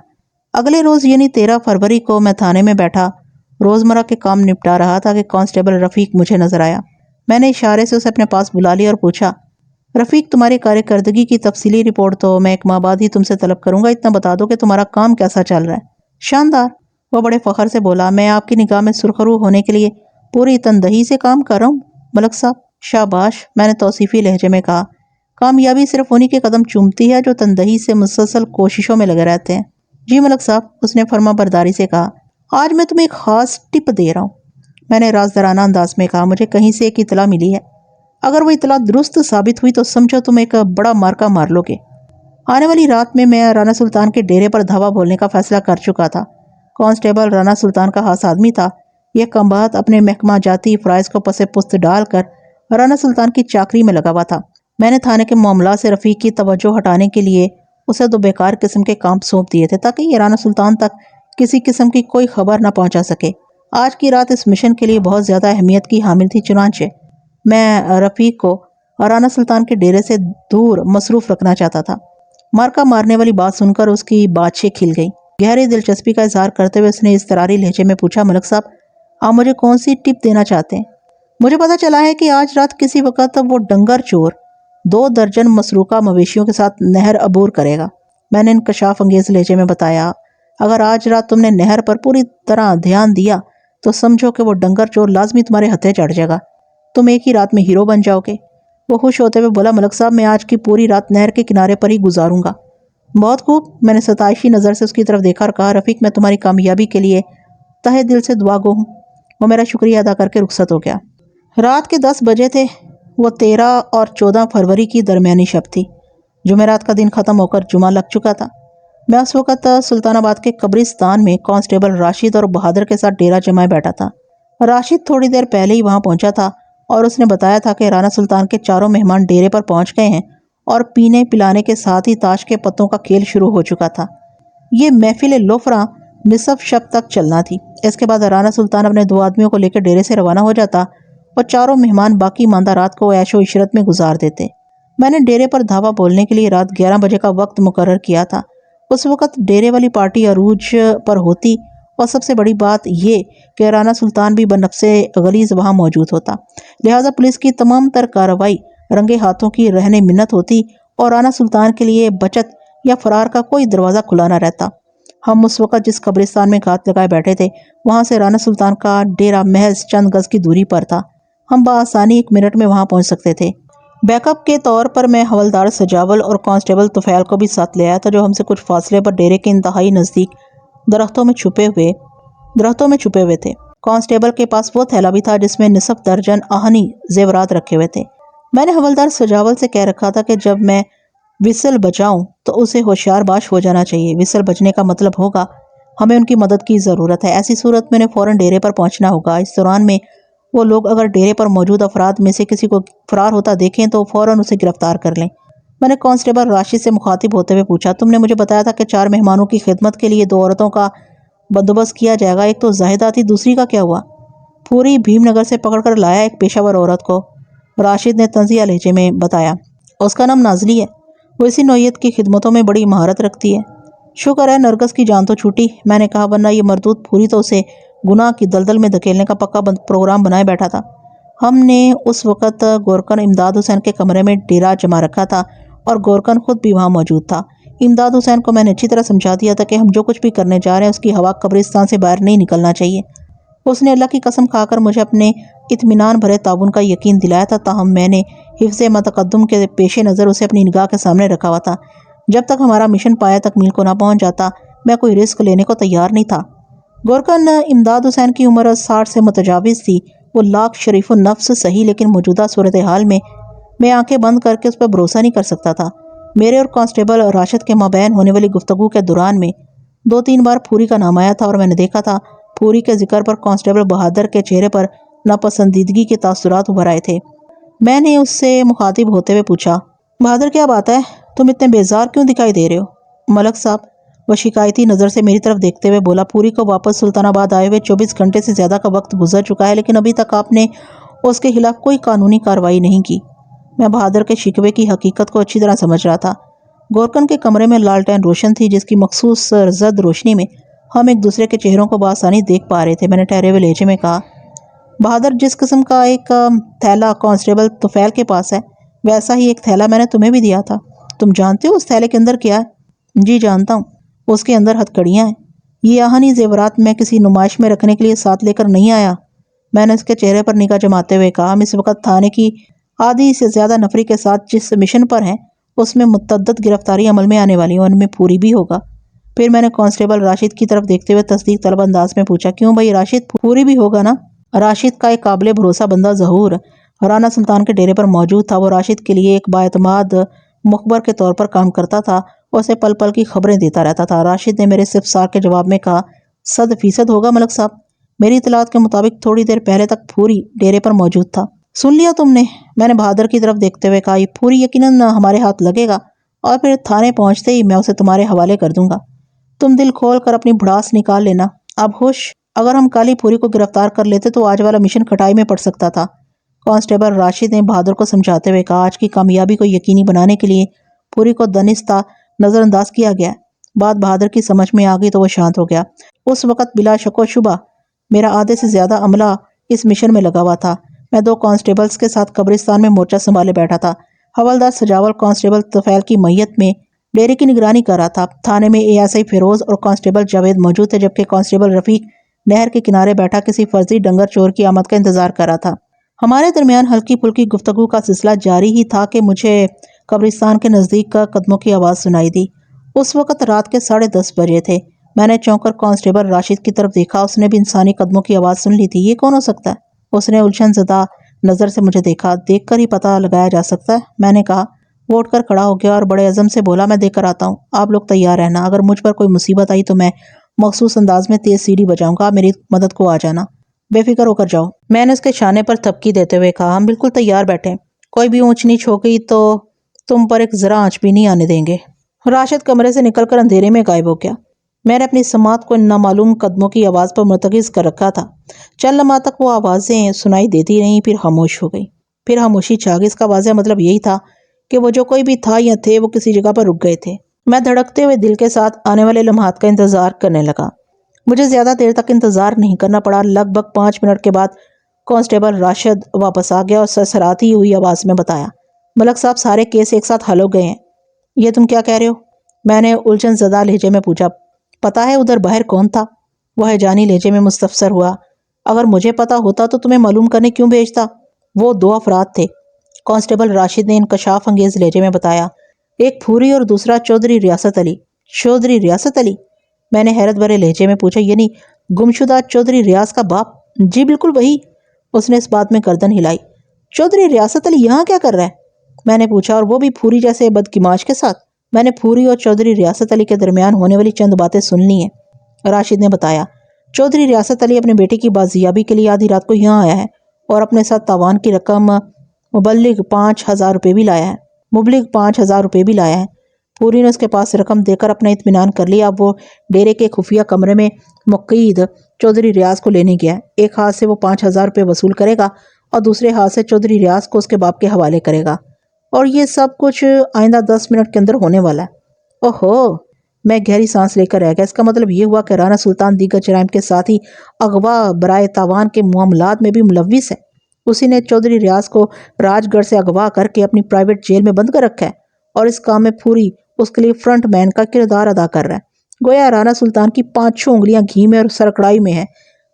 اگلے روز یعنی 13 فروری کو میں تھانے میں بیٹھا روزمرہ کے کام نپٹا رہا تھا کہ کانسٹیبل رفیق مجھے نظر آیا۔ میں نے اشارے سے اسے اپنے پاس بلا لیا اور پوچھا، رفیق تمہاری کارکردگی کی تفصیلی رپورٹ تو میں 1 ماہ بعد ہی تم سے طلب کروں گا، اتنا بتا دو کہ تمہارا کام کیسا چل رہا ہے۔ شاندار، وہ بڑے فخر سے بولا، میں آپ کی نگاہ میں سرخرو ہونے کے لیے پوری تندہی سے کام کر رہا ہوں ملک صاحب۔ شاباش، میں نے توصیفی لہجے میں کہا۔ کامیابی صرف انہی کے قدم چومتی ہے جو تندہی سے مسلسل کوششوں میں لگے رہتے ہیں۔ جی ملک صاحب، اس نے فرما برداری سے کہا۔ آج میں تمہیں ایک خاص ٹپ دے رہا ہوں، میں نے رازدارانہ انداز میں کہا۔ مجھے کہیں سے ایک اطلاع ملی ہے، اگر وہ اطلاع درست ثابت ہوئی تو سمجھو تم ایک بڑا مارکا مار لو گے۔ آنے والی رات میں رانا سلطان کے ڈیرے پر دھاوا بولنے کا فیصلہ کر چکا تھا۔ کانسٹیبل رانا سلطان کا خاص آدمی تھا۔ یہ کم بخت اپنے محکمہ جاتی فرائض کو پس پست ڈال کر رانا سلطان کی چاکری میں لگا ہوا تھا۔ میں نے تھانے کے معاملات سے رفیق کی توجہ ہٹانے کے لیے اسے 2 بیکار قسم کے کام سونپ دیے تھے تاکہ یہ رانا سلطان تک کسی قسم کی کوئی خبر نہ پہنچا سکے۔ آج کی رات اس مشن کے لیے بہت زیادہ اہمیت کی حامل تھی، چنانچہ میں رفیق کو رانا سلطان کے ڈیرے سے دور مصروف رکھنا چاہتا تھا۔ مارکا مارنے والی بات سن کر اس کی باتیں کھل گئی۔ گہری دلچسپی کا اظہار کرتے ہوئے اس نے اضطراری لہجے میں پوچھا، ملک صاحب آپ مجھے کون سی ٹپ دینا چاہتے ہیں؟ مجھے پتا چلا ہے کہ آج رات کسی وقت وہ ڈنگر چور 2 درجن مسروقہ مویشیوں کے ساتھ نہر عبور کرے گا، میں نے انکشاف انگیز لہجے میں بتایا۔ اگر آج رات تم نے نہر پر پوری طرح دھیان دیا تو سمجھو کہ وہ ڈنگر چور لازمی تمہارے ہتھے چڑھ جائے گا، تم ایک ہی رات میں ہیرو بن جاؤ گے۔ وہ خوش ہوتے ہوئے بولا، ملک صاحب میں آج کی پوری رات نہر کے کنارے پر ہی گزاروں گا۔ بہت خوب، میں نے ستائشی نظر سے اس کی طرف دیکھا اور کہا، رفیق میں تمہاری کامیابی کے لیے تہہ دل سے دعا گو ہوں۔ وہ میرا شکریہ ادا کر کے رخصت ہو گیا۔ رات کے 10 بجے تھے۔ وہ 13 اور 14 فروری کی درمیانی شب تھی۔ جمعرات کا دن ختم ہو کر جمعہ لگ چکا تھا۔ میں اس وقت سلطان آباد کے قبرستان میں کانسٹیبل راشد اور بہادر کے ساتھ ڈیرہ جمائے بیٹھا تھا۔ راشد تھوڑی دیر پہلے ہی وہاں پہنچا تھا اور اس نے بتایا تھا کہ رانا سلطان کے 4 مہمان ڈیرے پر پہنچ گئے ہیں اور پینے پلانے کے ساتھ ہی تاش کے پتوں کا کھیل شروع ہو چکا تھا۔ یہ محفل لوفراں نصف شب تک چلنا تھی۔ اس کے بعد رانا سلطان اپنے 2 آدمیوں کو لے کر ڈیرے سے روانہ ہو جاتا اور 4 مہمان باقی ماندہ رات کو عیش و عشرت میں گزار دیتے۔ میں نے ڈیرے پر دھاوا بولنے کے لیے رات 11 بجے کا وقت مقرر کیا تھا۔ اس وقت ڈیرے والی پارٹی عروج پر ہوتی اور سب سے بڑی بات یہ کہ رانا سلطان بھی بنفس غلیظ وہاں موجود ہوتا، لہٰذا پولیس کی تمام تر کارروائی رنگے ہاتھوں کی رہن منت ہوتی اور رانا سلطان کے لیے بچت یا فرار کا کوئی دروازہ کھلا نہ رہتا۔ ہم اس وقت جس قبرستان میں گھات لگائے بیٹھے تھے وہاں سے رانا سلطان کا ڈیرہ محض چند گز کی دوری پر تھا۔ ہم بآسانی 1 منٹ میں وہاں پہنچ سکتے تھے۔ بیک اپ کے طور پر میں حوالدار سجاول اور کانسٹیبل طفیل کو بھی ساتھ لے آیا تھا جو ہم سے کچھ فاصلے پر ڈیرے کے انتہائی نزدیک درختوں میں چھپے ہوئے تھے۔ کانسٹیبل کے پاس وہ تھیلا بھی تھا جس میں نصف درجن آہنی زیورات رکھے ہوئے تھے۔ میں نے حوالدار سجاول سے کہہ رکھا تھا کہ جب میں وسل بجاؤں تو اسے ہوشیار باش ہو جانا چاہیے۔ وسل بجنے کا مطلب ہوگا ہمیں ان کی مدد کی ضرورت ہے۔ ایسی صورت میں نے فوراً ڈیرے پر پہنچنا ہوگا۔ اس دوران میں وہ لوگ اگر ڈیرے پر موجود افراد میں سے کسی کو فرار ہوتا دیکھیں تو فوراً اسے گرفتار کر لیں۔ میں نے کانسٹیبل راشد سے مخاطب ہوتے ہوئے پوچھا، تم نے مجھے بتایا تھا کہ 4 مہمانوں کی خدمت کے لیے 2 عورتوں کا بندوبست کیا جائے گا، ایک تو زاہدہ تھی، دوسری کا کیا ہوا؟ پوری بھیم نگر سے پکڑ کر لایا ایک پیشہ ور عورت کو، راشد نے طنزیہ لہجے میں بتایا۔ اس کا نام نازلی ہے، وہ اسی نوعیت کی خدمتوں میں بڑی مہارت رکھتی ہے۔ شکر ہے نرگس کی جان تو چھوٹی، میں نے کہا، ورنہ یہ مردود پوری تو اسے گناہ کی دلدل میں دھکیلنے کا پکا پروگرام بنائے بیٹھا تھا۔ ہم نے اس وقت گورکن امداد حسین کے کمرے میں ڈیرہ جما رکھا تھا اور گورکن خود بھی وہاں موجود تھا۔ امداد حسین کو میں نے اچھی طرح سمجھا دیا تھا کہ ہم جو کچھ بھی کرنے جا رہے ہیں اس کی ہوا قبرستان سے باہر نہیں نکلنا چاہیے۔ اس نے اللہ کی قسم کھا کر مجھے اپنے اطمینان بھرے تعاون کا یقین دلایا تھا، تاہم میں نے حفظ متقدم کے پیش نظر اسے اپنی نگاہ کے سامنے رکھا ہوا تھا۔ جب تک ہمارا مشن پایہ تکمیل کو نہ پہنچ جاتا میں کوئی رسک لینے کو تیار نہیں تھا۔ گورکن امداد حسین کی عمر 60 سے متجاوز تھی۔ وہ لاکھ شریف النفس صحیح، لیکن موجودہ صورتحال میں آنکھیں بند کر کے اس پر بھروسہ نہیں کر سکتا تھا۔ میرے اور کانسٹیبل راشد کے مابین ہونے والی گفتگو کے دوران میں 2-3 بار پھوری کا نام آیا تھا اور میں نے دیکھا تھا پھوری کے ذکر پر کانسٹیبل بہادر کے چہرے پر ناپسندیدگی کے تاثرات ابھر آئے تھے۔ میں نے اس سے مخاطب ہوتے ہوئے پوچھا، بہادر کیا بات ہے؟ تم اتنے بیزار کیوں دکھائی دے رہے ہو؟ ملک صاحب، وہ شکایتی نظر سے میری طرف دیکھتے ہوئے بولا، پوری کو واپس سلطان آباد آئے ہوئے 24 گھنٹے سے زیادہ کا وقت گزر چکا ہے، لیکن ابھی تک آپ نے اس کے خلاف کوئی قانونی کارروائی نہیں کی۔ میں بہادر کے شکوے کی حقیقت کو اچھی طرح سمجھ رہا تھا۔ گورکن کے کمرے میں لالٹین روشن تھی، جس کی مخصوص زرد روشنی میں ہم ایک دوسرے کے چہروں کو بآسانی دیکھ پا رہے تھے۔ میں نے ٹھہرے ہوئے لہجے میں کہا، بہادر، جس قسم کا ایک تھیلا کانسٹیبل طفیل کے پاس ہے، ویسا ہی ایک تھیلا میں نے تمہیں بھی دیا تھا۔ تم جانتے ہو اس تھیلے کے اندر کیا ہے؟ جی جانتا ہوں، اس کے اندر ہتھکڑیاں ہیں۔ یہ آہنی زیورات میں کسی نمائش میں رکھنے کے لیے ساتھ لے کر نہیں آیا۔ میں نے اس کے چہرے پر نگاہ جماتے ہوئے کہا، ہم اس وقت تھانے کی آدھی سے زیادہ نفری کے ساتھ جس مشن پر ہیں، اس میں متعدد گرفتاری عمل میں آنے والی ہیں، ان میں پوری بھی ہوگا۔ پھر میں نے کانسٹیبل راشد کی طرف دیکھتے ہوئے تصدیق طلب انداز میں پوچھا، کیوں بھائی راشد، پوری بھی ہوگا نا؟ راشد کا ایک قابل بھروسہ بندہ ظہور رانا سلطان کے ڈیرے پر موجود تھا۔ وہ راشد کے لیے ایک بااعتماد مخبر کے طور پر کام کرتا تھا اور اسے پل پل کی خبریں دیتا رہتا تھا۔ راشد نے میرے استفسار کے جواب میں کہا، 100% ہوگا ملک صاحب۔ میری اطلاعات کے مطابق تھوڑی دیر پہلے تک پھوری ڈیرے پر موجود تھا۔ سن لیا تم نے؟ میں نے بہادر کی طرف دیکھتے ہوئے کہا، یہ پھوری یقیناً ہمارے ہاتھ لگے گا اور پھر تھانے پہنچتے ہی میں اسے تمہارے حوالے کر دوں گا۔ تم دل کھول کر اپنی بھڑاس نکال لینا۔ اب ہوش، اگر ہم کالی پھوری کو گرفتار کر لیتے تو آج والا مشن کھٹائی میں پڑ سکتا تھا۔ کانسٹیبل راشد نے بہادر کو سمجھاتے ہوئے کہا، آج کی کامیابی کو یقینی بنانے کے لیے پھوری کو دانستہ نظر انداز کیا گیا ہے۔ بات بہادر کی سمجھ میں آ گئی تو وہ شانت ہو گیا۔ اس وقت بلا شک و شبہ میرا آدھے سے زیادہ عملہ اس مشن میں لگا ہوا تھا۔ میں 2 کانسٹیبلز کے ساتھ قبرستان میں مورچہ سنبھالے بیٹھا تھا۔ حوالدار سجاول کانسٹیبل طفیل کی میت میں ڈیرے کی نگرانی کر رہا تھا۔ تھانے میں ASI فیروز اور کانسٹیبل جاوید موجود تھے، جبکہ کانسٹیبل رفیق نہر کے کنارے بیٹھا کسی فرضی ڈنگر چور کی آمد کا انتظار کر رہا تھا۔ ہمارے درمیان ہلکی پھلکی گفتگو کا سلسلہ جاری ہی تھا کہ مجھے قبرستان کے نزدیک کا قدموں کی آواز سنائی دی۔ اس وقت رات کے 10:30 بجے تھے۔ میں نے چونک کر کانسٹیبل راشد کی طرف دیکھا۔ اس نے بھی انسانی قدموں کی آواز سن لی تھی۔ یہ کون ہو سکتا ہے؟ اس نے الجھن زدہ نظر سے مجھے دیکھا۔ دیکھ کر ہی پتہ لگایا جا سکتا ہے، میں نے کہا۔ وہ اٹھ کر کھڑا ہو گیا اور بڑے عزم سے بولا، میں دیکھ کر آتا ہوں۔ آپ لوگ تیار رہنا، اگر مجھ پر کوئی مصیبت آئی تو میں مخصوص انداز میں تیز سیڑھی بجاؤں گا، آپ میری مدد کو آ جانا، بے فکر ہو کر جاؤ۔ میں نے اس کے شانے پر تھپکی دیتے ہوئے کہا، ہم بالکل تیار بیٹھے، کوئی بھی اونچ نیچ ہو گئی تو تم پر ایک ذرا آنچ بھی نہیں آنے دیں گے۔ راشد کمرے سے نکل کر اندھیرے میں غائب ہو گیا۔ میں نے اپنی سماعت کو ان نامعلوم قدموں کی آواز پر مرتکز کر رکھا تھا۔ چند لمحات تک وہ آوازیں سنائی دیتی رہیں، پھر خاموش ہو گئی۔ پھر خاموشی چھا گئی۔ اس کا واضح مطلب یہی تھا کہ وہ جو کوئی بھی تھا یا تھے، وہ کسی جگہ پر رک گئے تھے۔ میں دھڑکتے ہوئے دل کے ساتھ آنے والے لمحات کا انتظار کرنے لگا۔ مجھے زیادہ دیر تک انتظار نہیں کرنا پڑا۔ لگ بھگ 5 منٹ کے بعد کانسٹیبل راشد واپس آ گیا اور سرسراتی ہوئی آواز میں بتایا، ملک صاحب، سارے کیس ایک ساتھ حل ہو گئے ہیں۔ یہ تم کیا کہہ رہے ہو؟ میں نے الجھن زدہ لہجے میں پوچھا۔ پتا ہے ادھر باہر کون تھا؟ وہ ہیجانی لہجے میں مستفسر ہوا۔ اگر مجھے پتا ہوتا تو تمہیں معلوم کرنے کیوں بھیجتا؟ وہ 2 افراد تھے، کانسٹیبل راشد نے انکشاف انگیز لہجے میں بتایا، ایک پھوری اور دوسرا چودھری ریاست علی۔ چودھری ریاست علی؟ میں نے حیرت بھرے لہجے میں پوچھا، یعنی گمشدہ چودھری ریاض کا باپ؟ جی بالکل وہی۔ اس نے اس بات میں گردن ہلائی۔ چودھری ریاست علی یہاں کیا کر رہا ہے؟ میں نے پوچھا، اور وہ بھی پھوری جیسے بدکماش کے ساتھ؟ میں نے پھوری اور چودھری ریاست علی کے درمیان ہونے والی چند باتیں سن لی ہیں، راشد نے بتایا۔ چودھری ریاست علی اپنے بیٹے کی بازیابی کے لیے آدھی رات کو یہاں آیا ہے اور اپنے ساتھ تاوان کی رقم مبلغ 5,000 روپے بھی لایا ہے۔ پوری نے اس کے پاس رقم دے کر اپنا اطمینان کر لیا۔ اب وہ ڈیرے کے خفیہ کمرے میں مقید چودھری ریاض کو لینے گیا ہے۔ ایک ہاتھ سے وہ 5,000 روپے وصول کرے گا اور دوسرے ہاتھ سے چودھری ریاض کو اس کے باپ کے حوالے کرے گا، اور یہ سب کچھ آئندہ 10 منٹ کے اندر ہونے والا ہے۔ اوہو، میں گہری سانس لے کر رہ گیا۔ اس کا مطلب یہ ہوا کہ رانا سلطان دیگر جرائم کے ساتھ ہی اغوا برائے تاوان کے معاملات میں بھی ملوث ہے۔ اسی نے چودھری ریاض کو راج گڑھ سے اغوا کر کے اپنی پرائیویٹ جیل میں بند کر رکھا ہے، اور اس کام میں پھوری اس کے لیے فرنٹ مین کا کردار ادا کر رہا ہے۔ گویا رانا سلطان کی 5 انگلیاں گھی میں اور سرکڑائی میں ہیں۔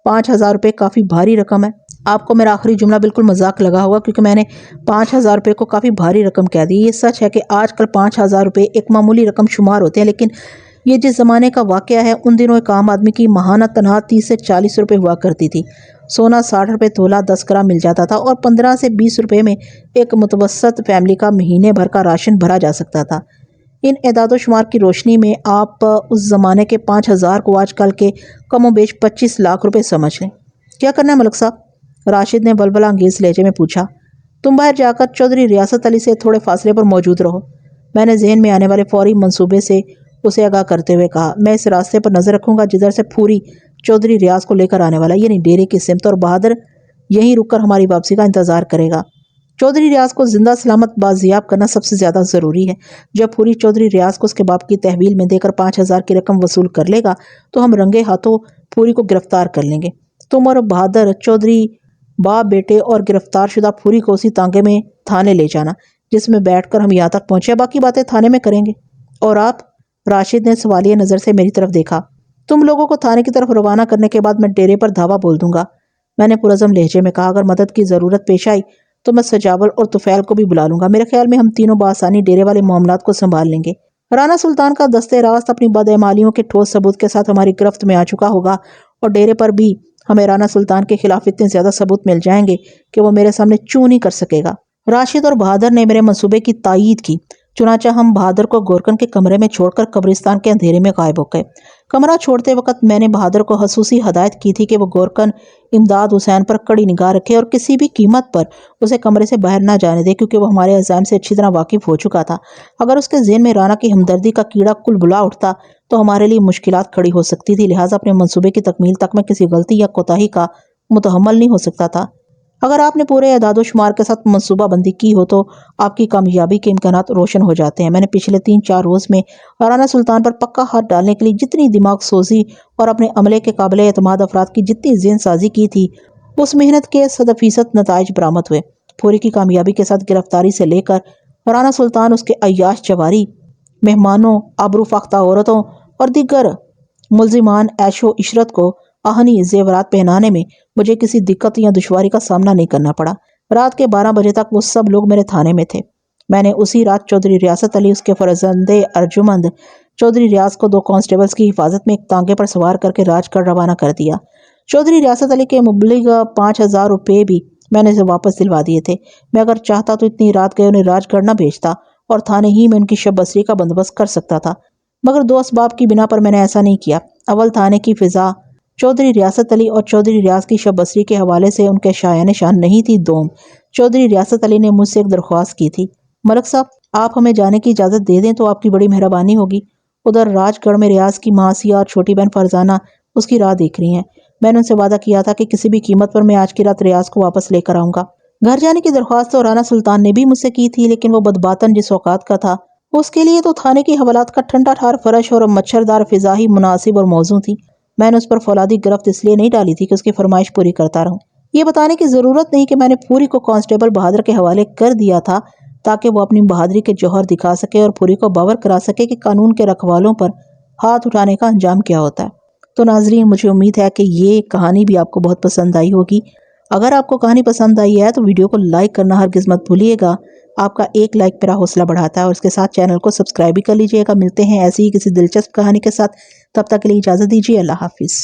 5,000 روپے کافی بھاری رقم ہے۔ آپ کو میرا آخری جملہ بالکل مذاق لگا ہوگا، کیونکہ میں نے 5,000 روپے کو کافی بھاری رقم کہہ دی۔ یہ سچ ہے کہ آج کل 5,000 روپے ایک معمولی رقم شمار ہوتے ہیں، لیکن یہ جس زمانے کا واقعہ ہے، ان دنوں ایک عام آدمی کی ماہانہ تنخواہ 30 سے 40 روپے ہوا کرتی تھی۔ سونا 60 روپے تولہ 10 گرام مل جاتا تھا اور 15 سے 20 روپے میں ایک متوسط فیملی کا مہینے بھر کا راشن بھرا جا سکتا تھا۔ ان اعداد و شمار کی روشنی میں آپ اس زمانے کے 5,000 کو آج کل کے کم و بیش 25 لاکھ روپے سمجھ لیں۔ کیا کرنا ہے ملک صاحب؟ راشد نے بلبلہ انگیز لہجے میں پوچھا۔ تم باہر جا کر چودھری ریاست علی سے تھوڑے فاصلے پر موجود رہو، میں نے ذہن میں آنے والے فوری منصوبے سے اسے آگاہ کرتے ہوئے کہا۔ میں اس راستے پر نظر رکھوں گا جدھر سے پھوری چودھری ریاض کو لے کر آنے والا، یعنی ڈیرے کی سمت، اور بہادر یہیں رک کر ہماری واپسی کا انتظار کرے گا۔ چودھری ریاض کو زندہ سلامت بازیاب کرنا سب سے زیادہ ضروری ہے۔ جب پھوری چودھری ریاض کو اس کے باپ کی تحویل میں دے کر 5,000 کی رقم وصول کر لے گا تو ہم رنگے ہاتھوں پھوری کو گرفتار کر لیں گے۔ تم اور بہادر چودھری باپ بیٹے اور گرفتار شدہ پھوری کو اسی تانگے میں تھانے لے جانا جس میں بیٹھ کر ہم یہاں تک پہنچے، باقی باتیں تھانے میں کریں گے۔ اور آپ؟ راشد نے سوالیہ نظر سے میری طرف دیکھا۔ تم لوگوں کو تھانے کی طرف روانہ کرنے کے بعد میں ڈیرے پر دھاوا بول دوں گا، میں نے پرعزم لہجے میں کہا۔ اگر مدد کی ضرورت پیش آئی تو میں سجاول اور طفیل کو بھی بلا لوں گا۔ میرے خیال میں ہم تینوں بآسانی ڈیرے والے معاملات کو سنبھال لیں گے۔ رانا سلطان کا دستِ راست اپنی بدعمالیوں کے ٹھوس ثبوت کے ساتھ ہماری گرفت میں آ چکا ہوگا، اور ڈیرے پر بھی ہمیں رانا سلطان کے خلاف اتنے زیادہ ثبوت مل جائیں گے کہ وہ میرے سامنے چوں نہیں کر سکے گا۔ راشد اور بہادر نے میرے منصوبے کی تائید کی، چنانچہ ہم بہادر کو گورکن کے کمرے میں چھوڑ کر قبرستان کے اندھیرے میں غائب ہو گئے۔ کمرہ چھوڑتے وقت میں نے بہادر کو خصوصی ہدایت کی تھی کہ وہ گورکن امداد حسین پر کڑی نگاہ رکھے اور کسی بھی قیمت پر اسے کمرے سے باہر نہ جانے دے، کیونکہ وہ ہمارے عزائم سے اچھی طرح واقف ہو چکا تھا۔ اگر اس کے ذہن میں رانا کی ہمدردی کا کیڑا کل بلا اٹھتا تو ہمارے لیے مشکلات کھڑی ہو سکتی تھی، لہٰذا اپنے منصوبے کی تکمیل تک میں کسی غلطی یا کوتاہی کا متحمل نہیں ہو سکتا تھا۔ اگر آپ نے پورے اعداد و شمار کے ساتھ منصوبہ بندی کی ہو تو آپ کی کامیابی کے امکانات روشن ہو جاتے ہیں۔ میں نے پچھلے 3-4 روز میں رانا سلطان پر پکا ہاتھ ڈالنے کے لیے جتنی دماغ سوزی اور اپنے عملے کے قابل اعتماد افراد کی جتنی ذہن سازی کی تھی، اس محنت کے 100% نتائج برآمد ہوئے۔ پوری کی کامیابی کے ساتھ گرفتاری سے لے کر رانا سلطان، اس کے عیاش جواری، مہمانوں، آبرو فاختہ عورتوں اور دیگر ملزمان عیش و عشرت کو آہنی زیورات پہنانے میں مجھے کسی دقت یا دشواری کا سامنا نہیں کرنا پڑا۔ رات کے 12 بجے تک وہ سب لوگ میرے تھانے میں تھے۔ میں نے اسی رات چودھری ریاست علی، اس کے فرزند ارجمند چودھری ریاض کو 2 کانسٹیبلز کی حفاظت میں ایک تانگے پر سوار کر کے راج گڑھ روانہ کر دیا۔ چودھری ریاست علی کے مبلغ 5,000 روپے بھی میں نے اسے واپس دلوا دیے تھے۔ میں اگر چاہتا تو اتنی رات گئے انہیں راج گڑھ نہ بھیجتا اور تھانے ہی میں ان کی شب بسری کا بندوبست کر سکتا تھا، مگر 2 اسباب کی بنا پر میں نے ایسا نہیں کیا۔ اول، تھانے کی فضا چودھری ریاست علی اور چودھری ریاض کی شب بسری کے حوالے سے ان کے شایان شان نہیں تھی۔ دوم، چودھری ریاست علی نے مجھ سے ایک درخواست کی تھی۔ ملک صاحب، آپ ہمیں جانے کی اجازت دے دیں تو آپ کی بڑی مہربانی ہوگی۔ ادھر راج گڑھ میں ریاض کی ماں آسیہ اور چھوٹی بہن فرزانہ اس کی راہ دیکھ رہی ہیں۔ میں نے ان سے وعدہ کیا تھا کہ کسی بھی قیمت پر میں آج کی رات ریاض کو واپس لے کر آؤں گا۔ گھر جانے کی درخواست تو رانا سلطان نے بھی مجھ سے کی تھی، لیکن وہ بدباطن جس اوقات کا تھا اس کے لیے تو تھانے کی حوالات کا ٹھنڈا ٹھار فرش اور مچھردار فضا ہی مناسب اور موزوں تھی۔ میں نے اس پر فولادی گرفت اس لیے نہیں ڈالی تھی کہ اس کی فرمائش پوری کرتا رہوں۔ یہ بتانے کی ضرورت نہیں کہ میں نے پوری کو کانسٹیبل بہادر کے حوالے کر دیا تھا تاکہ وہ اپنی بہادری کے جوہر دکھا سکے اور پوری کو باور کرا سکے کہ قانون کے رکھوالوں پر ہاتھ اٹھانے کا انجام کیا ہوتا ہے۔ تو ناظرین، مجھے امید ہے کہ یہ کہانی بھی آپ کو بہت پسند آئی ہوگی۔ اگر آپ کو کہانی پسند آئی ہے تو ویڈیو کو لائک کرنا ہرگز مت بھولیے گا۔ آپ کا ایک لائک میرا حوصلہ بڑھاتا ہے، اور اس کے ساتھ چینل کو سبسکرائب بھی کر لیجئے گا۔ ملتے ہیں ایسی ہی کسی دلچسپ کہانی کے ساتھ، تب تک کے لیے اجازت دیجیے۔ اللہ حافظ۔